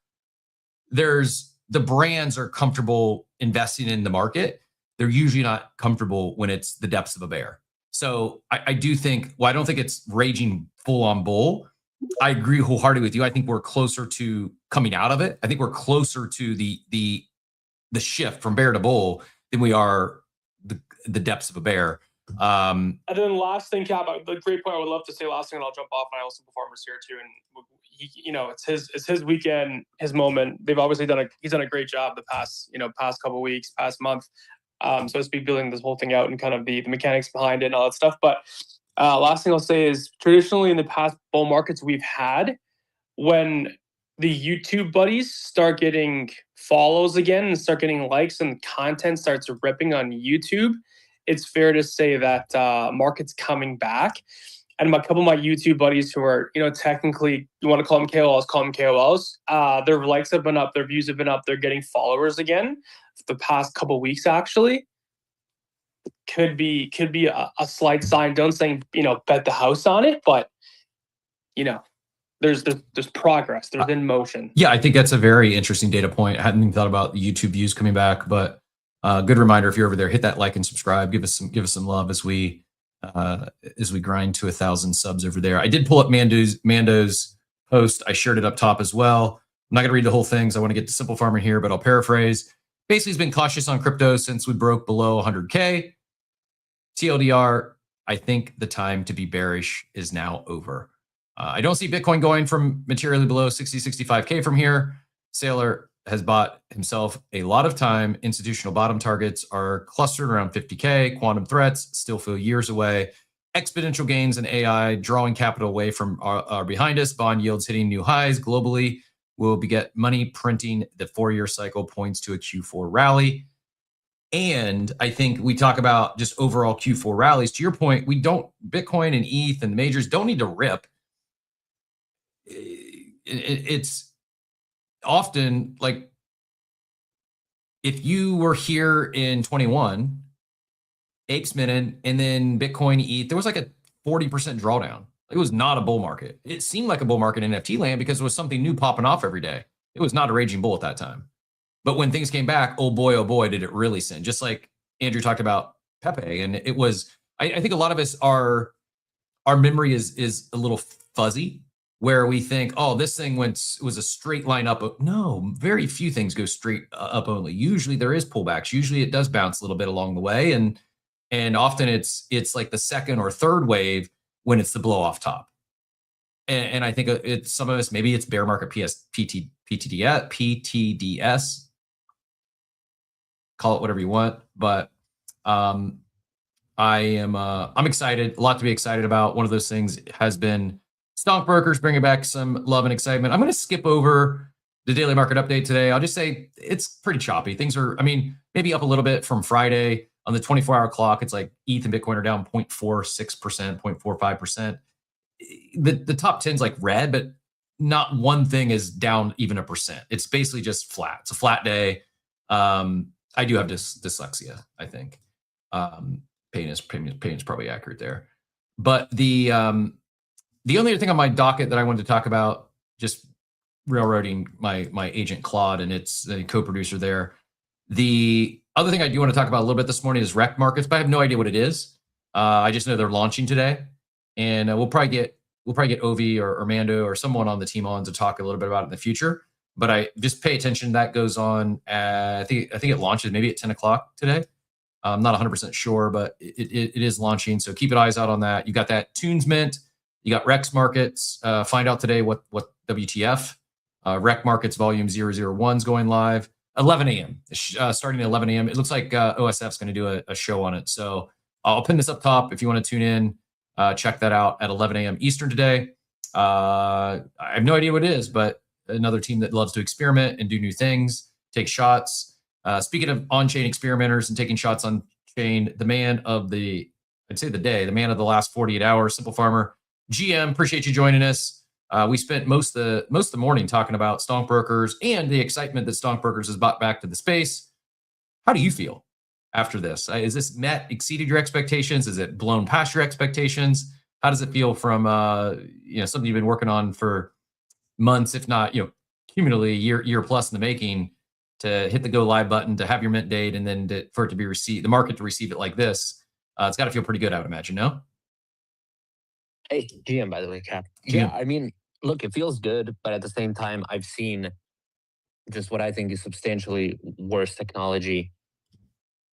the brands are comfortable investing in the market. They're usually not comfortable when it's the depths of a bear. So I do think, well, I don't think it's raging full on bull. I agree wholeheartedly with you. I think we're closer to coming out of it. I think we're closer to the shift from bear to bull than we are the depths of a bear. And then last thing, Cap, the great point I would love to say last thing, and I'll jump off. And I also performers here too, and he, you know, it's his weekend, his moment. They've obviously he's done a great job the past couple of weeks, past month. So to speak, building this whole thing out and kind of the mechanics behind it and all that stuff. But last thing I'll say is, traditionally in the past bull markets we've had, when the YouTube buddies start getting follows again and start getting likes and content starts ripping on YouTube, it's fair to say that market's coming back. And a couple of my YouTube buddies who are, you know, technically, you want to call them KOLs, their likes have been up, their views have been up, they're getting followers again for the past couple of weeks, actually. Could be a slight sign. Don't say, you know, bet the house on it, but, you know, there's progress. There's in motion. Yeah, I think that's a very interesting data point. I hadn't even thought about the YouTube views coming back, but good reminder, if you're over there, hit that like and subscribe. Give us some love as we grind to 1,000 subs over there. I did pull up Mando's post. I shared it up top as well. I'm not going to read the whole thing, so I want to get to Simple Farmer here, but I'll paraphrase. Basically, he's been cautious on crypto since we broke below 100K. TLDR, I think the time to be bearish is now over. I don't see Bitcoin going from materially below 60, 65K from here. Sailor has bought himself a lot of time. Institutional bottom targets are clustered around 50K. Quantum threats still feel years away. Exponential gains in AI drawing capital away from are behind us. Bond yields hitting new highs globally. Will beget money printing. The 4-year cycle points to a Q4 rally. And I think we talk about just overall Q4 rallies. To your point, Bitcoin and ETH and the majors don't need to rip. It's often like, if you were here in 21, apes minted, and then Bitcoin, ETH, there was like a 40% drawdown. It was not a bull market. It seemed like a bull market in NFT land because it was something new popping off every day. It was not a raging bull at that time. But when things came back, oh boy, did it really send. Just like Andrew talked about Pepe. And it was, I think a lot of us our memory is a little fuzzy, where we think, oh, this thing was a straight line up. No, very few things go straight up only. Usually there is pullbacks. Usually it does bounce a little bit along the way. And often it's like the second or third wave when it's the blow off top. And I think it's some of us, maybe it's bear market PTDS, call it whatever you want. But I'm excited, a lot to be excited about. One of those things has been StonkBrokers bringing back some love and excitement. I'm going to skip over the daily market update today. I'll just say it's pretty choppy. Things are, I mean, maybe up a little bit from Friday. On the 24-hour clock, it's like ETH and Bitcoin are down 0.46%, 0.45%. The top 10's like red, but not one thing is down even 1%. It's basically just flat. It's a flat day. I do have dyslexia, I think. Pain is probably accurate there. But the only other thing on my docket that I wanted to talk about, just railroading my agent Claude and its co-producer there. The other thing I do want to talk about a little bit this morning is rec markets, but I have no idea what it is. I just know they're launching today, and we'll probably get Ovi or Armando or someone on the team on to talk a little bit about it in the future. But I just pay attention. That goes on. I think it launches maybe at 10 o'clock today. I'm not 100% sure, but it is launching. So keep your eyes out on that. You got that Tunes Mint. You got Rex Markets. Find out today what WTF. Rec Markets Volume 001 is going live 11 a.m. Starting at 11 a.m. It looks like OSF is going to do a show on it. So I'll pin this up top if you want to tune in. Check that out at 11 a.m. Eastern today. I have no idea what it is, but another team that loves to experiment and do new things, take shots. Speaking of on-chain experimenters and taking shots on chain, the man of the last 48 hours, Simple Farmer, GM, appreciate you joining us. We spent most of the morning talking about StonkBrokers and the excitement that StonkBrokers has brought back to the space. How do you feel after this? Is this exceeded your expectations? Is it blown past your expectations? How does it feel from something you've been working on for months, if not cumulatively year plus in the making, to hit the go live button, to have your mint date, and then for it to be received, the market to receive it like this? It's got to feel pretty good, I would imagine. No. Hey, GM, by the way, Cap. GM. Yeah, I mean, look, it feels good, but at the same time, I've seen just what I think is substantially worse technology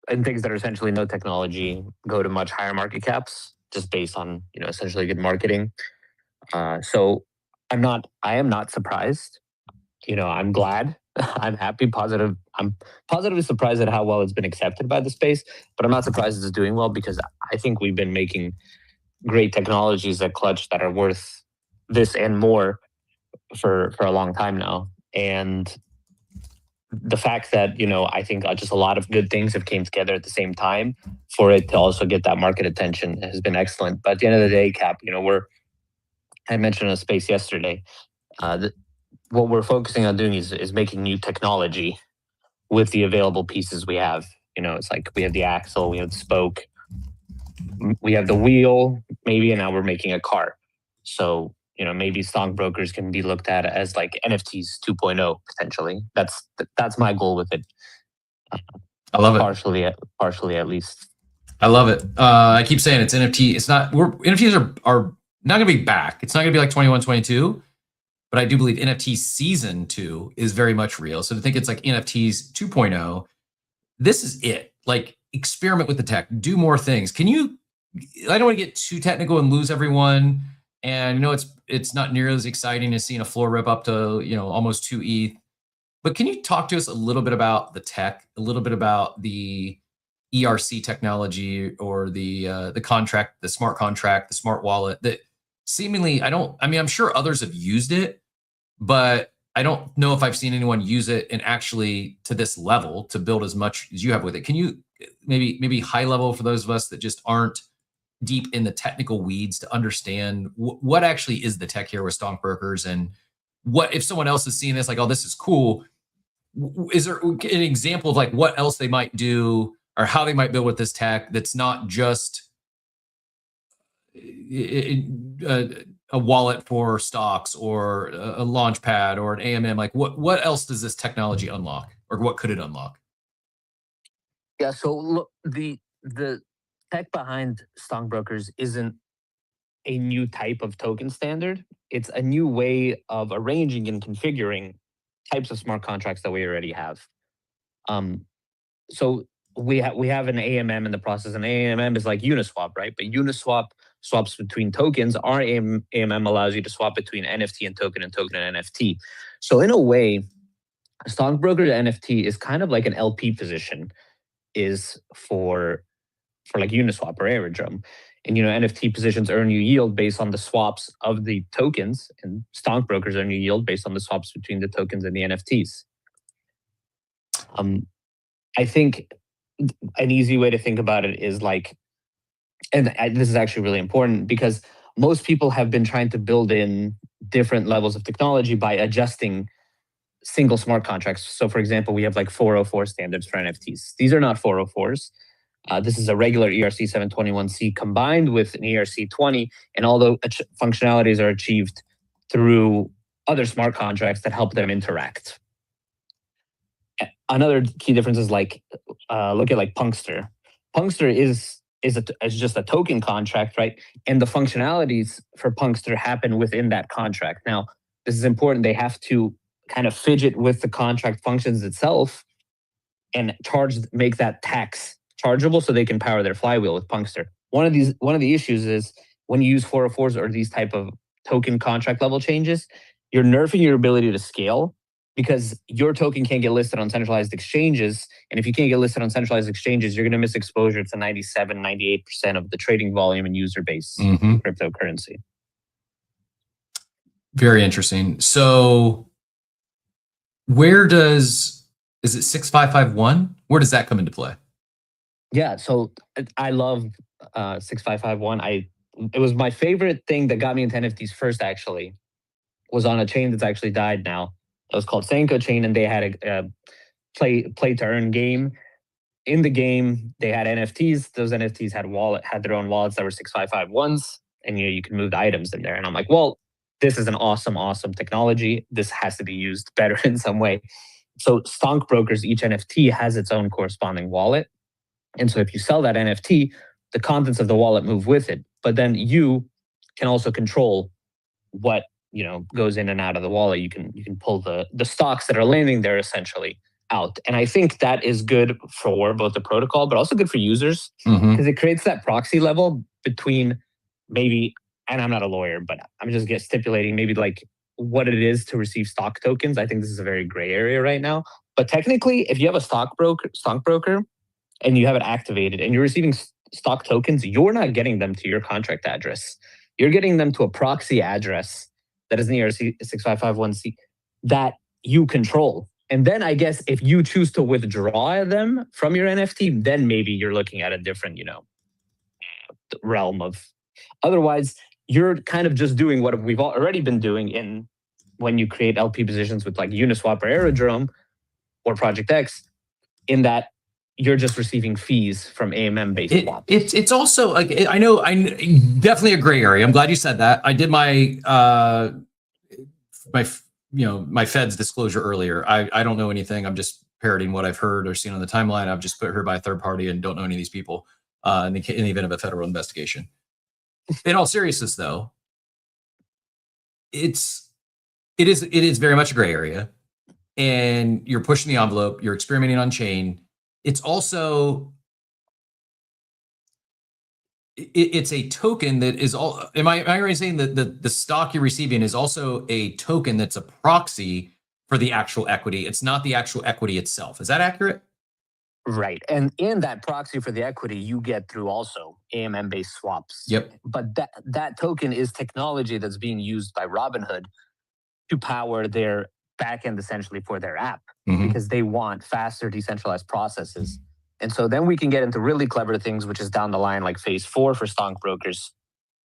and things that are essentially no technology go to much higher market caps just based on, essentially good marketing. So I am not surprised. I'm glad. I'm happy, positive. I'm positively surprised at how well it's been accepted by the space, but I'm not surprised it's doing well because I think we've been making great technologies at Clutch that are worth this and more for a long time now. And the fact that, I think just a lot of good things have came together at the same time for it to also get that market attention has been excellent. But at the end of the day, Cap, I mentioned in a space yesterday, what we're focusing on doing is making new technology with the available pieces we have. It's like we have the axle, we have the spoke, we have the wheel, maybe, and now we're making a car. So, maybe StonkBrokers can be looked at as like NFTs 2.0 potentially. That's my goal with it. I love it. Partially at least. I love it. I keep saying it's NFT. It's not. NFTs are not going to be back. It's not going to be like 21, 22. But I do believe NFT season 2 is very much real. So to think it's like NFTs 2.0, this is it. Like, experiment with the tech, do more things. I don't want to get too technical and lose everyone. And it's not nearly as exciting as seeing a floor rip up to almost 2 ETH. But can you talk to us a little bit about the tech, a little bit about the ERC technology or the contract, the smart contract, the smart wallet that seemingly I'm sure others have used it, but I don't know if I've seen anyone use it and actually to this level to build as much as you have with it. Can you maybe high level for those of us that just aren't deep in the technical weeds to understand what actually is the tech here with StonkBrokers, and what if someone else is seeing this like, oh, this is cool. Is there an example of like what else they might do or how they might build with this tech that's not just a wallet for stocks or a launch pad or an AMM? Like what else does this technology unlock, or what could it unlock? Yeah, so look, the tech behind StonkBrokers isn't a new type of token standard. It's a new way of arranging and configuring types of smart contracts that we already have. So we have an AMM in the process. An AMM is like Uniswap, right? But Uniswap swaps between tokens. Our AMM allows you to swap between NFT and token and NFT. So in a way, StonkBroker NFT is kind of like an LP position is for like Uniswap or Aerodrome. And NFT positions earn you yield based on the swaps of the tokens, and StonkBrokers earn you yield based on the swaps between the tokens and the NFTs. I think an easy way to think about it is like, this is actually really important because most people have been trying to build in different levels of technology by adjusting single smart contracts. So for example, we have like 404 standards for NFTs. These are not 404s. This is a regular ERC 721C combined with an ERC 20, and all the functionalities are achieved through other smart contracts that help them interact. Another key difference is like, look at like Punkster. Punkster is just a token contract, right? And the functionalities for Punkster happen within that contract. Now, this is important. They have to kind of fidget with the contract functions itself and make that tax chargeable so they can power their flywheel with Punkster. One of the issues is when you use 404s or these type of token contract level changes, you're nerfing your ability to scale because your token can't get listed on centralized exchanges. And if you can't get listed on centralized exchanges, you're going to miss exposure to 97, 98% of the trading volume and user base of cryptocurrency. Very interesting. So is it 6551? Where does that come into play? Yeah, so I love 6551. It was my favorite thing that got me into NFTs first, actually, was on a chain that's actually died now. It was called Senko Chain, and they had a play to earn game. In the game, they had NFTs. Those NFTs had their own wallets that were 6551s, and you can move the items in there. And I'm like, well, this is an awesome, awesome technology. This has to be used better in some way. So StonkBrokers, each NFT has its own corresponding wallet. And so if you sell that NFT, the contents of the wallet move with it. But then you can also control what goes in and out of the wallet. You can pull the stocks that are landing there essentially out. And I think that is good for both the protocol, but also good for users because it creates that proxy level between maybe, and I'm not a lawyer, but I'm just stipulating maybe like what it is to receive stock tokens. I think this is a very gray area right now. But technically, if you have a stockbroker and you have it activated and you're receiving stock tokens, you're not getting them to your contract address. You're getting them to a proxy address that is an ERC 6551C that you control. And then I guess if you choose to withdraw them from your NFT, then maybe you're looking at a different, realm of. Otherwise, you're kind of just doing what we've already been doing when you create LP positions with like Uniswap or Aerodrome or Project X, in that you're just receiving fees from AMM based swaps. It's also like, I definitely a gray area. I'm glad you said that. I did my my Fed's disclosure earlier. I don't know anything. I'm just parroting what I've heard or seen on the timeline. I've just put heard by a third party and don't know any of these people in the event of a federal investigation. In all seriousness, though, it is very much a gray area, and you're pushing the envelope. You're experimenting on chain. It's also it's a token that is all. Am I right in saying that the stock you're receiving is also a token that's a proxy for the actual equity? It's not the actual equity itself. Is that accurate? Right. And in that proxy for the equity, you get through also AMM-based swaps. Yep. But that token is technology that's being used by Robinhood to power their backend essentially for their app because they want faster decentralized processes. And so then we can get into really clever things, which is down the line, like phase 4 for StonkBrokers,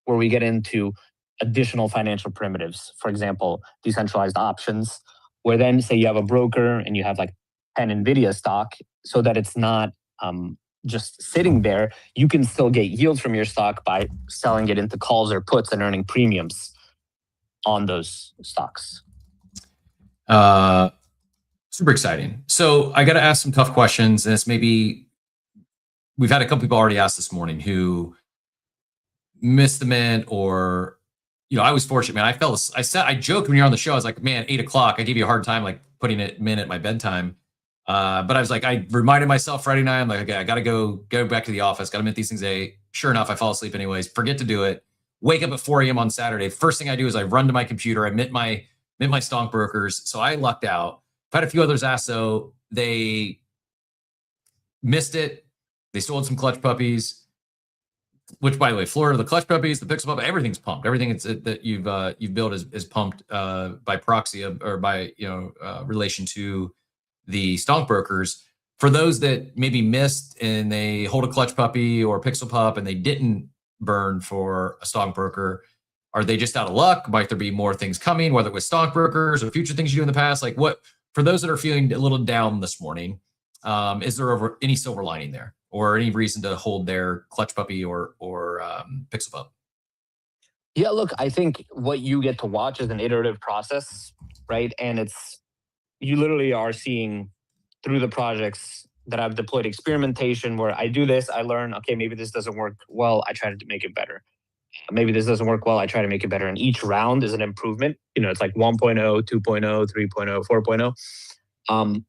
where we get into additional financial primitives. For example, decentralized options, where then say you have a broker and you have like 10 NVIDIA stock, so that it's not just sitting there. You can still get yields from your stock by selling it into calls or puts and earning premiums on those stocks. Super exciting. So I got to ask some tough questions, and it's maybe we've had a couple people already ask this morning who missed the mint, or I was fortunate, man. I joked when you're on the show. I was like, man, 8 o'clock. I gave you a hard time like putting it mint at my bedtime. But I was like, I reminded myself Friday night, I'm like, okay, I got to go back to the office. Got to mint these things at 8. Sure enough, I fall asleep anyways, forget to do it. Wake up at 4 a.m. on Saturday. First thing I do is I run to my computer. I mint my StonkBrokers. So I lucked out. I've had a few others ask, so they missed it. They sold some clutch puppies, which, by the way, Florida, the clutch puppies, the pixel puppy, everything's pumped. Everything that you've built is pumped by proxy or by relation to the StonkBrokers. For those that maybe missed and they hold a clutch puppy or pixel pup and they didn't burn for a StonkBroker, are they just out of luck? Might there be more things coming, whether it was StonkBrokers or future things you do in the past? Like, what, for those that are feeling a little down this morning, is there any silver lining there? or any reason to hold their Clutch Puppy or Pixel Pup? Yeah, look, I think what you get to watch is an iterative process, right? And you literally are seeing through the projects that I've deployed experimentation where I do this, I learn, okay, maybe this doesn't work well, I try to make it better. Maybe this doesn't work well, I try to make it better. And each round is an improvement. It's like 1.0, 2.0, 3.0, 4.0.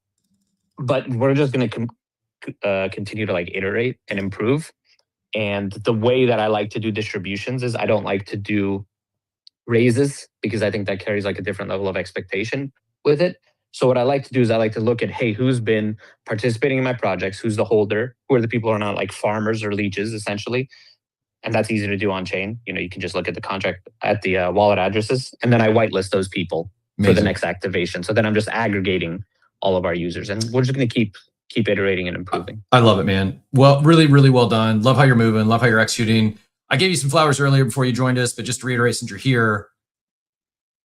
But we're just going to continue to like iterate and improve. And the way that I like to do distributions is I don't like to do raises because I think that carries like a different level of expectation with it. So what I like to do is I like to look at, hey, who's been participating in my projects? Who's the holder? Who are the people who are not like farmers or leeches, essentially? And that's easy to do on chain. You can just look at the contract at the wallet addresses, and then I whitelist those people for the next activation. So then I'm just aggregating all of our users, and we're just going to keep iterating and improving. I love it, man. Well, really, really well done. Love how you're moving. Love how you're executing. I gave you some flowers earlier before you joined us, but just to reiterate, since you're here,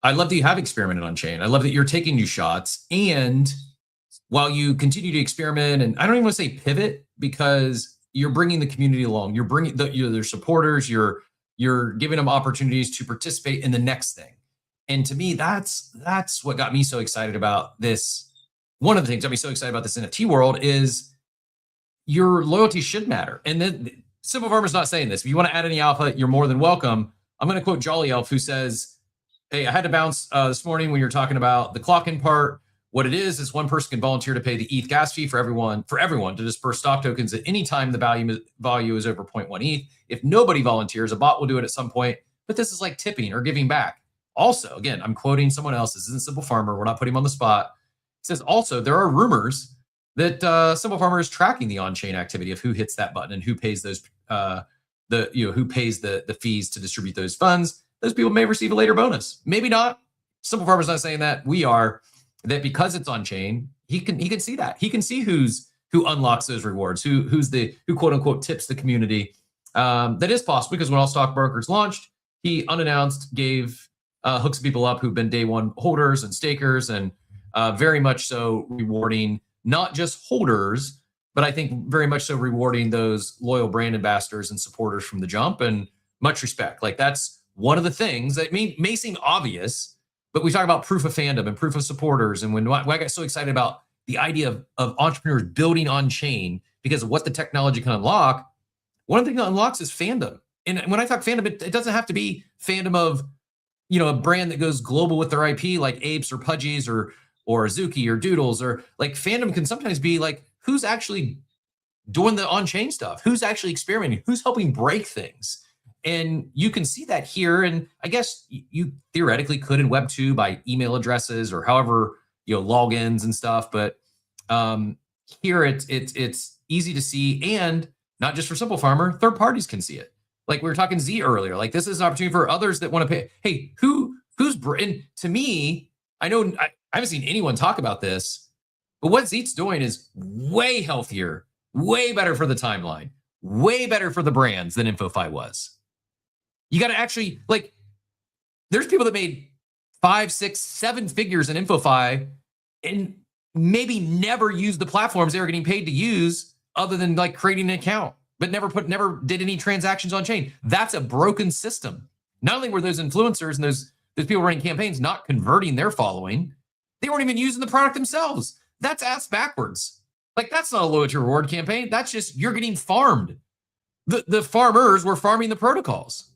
I love that you have experimented on chain. I love that you're taking new shots. And while you continue to experiment, and I don't even want to say pivot, because you're bringing the community along. You're bringing their supporters. You're giving them opportunities to participate in the next thing. And to me, that's what got me so excited about this. One of the things that got me so excited about this NFT world is your loyalty should matter. And then Simple Farmer's not saying this. If you want to add any alpha, you're more than welcome. I'm going to quote Jolly Elf, who says, hey, I had to bounce this morning when you're talking about the clock-in part. What it is one person can volunteer to pay the ETH gas fee for everyone to disperse stock tokens at any time the value is over 0.1 ETH. If nobody volunteers, a bot will do it at some point. But this is like tipping or giving back. Also, again, I'm quoting someone else. This isn't Simple Farmer. We're not putting him on the spot. It says also there are rumors that Simple Farmer is tracking the on-chain activity of who hits that button and who pays those who pays the fees to distribute those funds. Those people may receive a later bonus. Maybe not. Simple Farmer's not saying that. We are. That because it's on chain, he can see that. He can see who unlocks those rewards, who quote unquote tips the community. That is possible because when all StonkBrokers launched, he unannounced gave hooks of people up who've been day one holders and stakers, and very much so rewarding not just holders, but I think very much so rewarding those loyal brand ambassadors and supporters from the jump. And much respect. Like that's one of the things that may seem obvious. But we talk about proof of fandom and proof of supporters. And when I got so excited about the idea of entrepreneurs building on chain because of what the technology can unlock, one of the things that unlocks is fandom. And when I talk fandom, it doesn't have to be fandom of, a brand that goes global with their IP like Apes or Pudgies or Azuki or Doodles, or like fandom can sometimes be like, who's actually doing the on-chain stuff? Who's actually experimenting? Who's helping break things? And you can see that here. And I guess you theoretically could in Web 2 by email addresses or however, logins and stuff. But here it's easy to see, and not just for Simple Farmer, third parties can see it. Like we were talking Z earlier, like this is an opportunity for others that want to pay. Hey, and to me, I know I haven't seen anyone talk about this, but what Zeet's doing is way healthier, way better for the timeline, way better for the brands than InfoFi was. You got to actually, like, there's people that made 5, 6, 7 figures in InfoFi and maybe never used the platforms they were getting paid to use other than like creating an account, but never did any transactions on chain. That's a broken system. Not only were those influencers and those people running campaigns not converting their following, they weren't even using the product themselves. That's ass backwards. Like that's not a loyalty reward campaign. That's just, you're getting farmed. The farmers were farming the protocols.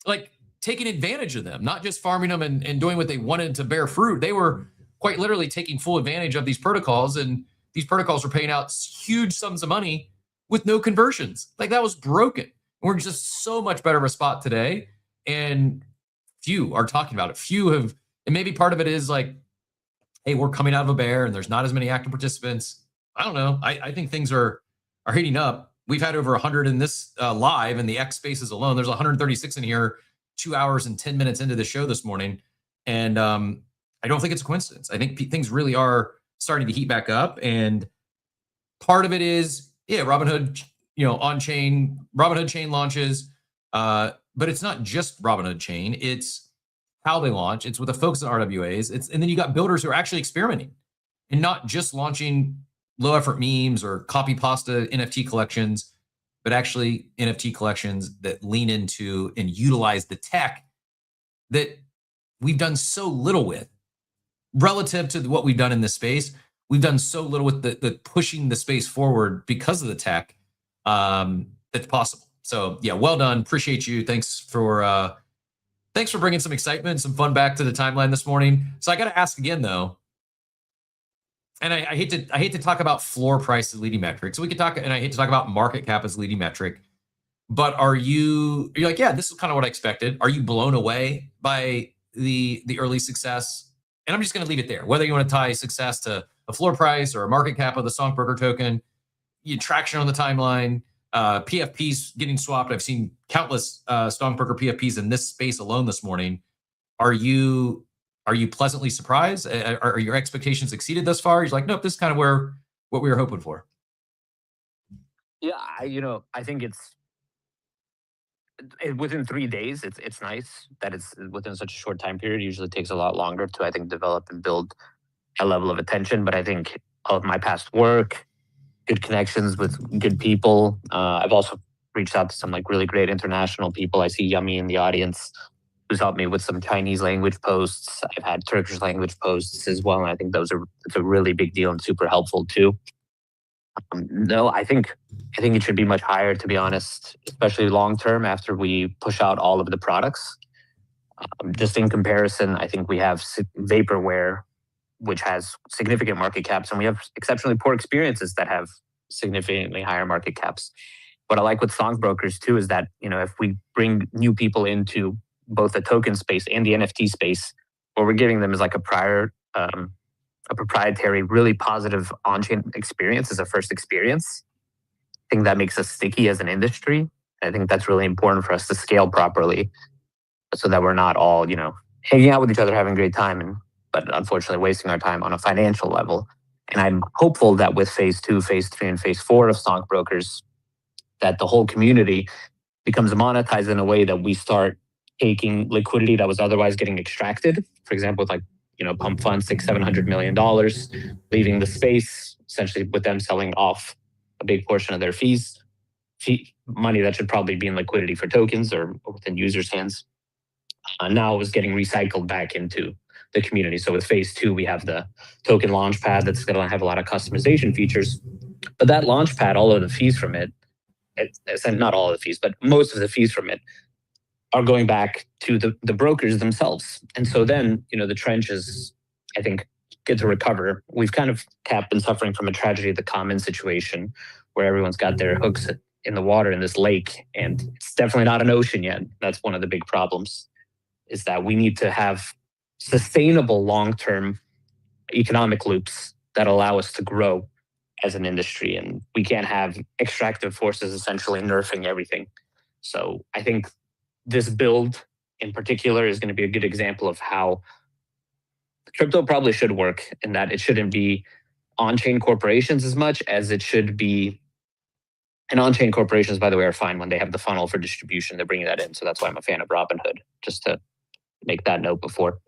Like taking advantage of them, not just farming them and doing what they wanted to bear fruit. They were quite literally taking full advantage of these protocols, and these protocols were paying out huge sums of money with no conversions. Like that was broken. We're just so much better of a spot today, and few are talking about it. Few have, and maybe part of it is like, hey, we're coming out of a bear and there's not as many active participants. I don't know. I think things are heating up. We've had over 100 in this live in the X spaces alone. There's 136 in here, 2 hours and 10 minutes into the show this morning. And I don't think it's a coincidence. I think things really are starting to heat back up. And part of it is, Robinhood, on-chain, Robinhood chain launches. But it's not just Robinhood chain. It's how they launch. It's with a focus on RWAs. And then you got builders who are actually experimenting and not just launching low effort memes or copy pasta NFT collections, but actually NFT collections that lean into and utilize the tech that we've done so little with relative to what we've done in this space. We've done so little with the pushing the space forward because of the tech that's possible. So yeah, well done. Appreciate you. Thanks for bringing some excitement, some fun back to the timeline this morning. So I got to ask again though, and I hate to talk about floor price as leading metric. So we could talk, and I hate to talk about market cap as leading metric. But you're like, yeah, this is kind of what I expected. Are you blown away by the early success? And I'm just going to leave it there. Whether you want to tie success to a floor price or a market cap of the StonkBroker token, traction on the timeline, PFPs getting swapped. I've seen countless StonkBroker PFPs in this space alone this morning. Are you pleasantly surprised? Are your expectations exceeded thus far? You're like, nope, this is kind of what we were hoping for. Yeah, I think within 3 days, it's nice that it's within such a short time period. It usually takes a lot longer to, I think, develop and build a level of attention. But I think of my past work, good connections with good people. I've also reached out to some like really great international people. I see Yummy in the audience, who's helped me with some Chinese language posts. I've had Turkish language posts as well, and I think it's a really big deal and super helpful too. No, I think it should be much higher, to be honest, especially long term after we push out all of the products. Just in comparison, I think we have vaporware, which has significant market caps, and we have exceptionally poor experiences that have significantly higher market caps. What I like with StonkBrokers too is that, if we bring new people into both the token space and the NFT space, what we're giving them is like a proprietary, really positive on-chain experience as a first experience. I think that makes us sticky as an industry. I think that's really important for us to scale properly so that we're not all, hanging out with each other, having a great time, but unfortunately wasting our time on a financial level. And I'm hopeful that with phase 2, phase 3, and phase 4 of StonkBrokers, that the whole community becomes monetized in a way that we start taking liquidity that was otherwise getting extracted. For example, with pump funds, $600-700 million, leaving the space, essentially with them selling off a big portion of their fees, money that should probably be in liquidity for tokens or within users' hands. Now is getting recycled back into the community. So with phase 2, we have the token launchpad that's going to have a lot of customization features. But that launchpad, all of the fees from it's not all of the fees, but most of the fees from it are going back to the brokers themselves. And so then, the trenches, I think, get to recover. We've kind of been suffering from a tragedy of the common situation where everyone's got their hooks in the water in this lake, and it's definitely not an ocean yet. That's one of the big problems, is that we need to have sustainable long-term economic loops that allow us to grow as an industry. And we can't have extractive forces essentially nerfing everything. So I think this build in particular is going to be a good example of how crypto probably should work, in that it shouldn't be on-chain corporations as much as it should be. And on-chain corporations, by the way, are fine when they have the funnel for distribution. They're bringing that in. So that's why I'm a fan of Robinhood, just to make that note before.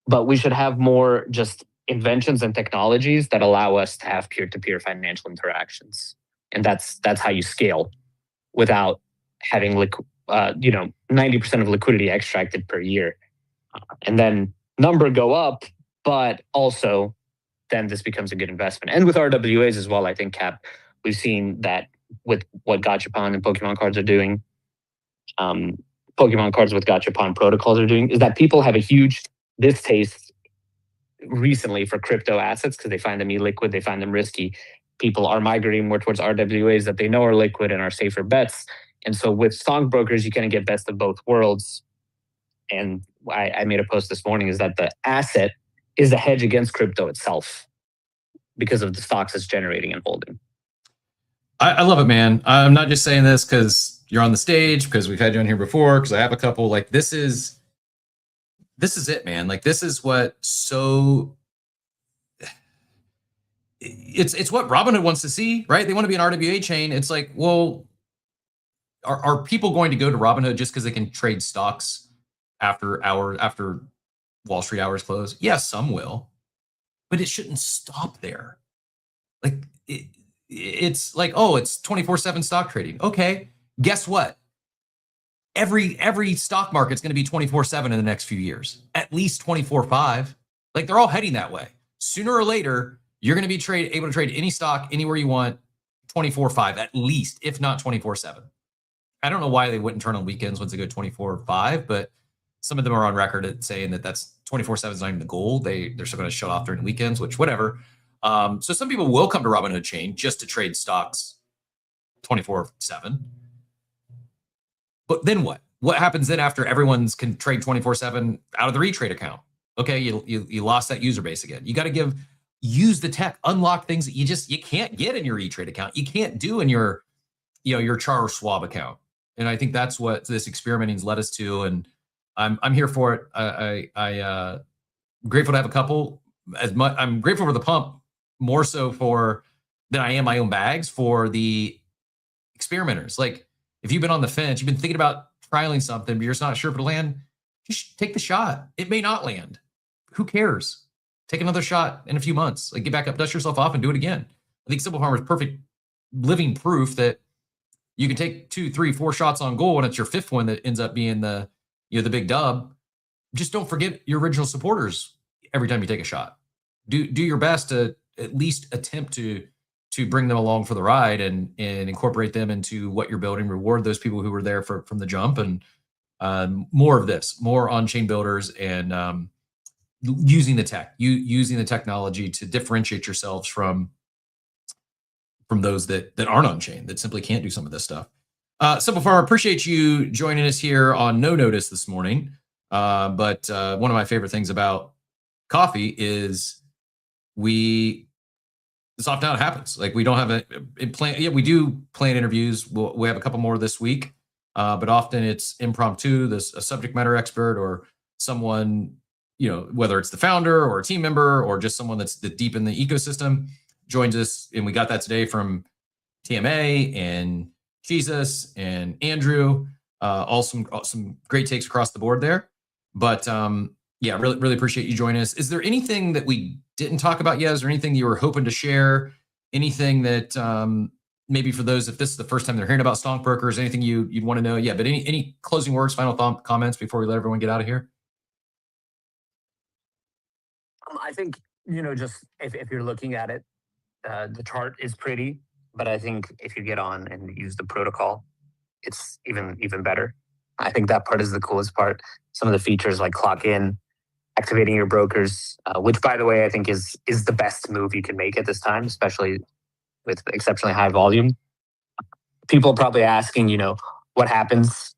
But we should have more just inventions and technologies that allow us to have peer-to-peer financial interactions. And that's how you scale without having 90% of liquidity extracted per year. And then number go up, but also then this becomes a good investment. And with RWAs as well, I think, Cap, we've seen that with what Gachapon and Pokemon cards are doing, Pokemon cards with Gachapon protocols are doing, is that people have a huge distaste recently for crypto assets because they find them illiquid, they find them risky. People are migrating more towards RWAs that they know are liquid and are safer bets. And so with StonkBrokers, you kind of get best of both worlds. And I made a post this morning is that the asset is a hedge against crypto itself because of the stocks it's generating and holding. I love it, man. I'm not just saying this because you're on the stage, because we've had you on here before, because I have a couple. Like, this is it, man. Like, this is what it's what Robinhood wants to see, right? They want to be an RWA chain. It's like, well, are people going to go to Robinhood just because they can trade stocks after Wall Street hours close? Yes, some will, but it shouldn't stop there. Like it's like, oh, it's 24/7 stock trading. Okay, guess what? Every stock market's going to be 24/7 in the next few years, at least 24/5. Like they're all heading that way. Sooner or later, you're going to be able to trade any stock anywhere you want 24/5, at least, if not 24/7. I don't know why they wouldn't turn on weekends once they go 24/5, but some of them are on record at saying that that's 24/7 is not even the goal. They're still going to shut off during the weekends, which whatever. So some people will come to Robinhood Chain just to trade stocks 24/7. But then what? What happens then after everyone's can trade 24/7 out of the retrade account? Okay, you lost that user base again. You got to use the tech, unlock things that you can't get in your E-Trade account. You can't do in your Charles Schwab account. And I think that's what this experimenting's led us to. And I'm here for it. I'm grateful to have a couple. I'm grateful for the pump more so than I am my own bags for the experimenters. Like if you've been on the fence, you've been thinking about trialing something, but you're just not sure if it'll land, just take the shot. It may not land. Who cares? Take another shot in a few months. Like get back up, dust yourself off, and do it again. I think Simple Farmer is perfect living proof that you can take 2, 3, 4 shots on goal, and it's your fifth one that ends up being the big dub. Just don't forget your original supporters every time you take a shot. Do your best to at least attempt to bring them along for the ride and incorporate them into what you're building. Reward those people who were there from the jump, and more of this, more on-chain builders, and using the tech, using the technology to differentiate yourselves from those that aren't on chain, that simply can't do some of this stuff. Simple Farmer, appreciate you joining us here on No Notice this morning. But one of my favorite things about coffee is this often how it happens. Like we don't have a plan. Yeah, we do plan interviews. We have a couple more this week, but often it's impromptu. There's a subject matter expert or someone, whether it's the founder or a team member or just someone that's deep in the ecosystem, joins us. And we got that today from TMA and Jesus and Andrew. All some great takes across the board there. But yeah, really appreciate you joining us. Is there anything that we didn't talk about yet? Is there anything you were hoping to share? Anything that maybe for those, if this is the first time they're hearing about StonkBrokers, anything you'd want to know? Yeah, but any closing words, final comments before we let everyone get out of here? I think, just if you're looking at it, the chart is pretty, but I think if you get on and use the protocol, it's even better. I think that part is the coolest part. Some of the features like clock in, activating your brokers, which by the way, I think is the best move you can make at this time, especially with exceptionally high volume. People are probably asking, what happens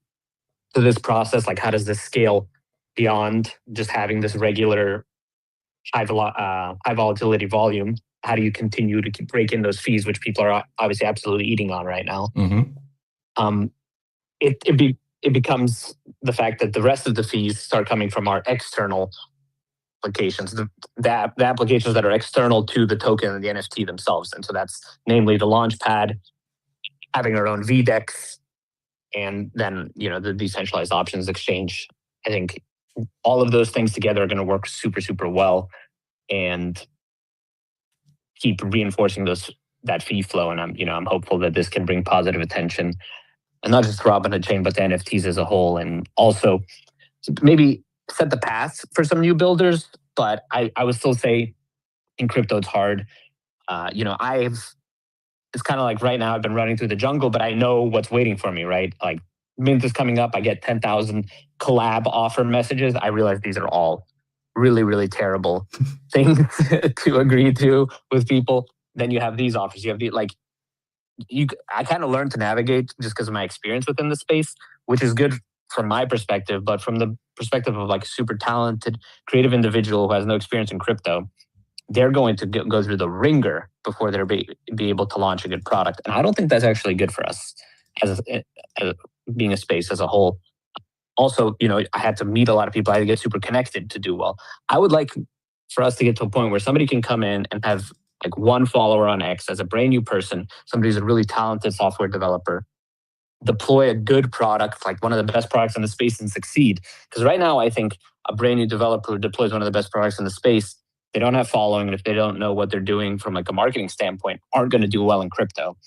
to this process? Like, how does this scale beyond just having this regular high volatility volume? How do you continue to keep breaking those fees, which people are obviously absolutely eating on right now? Mm-hmm. It becomes the fact that the rest of the fees start coming from our external applications, the applications that are external to the token and the NFT themselves. And so that's namely the Launchpad, having our own VDEX, and then the decentralized options exchange. I think all of those things together are going to work super, super well and keep reinforcing that fee flow. And I'm hopeful that this can bring positive attention, and not just Robinhood Chain, but the NFTs as a whole, and also maybe set the path for some new builders. But I would still say in crypto it's hard. It's kind of like right now I've been running through the jungle, but I know what's waiting for me, right? Like mint is coming up, I get 10,000 collab offer messages. I realize these are all really, really terrible things to agree to with people. Then you have these offers. You have I kind of learned to navigate just because of my experience within the space, which is good from my perspective. But from the perspective of like a super talented, creative individual who has no experience in crypto, they're going to go through the ringer before they'll be able to launch a good product. And I don't think that's actually good for us as being a space as a whole. Also, I had to meet a lot of people. I had to get super connected to do well. I would like for us to get to a point where somebody can come in and have like one follower on X as a brand new person, somebody who's a really talented software developer, deploy a good product, like one of the best products in the space, and succeed. Because right now, I think a brand new developer who deploys one of the best products in the space they don't have following, and if they don't know what they're doing from like a marketing standpoint, aren't going to do well in crypto.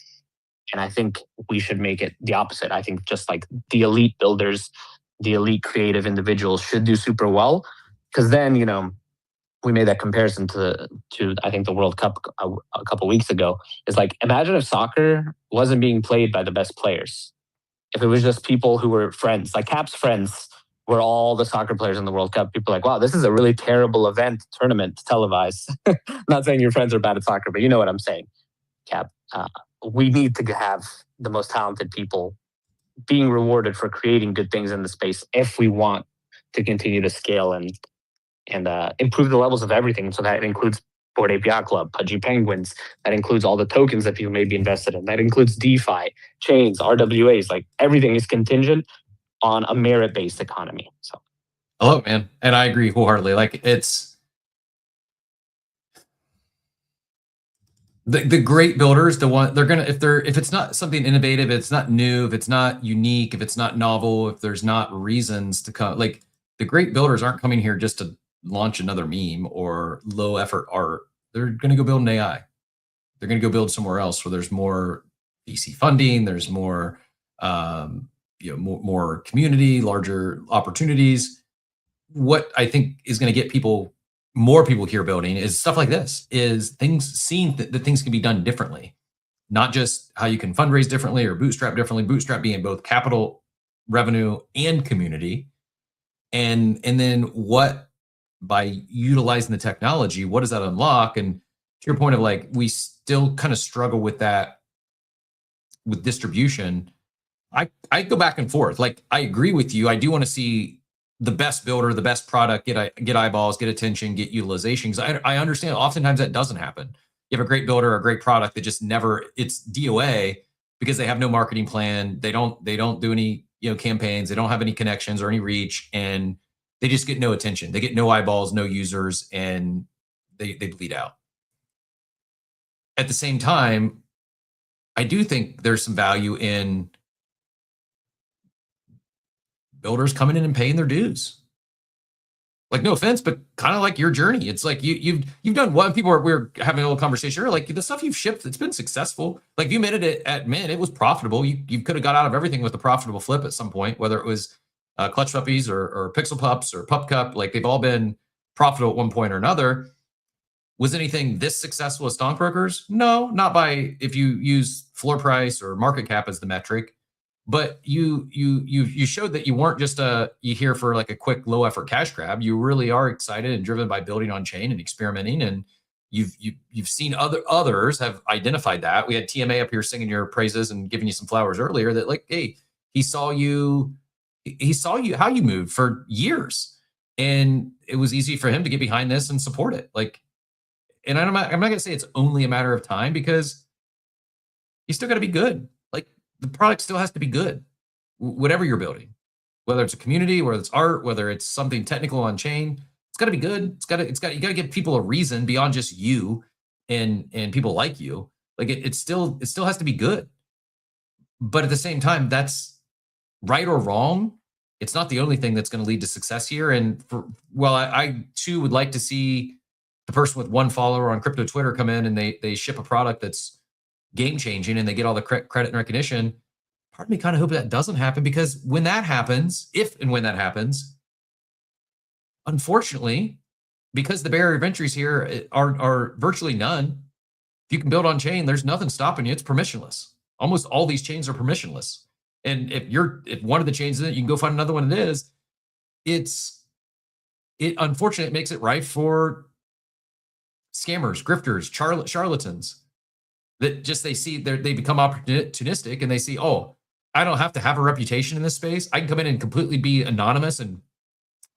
And I think we should make it the opposite. I think just like the elite builders, the elite creative individuals should do super well, because then, you know, we made that comparison to I think the World Cup a couple weeks ago. Is like, imagine if soccer wasn't being played by the best players. If it was just people who were friends, like Cap's friends were all the soccer players in the World Cup. People are like, wow, this is a really terrible tournament to televise. Not saying your friends are bad at soccer, but you know what I'm saying, Cap. We need to have the most talented people being rewarded for creating good things in the space if we want to continue to scale and improve the levels of everything. So that includes Board API Club, Pudgy Penguins. That includes all the tokens that people may be invested in. That includes DeFi, chains, RWAs. Like, everything is contingent on a merit-based economy. So, I love it, man, and I agree wholeheartedly. Like, it's the great builders, the one they're gonna, if it's not something innovative, if it's not new, if it's not unique, if it's not novel, if there's not reasons to come, like, the great builders aren't coming here just to launch another meme or low effort art. They're going to go build an AI. They're going to go build somewhere else where there's more VC funding, there's more, more community, larger opportunities. What I think is going to get more people here building is stuff like this, is things, seeing that things can be done differently, not just how you can fundraise differently or bootstrap differently, bootstrap being both capital, revenue, and community. And then what, by utilizing the technology, what does that unlock? And to your point of, like, we still kind of struggle with that with distribution. I go back and forth. Like, I agree with you. I do want to see the best builder, the best product get eyeballs, get attention, get utilization. Because I understand oftentimes that doesn't happen. You have a great builder, a great product that just never, it's DOA because they have no marketing plan. They don't do any campaigns. They don't have any connections or any reach, and they just get no attention. They get no eyeballs, no users, and they bleed out. At the same time, I do think there's some value in builders coming in and paying their dues. Like, no offense, but kind of like your journey. It's like you've done what we were having a little conversation earlier, like the stuff you've shipped, it's been successful. Like, you made it at Mint, it was profitable. You could have got out of everything with a profitable flip at some point, whether it was Clutch Puppies or Pixel Pups or Pup Cup. Like, they've all been profitable at one point or another. Was anything this successful as StonkBrokers? No, not by, if you use floor price or market cap as the metric. But you showed that you weren't just you here for like a quick low effort cash grab. You really are excited and driven by building on chain and experimenting, and you've seen others have identified that. We had TMA up here singing your praises and giving you some flowers earlier, that like, hey, he saw you how you moved for years, and it was easy for him to get behind this and support it. Like, and I'm not gonna say it's only a matter of time, because you still got to be good. Like, the product still has to be good, whatever you're building, whether it's a community, whether it's art, whether it's something technical on chain. It's got to be good. You got to give people a reason beyond just you and people like you. Like, it still has to be good. But at the same time, that's right or wrong. It's not the only thing that's going to lead to success here. And I too would like to see the person with one follower on crypto Twitter come in and they ship a product that's game changing and they get all the credit and recognition. Part of me kind of hope that doesn't happen, because when that happens, if and when that happens, unfortunately, because the barrier of entries here are virtually none. If you can build on chain, there's nothing stopping you. It's permissionless. Almost all these chains are permissionless. And if one of the chains is it, you can go find another one. It is. Unfortunately, it makes it rife for scammers, grifters, charlatans. That just they become opportunistic, and they see, oh, I don't have to have a reputation in this space. I can come in and completely be anonymous and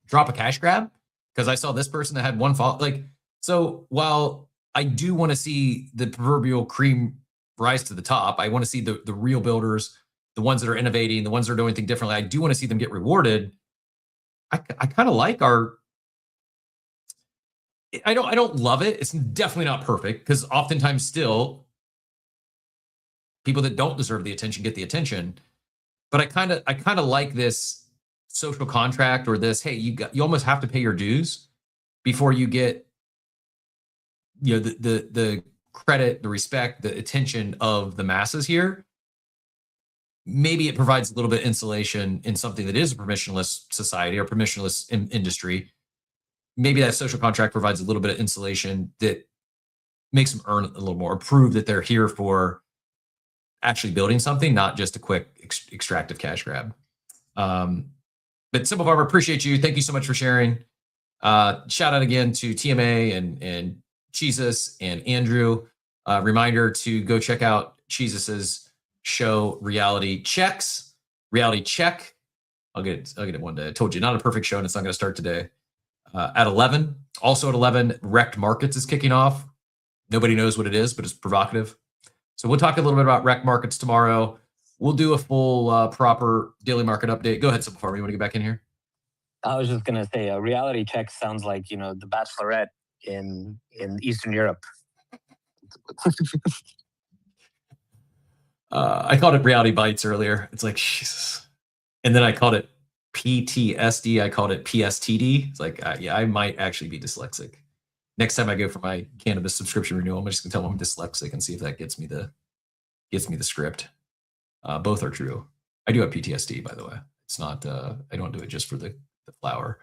drop a cash grab because I saw this person that had one follow. Like, so while I do want to see the proverbial cream rise to the top, I want to see the real builders, the ones that are innovating, the ones that are doing things differently. I do want to see them get rewarded. I kind of like I don't love it. It's definitely not perfect, because oftentimes still people that don't deserve the attention get the attention. But I kind of like this social contract, or this, hey, you almost have to pay your dues before you get the credit, the respect, the attention of the masses here. Maybe it provides a little bit of insulation in something that is a permissionless society or permissionless industry. Maybe that social contract provides a little bit of insulation that makes them earn a little more, prove that they're here for actually building something, not just a quick extractive cash grab. But Simple Farmer, appreciate you. Thank you so much for sharing. Shout out again to TMA and Jesus and Andrew. Reminder to go check out Jesus's show Reality Check. I'll get it one day. I told you, not a perfect show, and it's not going to start today. At 11. Also at 11, Wrecked Markets is kicking off. Nobody knows what it is, but it's provocative. So we'll talk a little bit about Wrecked Markets tomorrow. We'll do a full, proper daily market update. Go ahead, Simple Farmer. You want to get back in here? I was just gonna say, a Reality Check sounds like the Bachelorette in Eastern Europe. I called it Reality Bites earlier. It's like, Jesus. And then I called it PTSD. I called it PSTD. It's like, yeah, I might actually be dyslexic. Next time I go for my cannabis subscription renewal, I'm just gonna tell them I'm dyslexic and see if that gets me the script. Both are true. I do have PTSD, by the way. It's not. I don't do it just for the flower.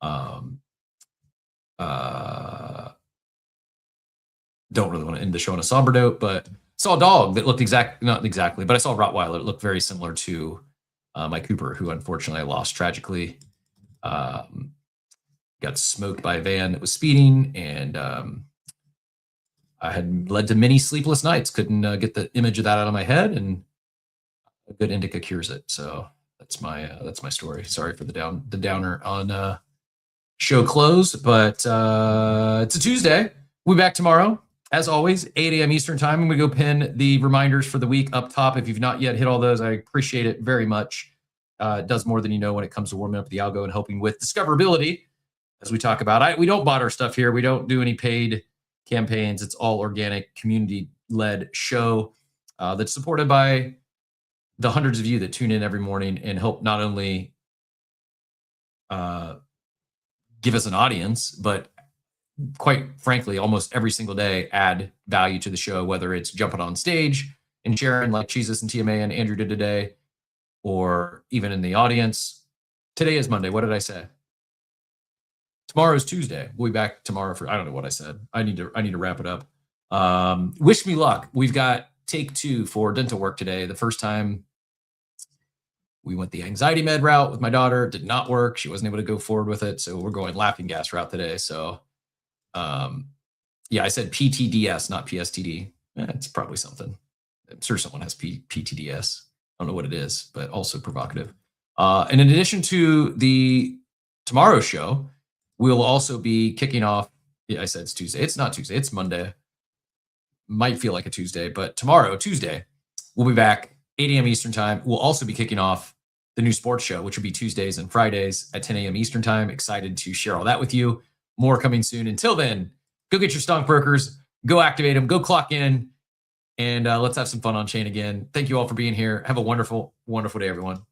Don't really want to end the show on a somber note, but saw a dog that looked not exactly, but I saw a Rottweiler. It looked very similar to my Cooper, who unfortunately I lost tragically. Got smoked by a van that was speeding, and I had led to many sleepless nights. Couldn't get the image of that out of my head, and a good indica cures it. So that's my story. Sorry for the downer on show close, but it's a Tuesday. We'll be back tomorrow. As always, 8 a.m. Eastern time. I'm going to go pin the reminders for the week up top. If you've not yet hit all those, I appreciate it very much. It does more than you know when it comes to warming up the algo and helping with discoverability, as we talk about. We don't bot our stuff here. We don't do any paid campaigns. It's all organic, community-led show that's supported by the hundreds of you that tune in every morning and help not only give us an audience, but quite frankly, almost every single day add value to the show, whether it's jumping on stage and sharing like Jesus and TMA and Andrew did today, or even in the audience. Today is Monday. What did I say? Tomorrow is Tuesday. We'll be back tomorrow for, I don't know what I said. I need to wrap it up. Wish me luck. We've got take 2 for dental work today. The first time we went the anxiety med route with my daughter. It did not work. She wasn't able to go forward with it. So we're going laughing gas route today. So yeah, I said PTDS, not PSTD. It's probably something. I'm sure someone has PTDS. I don't know what it is, but also provocative. And in addition to the tomorrow show, we'll also be kicking off. Yeah, I said it's Tuesday. It's not Tuesday. It's Monday. Might feel like a Tuesday, but tomorrow, Tuesday, we'll be back 8 a.m. Eastern time. We'll also be kicking off the new sports show, which will be Tuesdays and Fridays at 10 a.m. Eastern time. Excited to share all that with you. More coming soon. Until then, go get your StonkBrokers, go activate them, go clock in, and let's have some fun on chain again. Thank you all for being here. Have a wonderful, wonderful day, everyone.